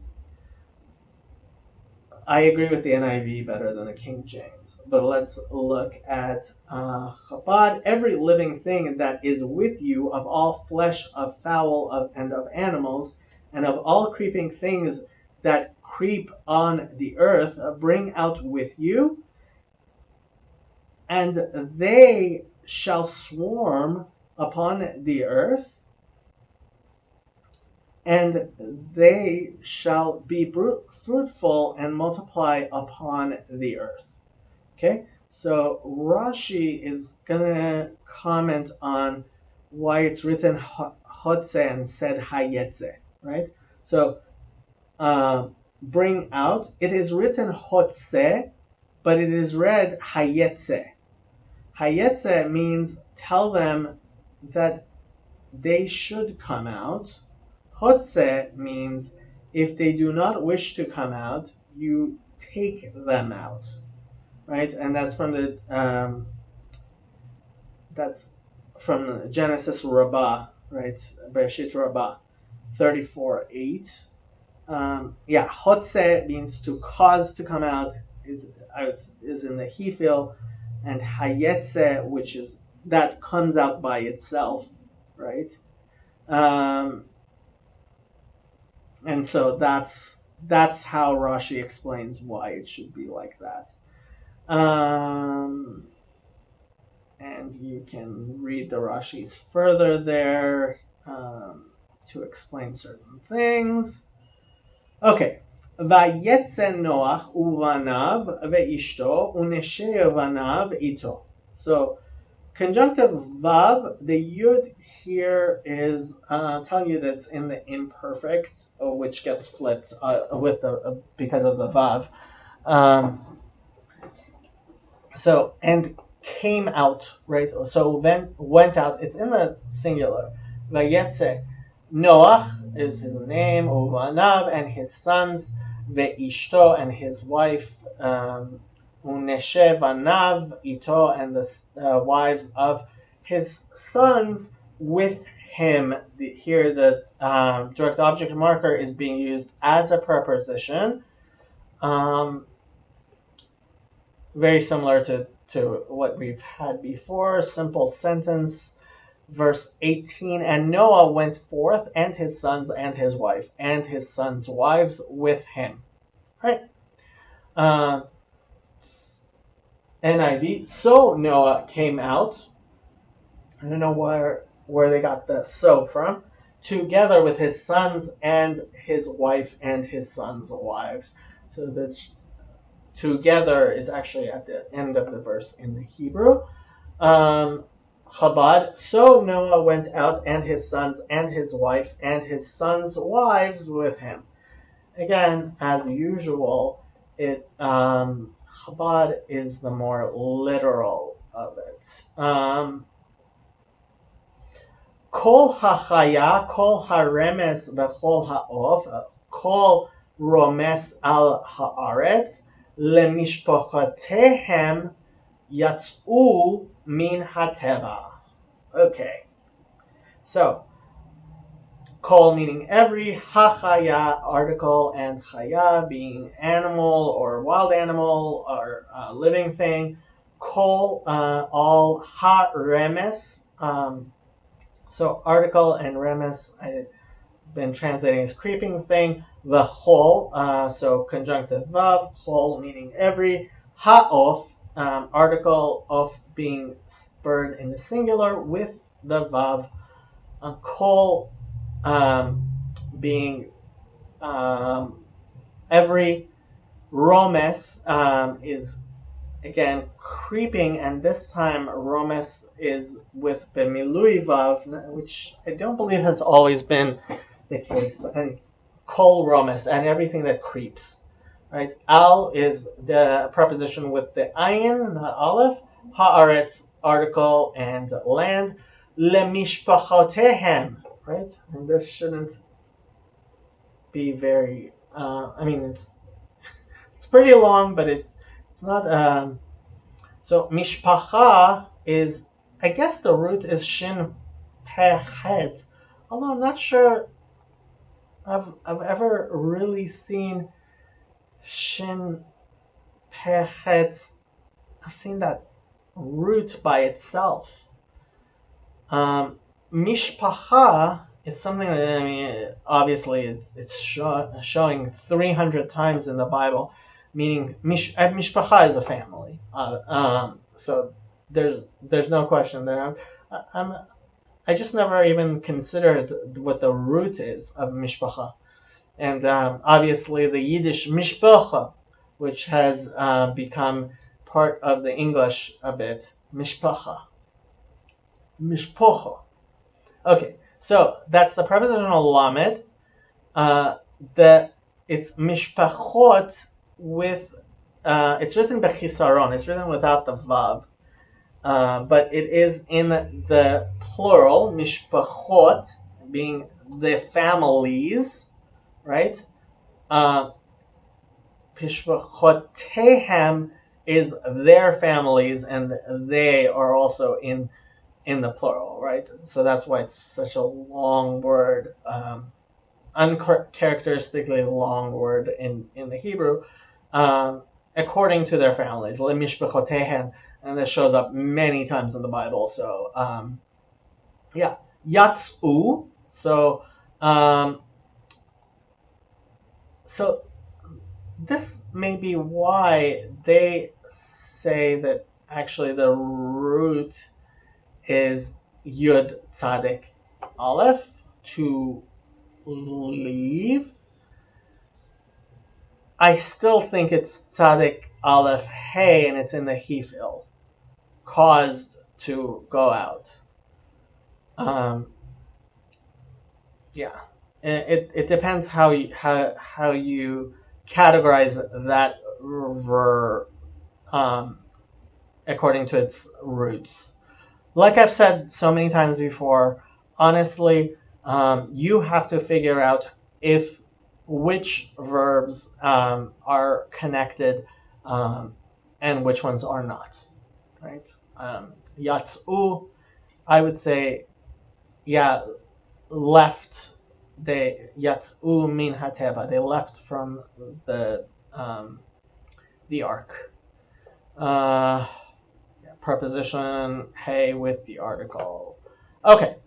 A: I agree with the NIV better than the King James, but let's look at Chabad. Every living thing that is with you, of all flesh, of fowl, and of animals, and of all creeping things that creep on the earth, bring out with you, and they shall swarm upon the earth, and they shall be fruitful and multiply upon the earth. Okay, so Rashi is gonna comment on why it's written hotze and said hayetze, right? So bring out. It is written hotze, but it is read hayetze. Hayetze means tell them that they should come out. Hotze means if they do not wish to come out, you take them out, right? And that's from Genesis Rabbah, right? Bereshit Rabbah 34:8. Hotze means to cause to come out, is in the Hefil, and Hayetze, which is that comes out by itself, right? And so that's how Rashi explains why it should be like that. And you can read the Rashis further there to explain certain things. Okay. Vayetze Noach uvanav veishto uneshe vanav ito. So conjunctive vav, the yud here is telling you that it's in the imperfect, which gets flipped with the because of the vav. So and came out, right? So then went out. It's in the singular. Vayetze Noach is his name, uvanav, and his sons, veishto, and his wife, uneshe vanav ito, and the wives of his sons with him. Here the direct object marker is being used as a preposition, very similar to what we've had before. Simple sentence. Verse 18, and Noah went forth, and his sons, and his wife, and his sons' wives with him. Right? NIV, so Noah came out. I don't know where they got the so from. Together with his sons, and his wife, and his sons' wives. So the together is actually at the end of the verse in the Hebrew. Chabad, so Noah went out, and his sons, and his wife, and his sons' wives with him. Again, as usual, Chabad is the more literal of it. Kol hachaya, kol haremes, v'chol ha'of, kol romes al haaretz, lemishpachatehem yatz'u min hateva. Okay. So, kol meaning every, hachaya article, and chaya being animal or wild animal or living thing. Kol all, ha remes. So article and remes I've been translating as creeping thing. The whole, so conjunctive vav, whole meaning every. Ha'of, article of being spurred in the singular with the vav. Kol being every. Romes is again creeping, and this time romes is with bemilui vav, which I don't believe has always been the case. And kol romes, and everything that creeps. Right? Al is the preposition with the ayin, not aleph. Haaretz, article and land. Lemishpachotehem, right? And this shouldn't be very. It's pretty long, but it's not. So mishpacha is, I guess the root is shin pechet, although I'm not sure I've ever really seen shin pechet. I've seen that root by itself. Mishpacha is something that, obviously it's showing 300 times in the Bible, meaning mishpacha is a family. So there's no question there. I just never even considered what the root is of mishpacha. And obviously the Yiddish mishpacha, which has become part of the English a bit, mishpacha, mishpocha. Okay, so that's the prepositional lamed. Uh, the it's mishpachot with it's written bechisaron. It's written without the vav, but it is in the plural mishpachot, being the families, right? Mishpachotehem is their families, and they are also in the plural, right? So that's why it's such a long word. Uncharacteristically long word in the Hebrew, according to their families, lemishpachotehem, and this shows up many times in the Bible. So yeah, yatsu. So so this may be why they say that actually the root is yud tzadik aleph, to leave. I still think it's Tzadik Aleph Hey, and it's in the Hefil, caused to go out. Yeah, it depends how you categorize that verb according to its roots. Like I've said so many times before, honestly, you have to figure out which verbs are connected and which ones are not, right? Yatsu, I would say, yeah, left. Yatsu min hateva. They left from the ark. Preposition hey with the article. Okay.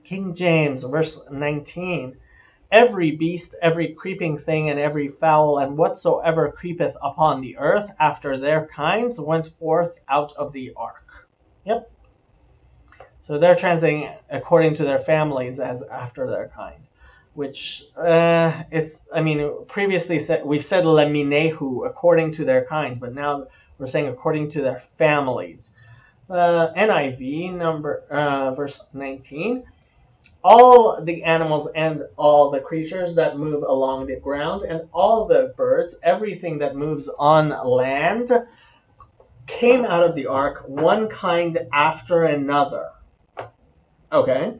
A: King James, verse 19. Every beast, every creeping thing, and every fowl, and whatsoever creepeth upon the earth after their kinds went forth out of the ark. Yep. So they're translating according to their families as after their kind, which previously we've said leminehu, according to their kind, but now we're saying according to their families. NIV verse 19. All the animals and all the creatures that move along the ground, and all the birds, everything that moves on land, came out of the ark, one kind after another. Okay.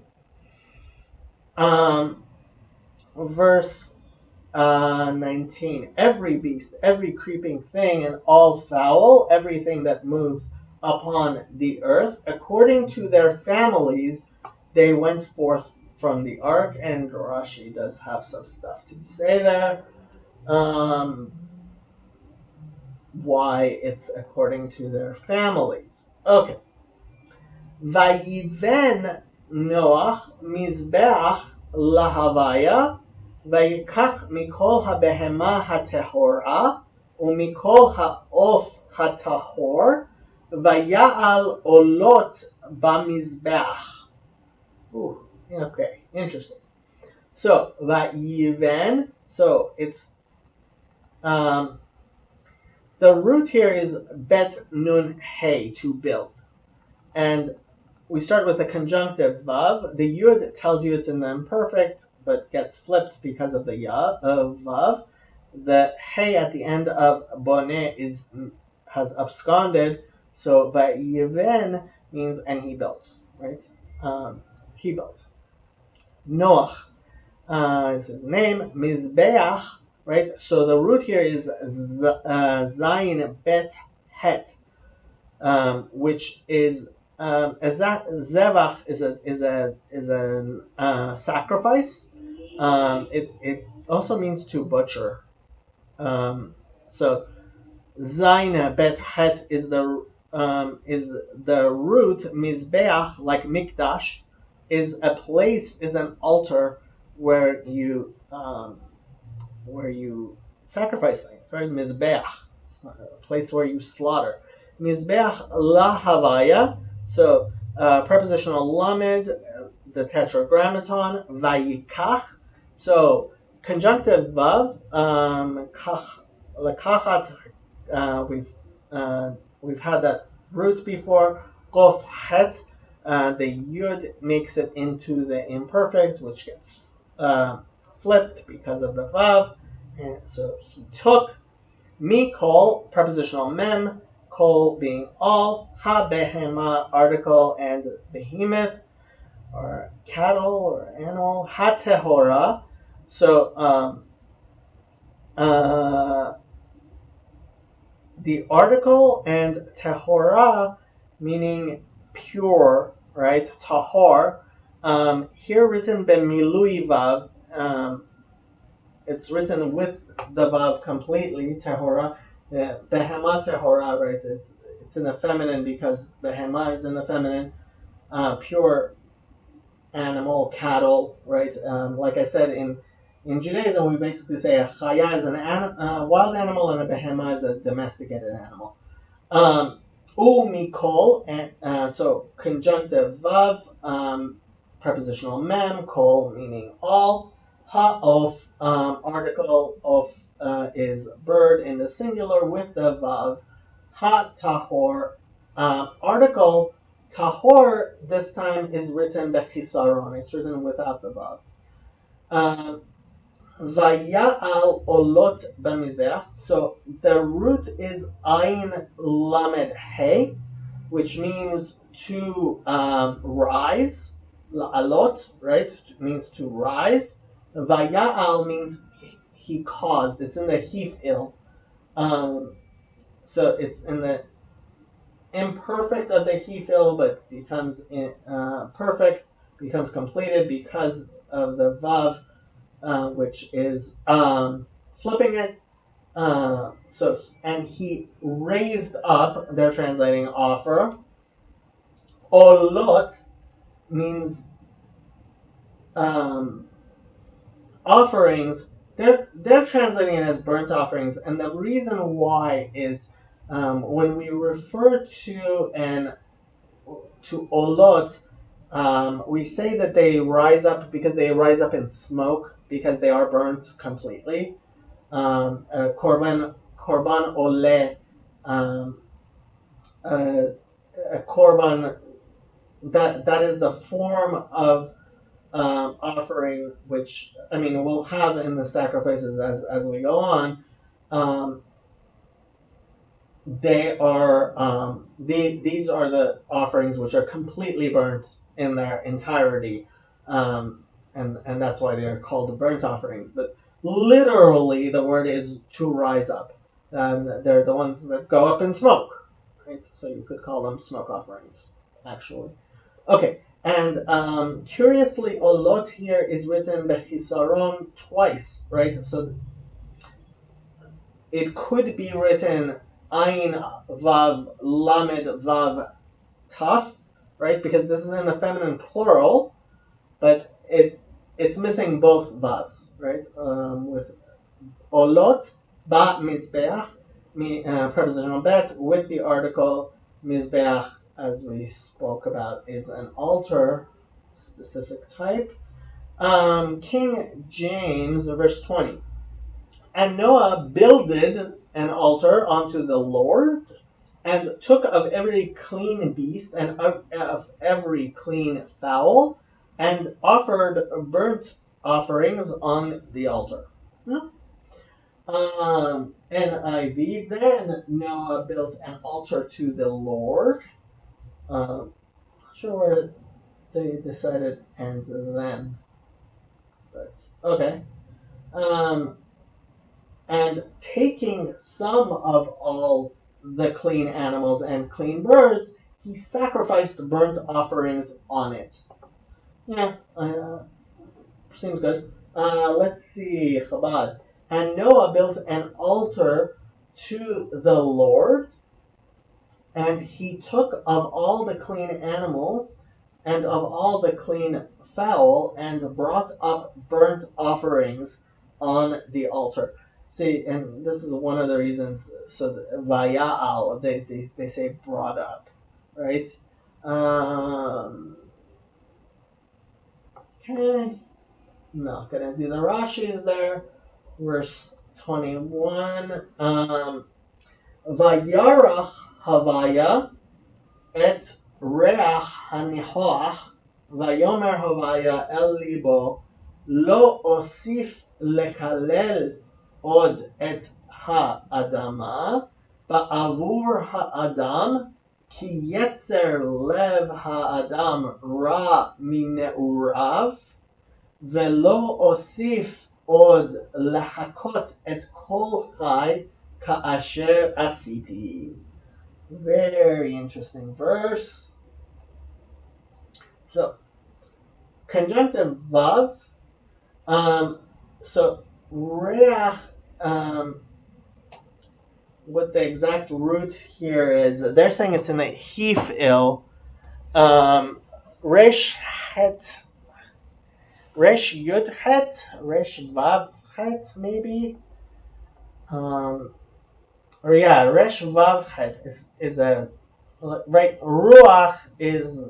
A: Verse 19. Every beast, every creeping thing, and all fowl, everything that moves upon the earth, according to their families, they went forth from the ark. And Rashi does have some stuff to say there. Why it's according to their families. Okay. Vayiven Noach mizbeach lahavaya, vayikach mikol habehema hatehora, umikol haof hatahor, vaya'al olot bamizbeach. Ooh, okay, interesting. So vayiven. So it's the root here is bet nun hey, to build, and we start with the conjunctive vav. The yud tells you it's in the imperfect, but gets flipped because of the vav. The hey at the end of boneh has absconded, so vayiven means and he built, right? He built. Noach is his name. Mizbeach, right? So the root here is zayin bet het, which is zevach is a sacrifice. It also means to butcher. So zayin bet het is the root. Mizbeach, like mikdash, is an altar where you sacrifice things, right? Mizbeach, a place where you slaughter. Mizbeach lahavaya, so prepositional lamed, the tetragrammaton, vayikach, so conjunctive vav, lekachat, we've had that root before. Qof het, the yud makes it into the imperfect, which gets flipped because of the vav, and so he took. Mi kol, prepositional mem, kol being all, ha behema, article, and behemoth, or cattle, or animal, ha tehora. So the article and tehora, meaning pure, right? Tahor. Here written bemilui vav. It's written with the vav completely, tehora. Behema tehora, right? It's in the feminine because behema is in the feminine. Pure animal, cattle, right? Like I said, in Judaism, we basically say a chaya is a wild animal and a behema is a domesticated animal. U mikol, and so conjunctive vav, prepositional mem, kol meaning all. Ha of, article of is bird in the singular with the vav. Ha tahor, article tahor this time is written bechisaron. It's written without the vav. Vaya'al olot b'mizbeach. So the root is ayin lamed he, which means to rise. Alot, right, means to rise. Vaya'al means he caused. It's in the hif'il. So it's in the imperfect of the hif'il, but becomes perfect, becomes completed because of the vav, which is flipping it. And he raised up. They're translating offer. Olot means offerings. They're translating it as burnt offerings, and the reason why is when we refer to olot, we say that they rise up because they rise up in smoke because they are burnt completely. Korban ole, a korban that is the form of offering, which I mean we'll have in the sacrifices as we go on. They are these are the offerings which are completely burnt in their entirety, and that's why they are called burnt offerings. But literally, the word is to rise up, and they're the ones that go up in smoke, right? So you could call them smoke offerings, actually. Okay, and curiously, olot here is written bechisaron twice, right? So it could be written ayin vav lamed vav taf, right? Because this is in the feminine plural, but it's missing both vavs, right? With olot ba mizbeach, prepositional bet with the article mizbeach, as we spoke about, is an altar, specific type. King James, verse 20. And Noah builded an altar unto the Lord, and took of every clean beast and of every clean fowl, and offered burnt offerings on the altar. NIV, then Noah built an altar to the Lord. Not sure where they decided and then, but okay. And taking some of all the clean animals and clean birds, he sacrificed burnt offerings on it. Yeah, seems good. Let's see, Chabad. And Noah built an altar to the Lord, and he took of all the clean animals and of all the clean fowl, and brought up burnt offerings on the altar. See, and this is one of the reasons. So vaya'al, they say brought up, right? Okay. not gonna do the Rashi's there. Verse 21. Vayarach Havaya et reach hanichoach vayomer Havaya el libo lo osif lekalel od et ha'adama ba'avur ha'adam ki yetzer lev ha'adam ra mine'urav velo osif od lahakot et kol chai ka'asher asiti. Very interesting verse. So, conjunctive vav. So, reach, what the exact root here is, they're saying it's in the hifil. Resh het, resh yud het, resh vav het, maybe. Or yeah, resh vav het is a, right, ruach is,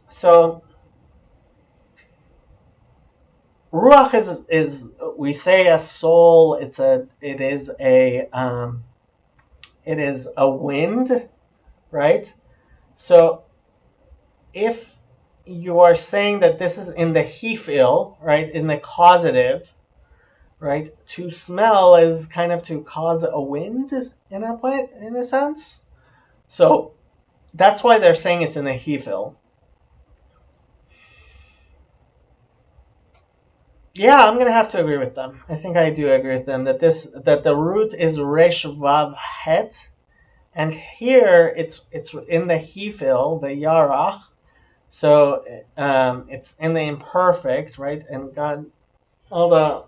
A: so ruach is we say a soul. It is a wind, right? So if you are saying that this is in the hifil, right, in the causative, right, to smell is kind of to cause a wind in a sense. So that's why they're saying it's in the hifil. Yeah, I'm gonna have to agree with them. I think I do agree with them that the root is resh vav het, and here it's in the hifil, the yarach, so it's in the imperfect, right? And God, although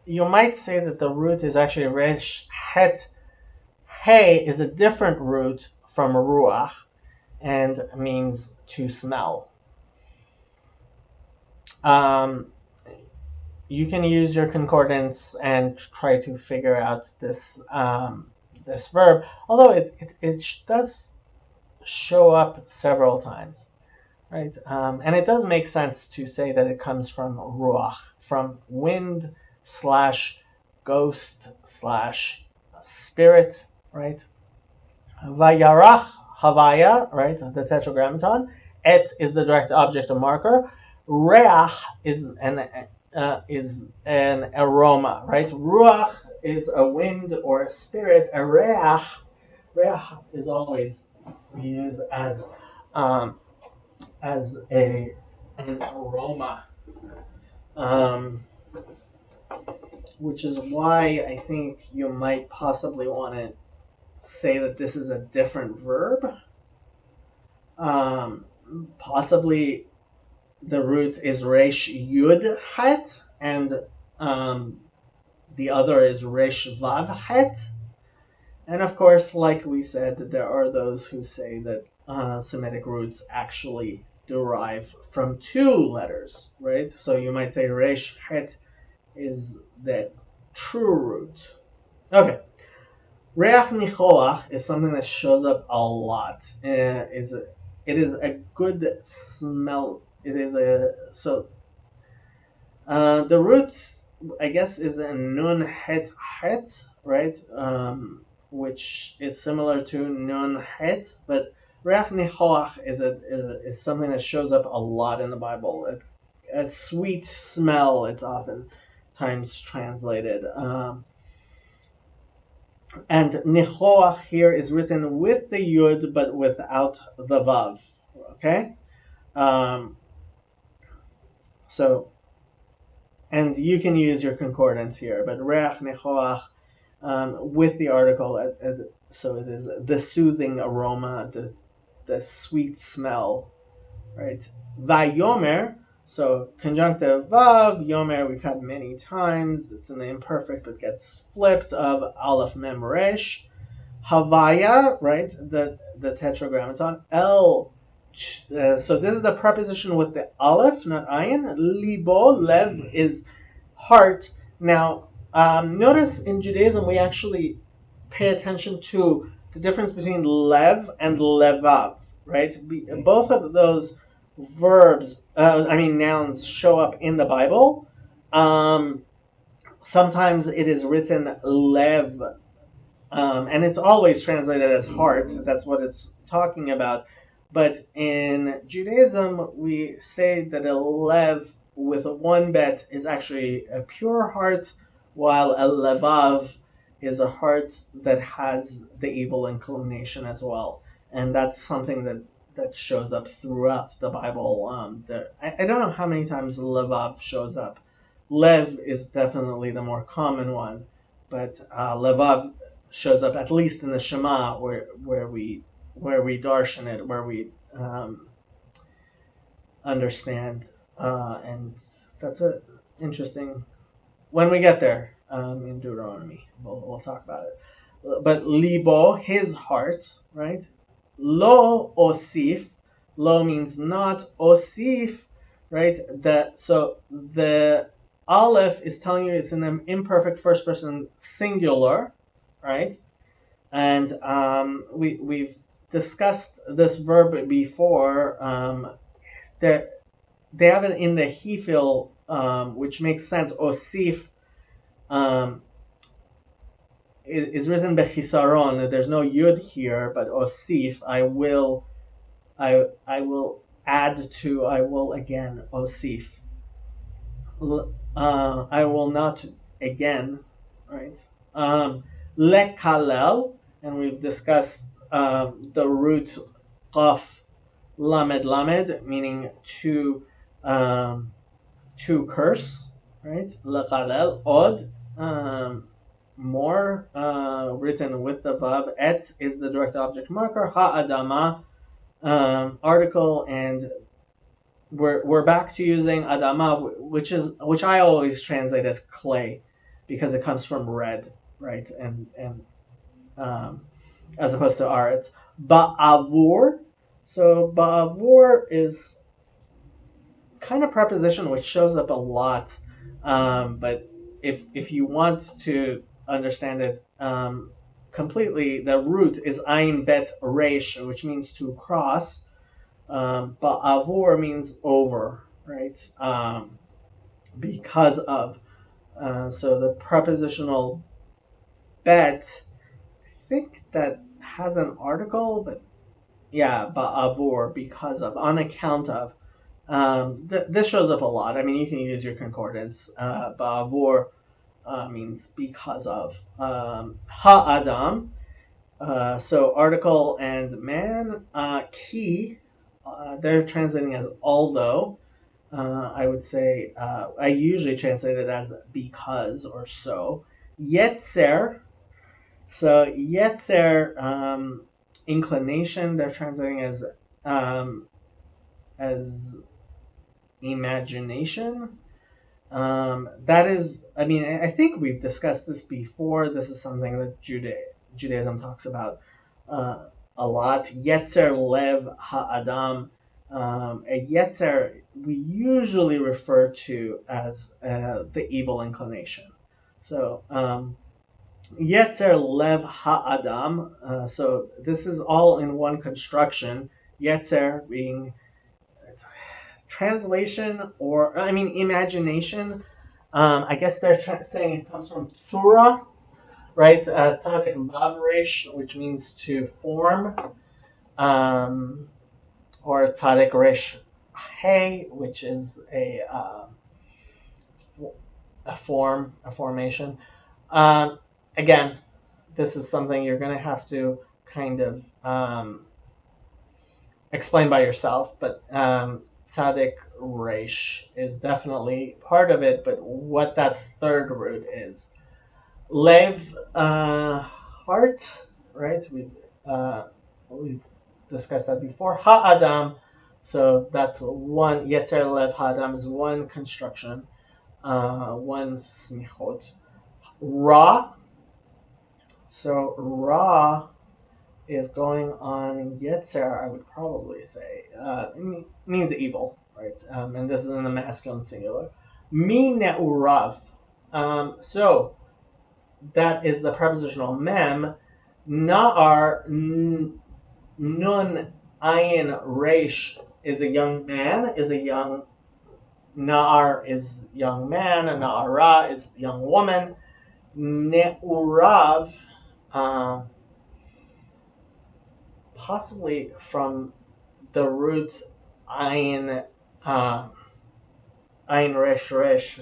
A: you might say that the root is actually resh het, hey is a different root from ruach, and means to smell. You can use your concordance and try to figure out this this verb, although it does show up several times, right? And it does make sense to say that it comes from ruach, from wind slash ghost slash spirit, right? Vayarach havaya, right? The tetragrammaton. Et is the direct object of marker. Reach is an aroma, right? Ruach is a wind or a spirit. A reach is always used as an aroma, which is why I think you might possibly want to say that this is a different verb. Possibly the root is resh yud het, and the other is resh vav het. And of course, like we said, there are those who say that Semitic roots actually derive from two letters, right? So you might say resh het is the true root. Okay. Reach nichoach is something that shows up a lot. It is a good smell. It is the root, I guess, is a nun het het, right? Which is similar to nun het, but reach nichoach is something that shows up a lot in the Bible. A sweet smell. It's oftentimes translated. And nichoach here is written with the yud but without the vav. Okay? So, and you can use your concordance here, but reach nichoach with the article, so it is the soothing aroma, the sweet smell, right? Vayomer, so conjunctive vav, yomer we've had many times. It's in the imperfect but gets flipped of aleph mem resh. Havaya, right? The tetragrammaton. El, so this is the preposition with the aleph, not ayin. Libo, lev is heart. Now, notice in Judaism we actually pay attention to the difference between lev and levav, right? Both of those nouns show up in the Bible. Um, Sometimes it is written lev, and it's always translated as heart. That's what it's talking about. But in Judaism, we say that a lev with a one bet is actually a pure heart, while a levav is a heart that has the evil inclination as well. And that's something that shows up throughout the Bible. I don't know how many times levav shows up. Lev is definitely the more common one, but levav shows up at least in the Shema, where we darshan it, where we understand, and that's a interesting. When we get there in Deuteronomy, we'll talk about it. But libo, his heart, right? Lo osif, lo means not, osif, right? The aleph is telling you it's in an imperfect first person singular, right? And we've discussed this verb before. They have it in the hefil, which makes sense. Osif um, is written bechisaron. There's no yud here, but osif. I will add to. I will again osif. I will not again, right? Lekalel, and we've discussed the root qaf lamed lamed, meaning to curse, right? Lekalel od, more, written with the vav. Et is the direct object marker. Ha'adama, article, and we're back to using adama, which I always translate as clay, because it comes from red, right? And as opposed to aretz. Ba'avur. So ba'avur is kind of preposition which shows up a lot, but if you want to understand it completely, the root is ayin bet resh, which means to cross. But avor means over, right? Because of. So the prepositional bet, I think that has an article, but yeah, ba'avor, because of, on account of. This shows up a lot. I mean, you can use your concordance. Ba'avor means because of. Ha'adam, so article and man. Ki, they're translating as although. I would say, I usually translate it as because or so. Yetzer, so yetzer, inclination, they're translating as imagination. That is, I mean, I think we've discussed this before. This is something that Judaism talks about a lot. Yetzer lev ha'adam. A yetzer we usually refer to as the evil inclination. So yetzer lev ha'adam. So this is all in one construction. Yetzer being translation, or I mean imagination. I guess they're saying it comes from tsura, right? Tzadik vav resh, which means to form, or tzadik resh hey, which is a formation. Again, this is something you're going to have to kind of explain by yourself, but Tzadik Resh is definitely part of it, but what that third root is. Lev, heart, right? We've discussed that before. Ha'adam, so that's one. Yetzer Lev Ha'adam is one construction, one smichot. Ra, so Ra is going on Yetzer, I would probably say. It means evil, right? And this is in the masculine singular. Mi ne'urav. So that is the prepositional mem. Na'ar nun ayin resh is a young man, is a young Na'ar is young man, and Na'ara is young woman. Ne'urav, possibly from the root Ayin, Ayin Resh Resh,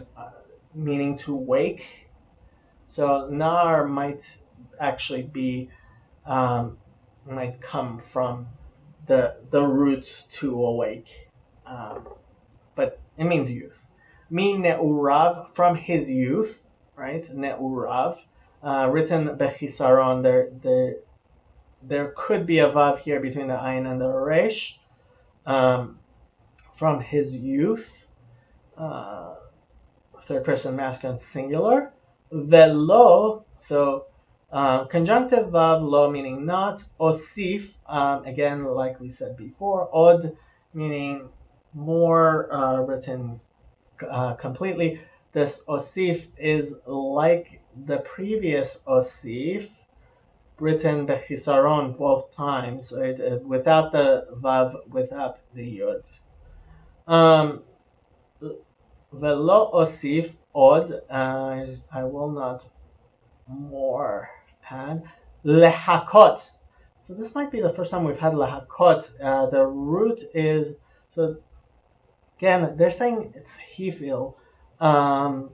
A: meaning to wake. So Nar might actually be, might come from the root to awake, but it means youth. Mi ne'urav, from his youth, right? Ne'urav, written bechisaron. There could be a vav here between the ayin and the resh. From his youth, third person masculine singular. Velo, so conjunctive vav, lo meaning not. Osif, again, like we said before. Od, meaning more, written completely. This osif is like the previous osif, written bechisaron both times, right? Without the vav, without the yud. Velo osif od, I will not more add. Lehakot. So this might be the first time we've had lehakot. The root is, so again, they're saying it's hefil. I'm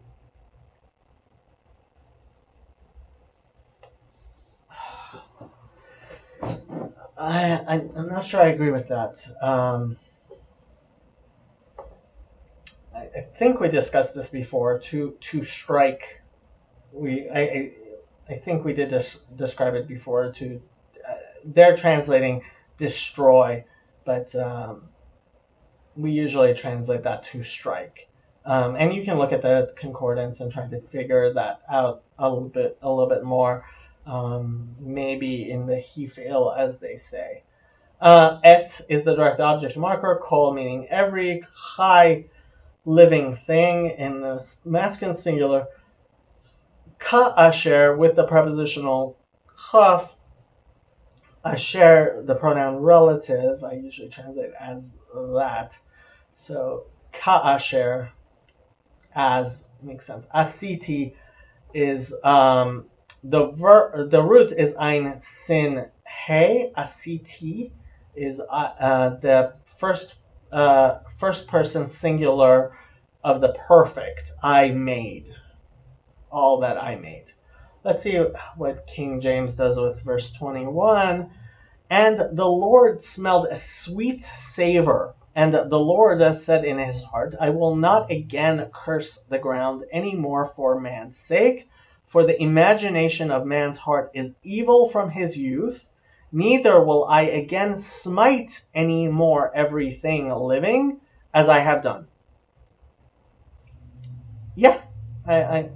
A: not sure I agree with that. I think we discussed this before. To strike, I think we did describe it before. They're translating destroy, but we usually translate that to strike. And you can look at the concordance and try to figure that out a little bit more. Maybe in the hefil, as they say. Et is the direct object marker. Kol meaning every. Chai, living thing, in the masculine singular. Ka asher with the prepositional chaf. Asher, the pronoun relative, I usually translate as that. So ka asher, as, makes sense. Asiti is the root is ein sin he. Asiti is the first person singular of the perfect. I made all that I made. Let's see what King James does with verse 21. And the Lord smelled a sweet savor, and the Lord said in his heart, I will not again curse the ground any more for man's sake, for the imagination of man's heart is evil from his youth, neither will I again smite any more everything living as I have done. Yeah, I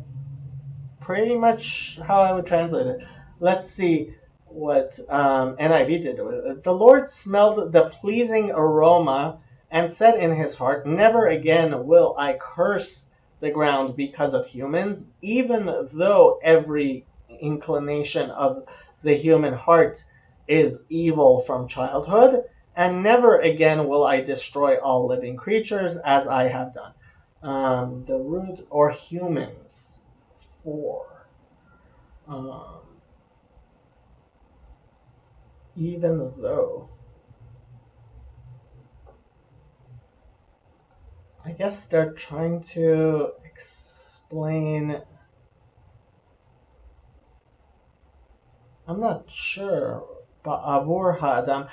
A: pretty much how I would translate it. Let's see what NIV did with it. The Lord smelled the pleasing aroma and said in his heart, never again will I curse the ground because of humans, even though every inclination of the human heart is evil from childhood, and never again will I destroy all living creatures as I have done. The root, or humans, for even though, I guess they're trying to explain, I'm not sure, ba'avur ha'adam,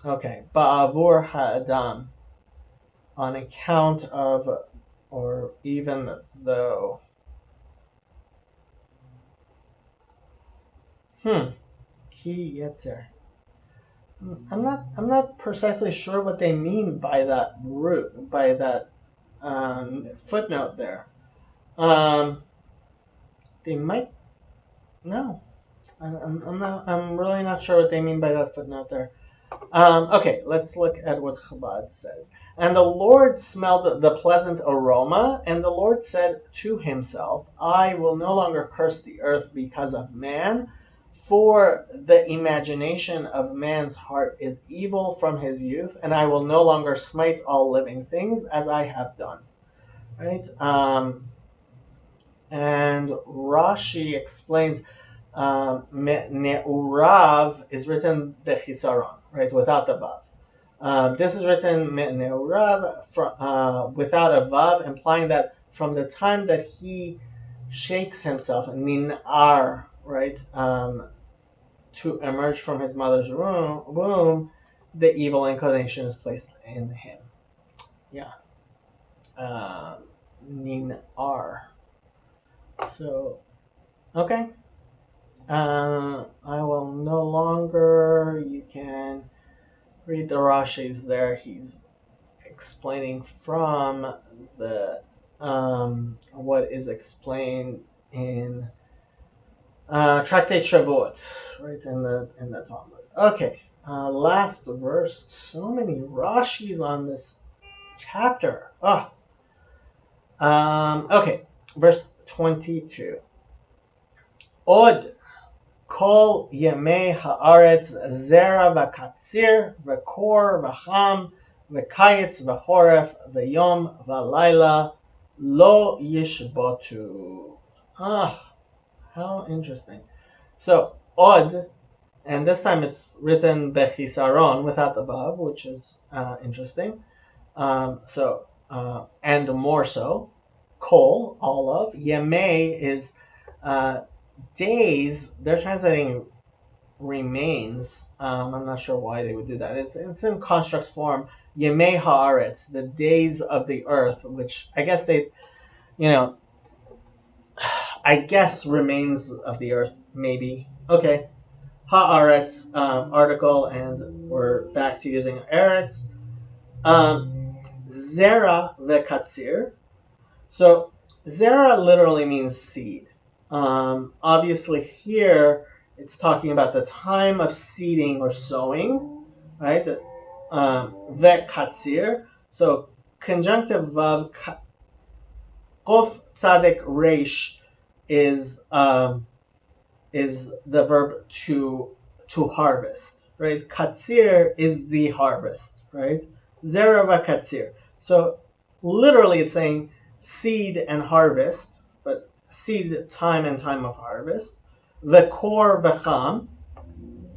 A: okay, ba'avur ha'adam, on account of, or even though. Ki yetzer. I'm not precisely sure what they mean by that root, by that footnote there. They might. No, I'm really not sure what they mean by that footnote there. Okay, let's look at what Chabad says. And the Lord smelled the pleasant aroma, and the Lord said to himself, I will no longer curse the earth because of man, For the imagination of man's heart is evil from his youth, and I will no longer smite all living things as I have done. Right? And Rashi explains Ne'urav is written bechisaron, right, without the vav. This is written Ne'urav without a vav, implying that from the time that he shakes himself, ninar, right, to emerge from his mother's womb, the evil inclination is placed in him. Yeah. Ninar. So, okay. I will no longer. You can read the Rashi's there. He's explaining from the what is explained in Tractate Shavuot, right in the Talmud. Okay, last verse. So many Rashi's on this chapter. Okay, verse 22. Od kol yemei haaretz zera v'katzir v'kor v'cham v'kayetz v'choref v'yom v'layla lo yishbotu. How interesting. So, od, and this time it's written bechisaron without the vav, which is interesting. And more so, kol, all of, yemei is days. They're translating remains. I'm not sure why they would do that. It's in construct form. Yemei haaretz, the days of the earth, which I guess remains of the earth, maybe. Okay. Haaretz, article, and we're back to using eretz. Zera vekatzir. So, zera literally means seed. Obviously here, it's talking about the time of seeding or sowing, right? Vekatzir. So, conjunctive vav, kof tzaddik reish is the verb to harvest, right? Katzir is the harvest, right? Zera v'katzir. So literally it's saying seed and harvest, but seed time and time of harvest. V'kor v'cham.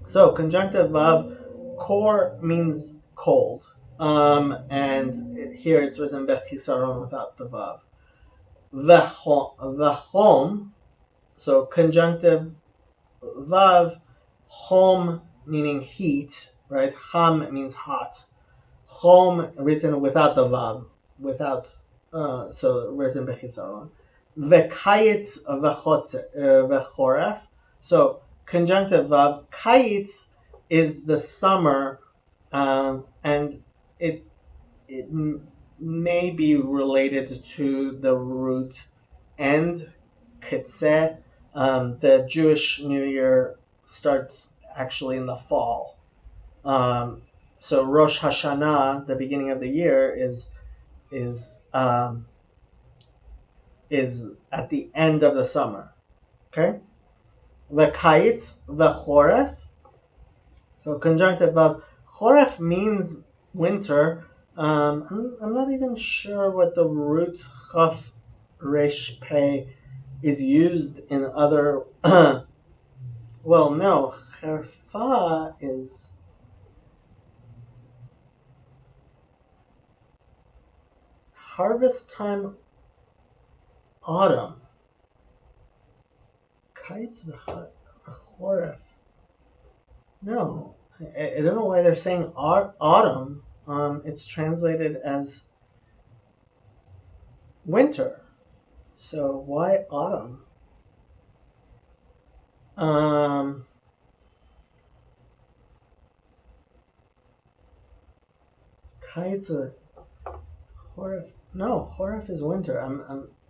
A: So conjunctive vav, kor means cold. And here it's written bechisaron without the vav. V'chom. So conjunctive vav, hom meaning heat, right? Cham means hot. Hom written without the vav, so written bechisaron. V'kayitz v'choref. So conjunctive vav, kayitz is the summer, and it may be related to the root end, kitzeh. The Jewish New Year starts actually in the fall. So Rosh Hashanah, the beginning of the year, is at the end of the summer. Okay? The Kayitz, the Choref. So conjunctive of Choref means winter. I'm not even sure what the root Chaf Resh Pei is used in other. Well, no, Cherfa is harvest time, autumn. Kites v'choref. No, I don't know why they're saying autumn. It's translated as winter. So why autumn? Kites are Choref. No, Choref is winter.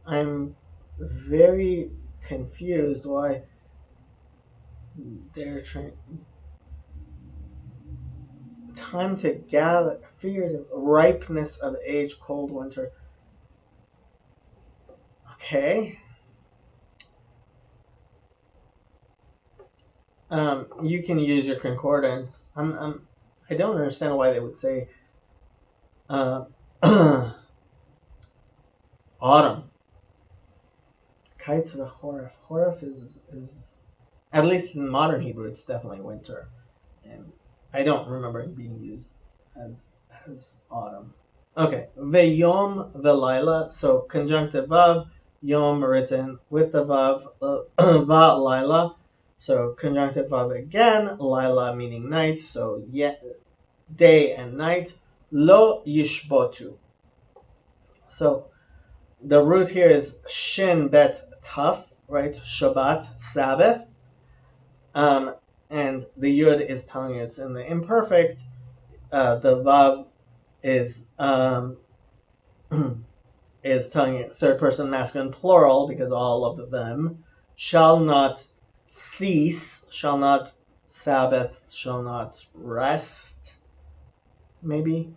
A: I'm very confused why they're trying. Time to gather, figures of ripeness of age, cold winter. Okay. You can use your concordance. I don't understand why they would say uh, autumn. Kites of Horef. Horef is at least in modern Hebrew, it's definitely winter, and I don't remember it being used as autumn. Okay, Veyom Velaila. So conjunctive vav, yom written with the vav, va laila. So conjunctive vav again, laila meaning night. So day and night. Lo yishbotu. So the root here is shin bet taf, right? Shabbat, Sabbath. Um, and the yud is telling you it's in the imperfect. The vav is is telling you third person masculine plural because all of them shall not cease, shall not Sabbath, shall not rest. Maybe.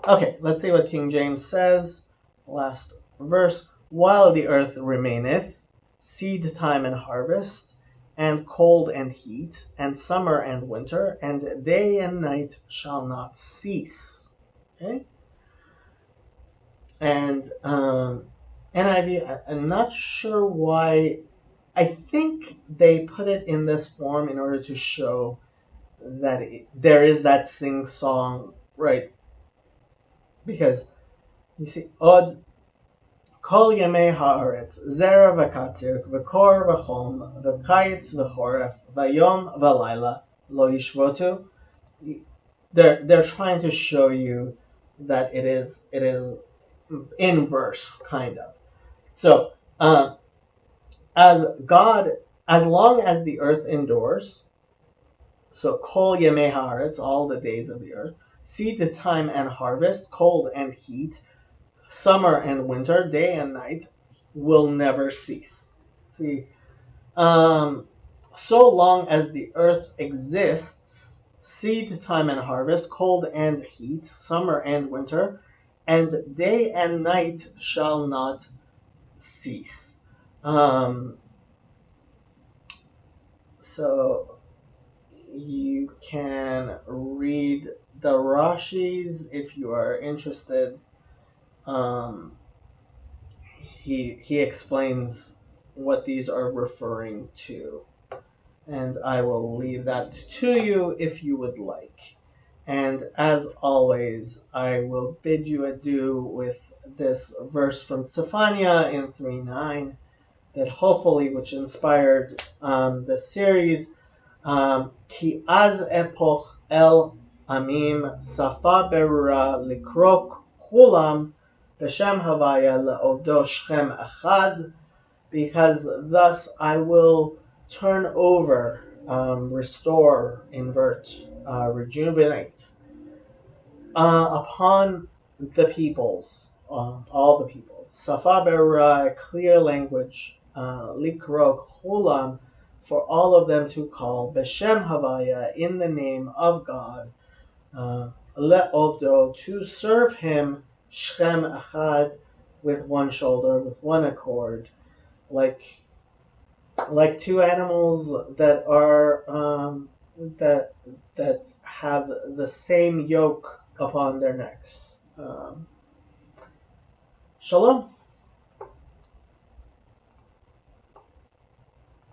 A: Okay, let's see what King James says. Last verse. While the earth remaineth, seed time and harvest, and cold and heat, and summer and winter, and day and night shall not cease. Okay? And NIV, I'm not sure why. I think they put it in this form in order to show that there is that sing song, right? Because you see, Od Kol Yemei Haaretz, Zera v'Katzir, v'Kor v'Chom, v'Chayitz v'Choref, v'Yom v'Laila, Lo Yishvotu. They're trying to show you that it is inverse kind of. So as God, as long as the earth endures, so Kol Yemei Haaretz, all the days of the earth, seed time and harvest, cold and heat, summer and winter, day and night, will never cease. See, so long as the earth exists, seed time and harvest, cold and heat, summer and winter, and day and night shall not cease. So you can read the Rashis if you are interested. He explains what these are referring to, and I will leave that to you if you would like. And as always, I will bid you adieu with this verse from Zephaniah in 3:9 that hopefully, which inspired the series. Ki az epoch el amim safa berura likrok hulam b'shem havaya le'ovdo shchem echad, because thus I will turn over, restore, invert, rejuvenate upon the peoples, all the peoples. Safa berura, clear language, likrok hulam, for all of them to call Beshem Havaya, in the name of God, Le'ovdo, to serve him, Shchem Echad, with one shoulder, with one accord, like two animals that are that have the same yoke upon their necks. Shalom.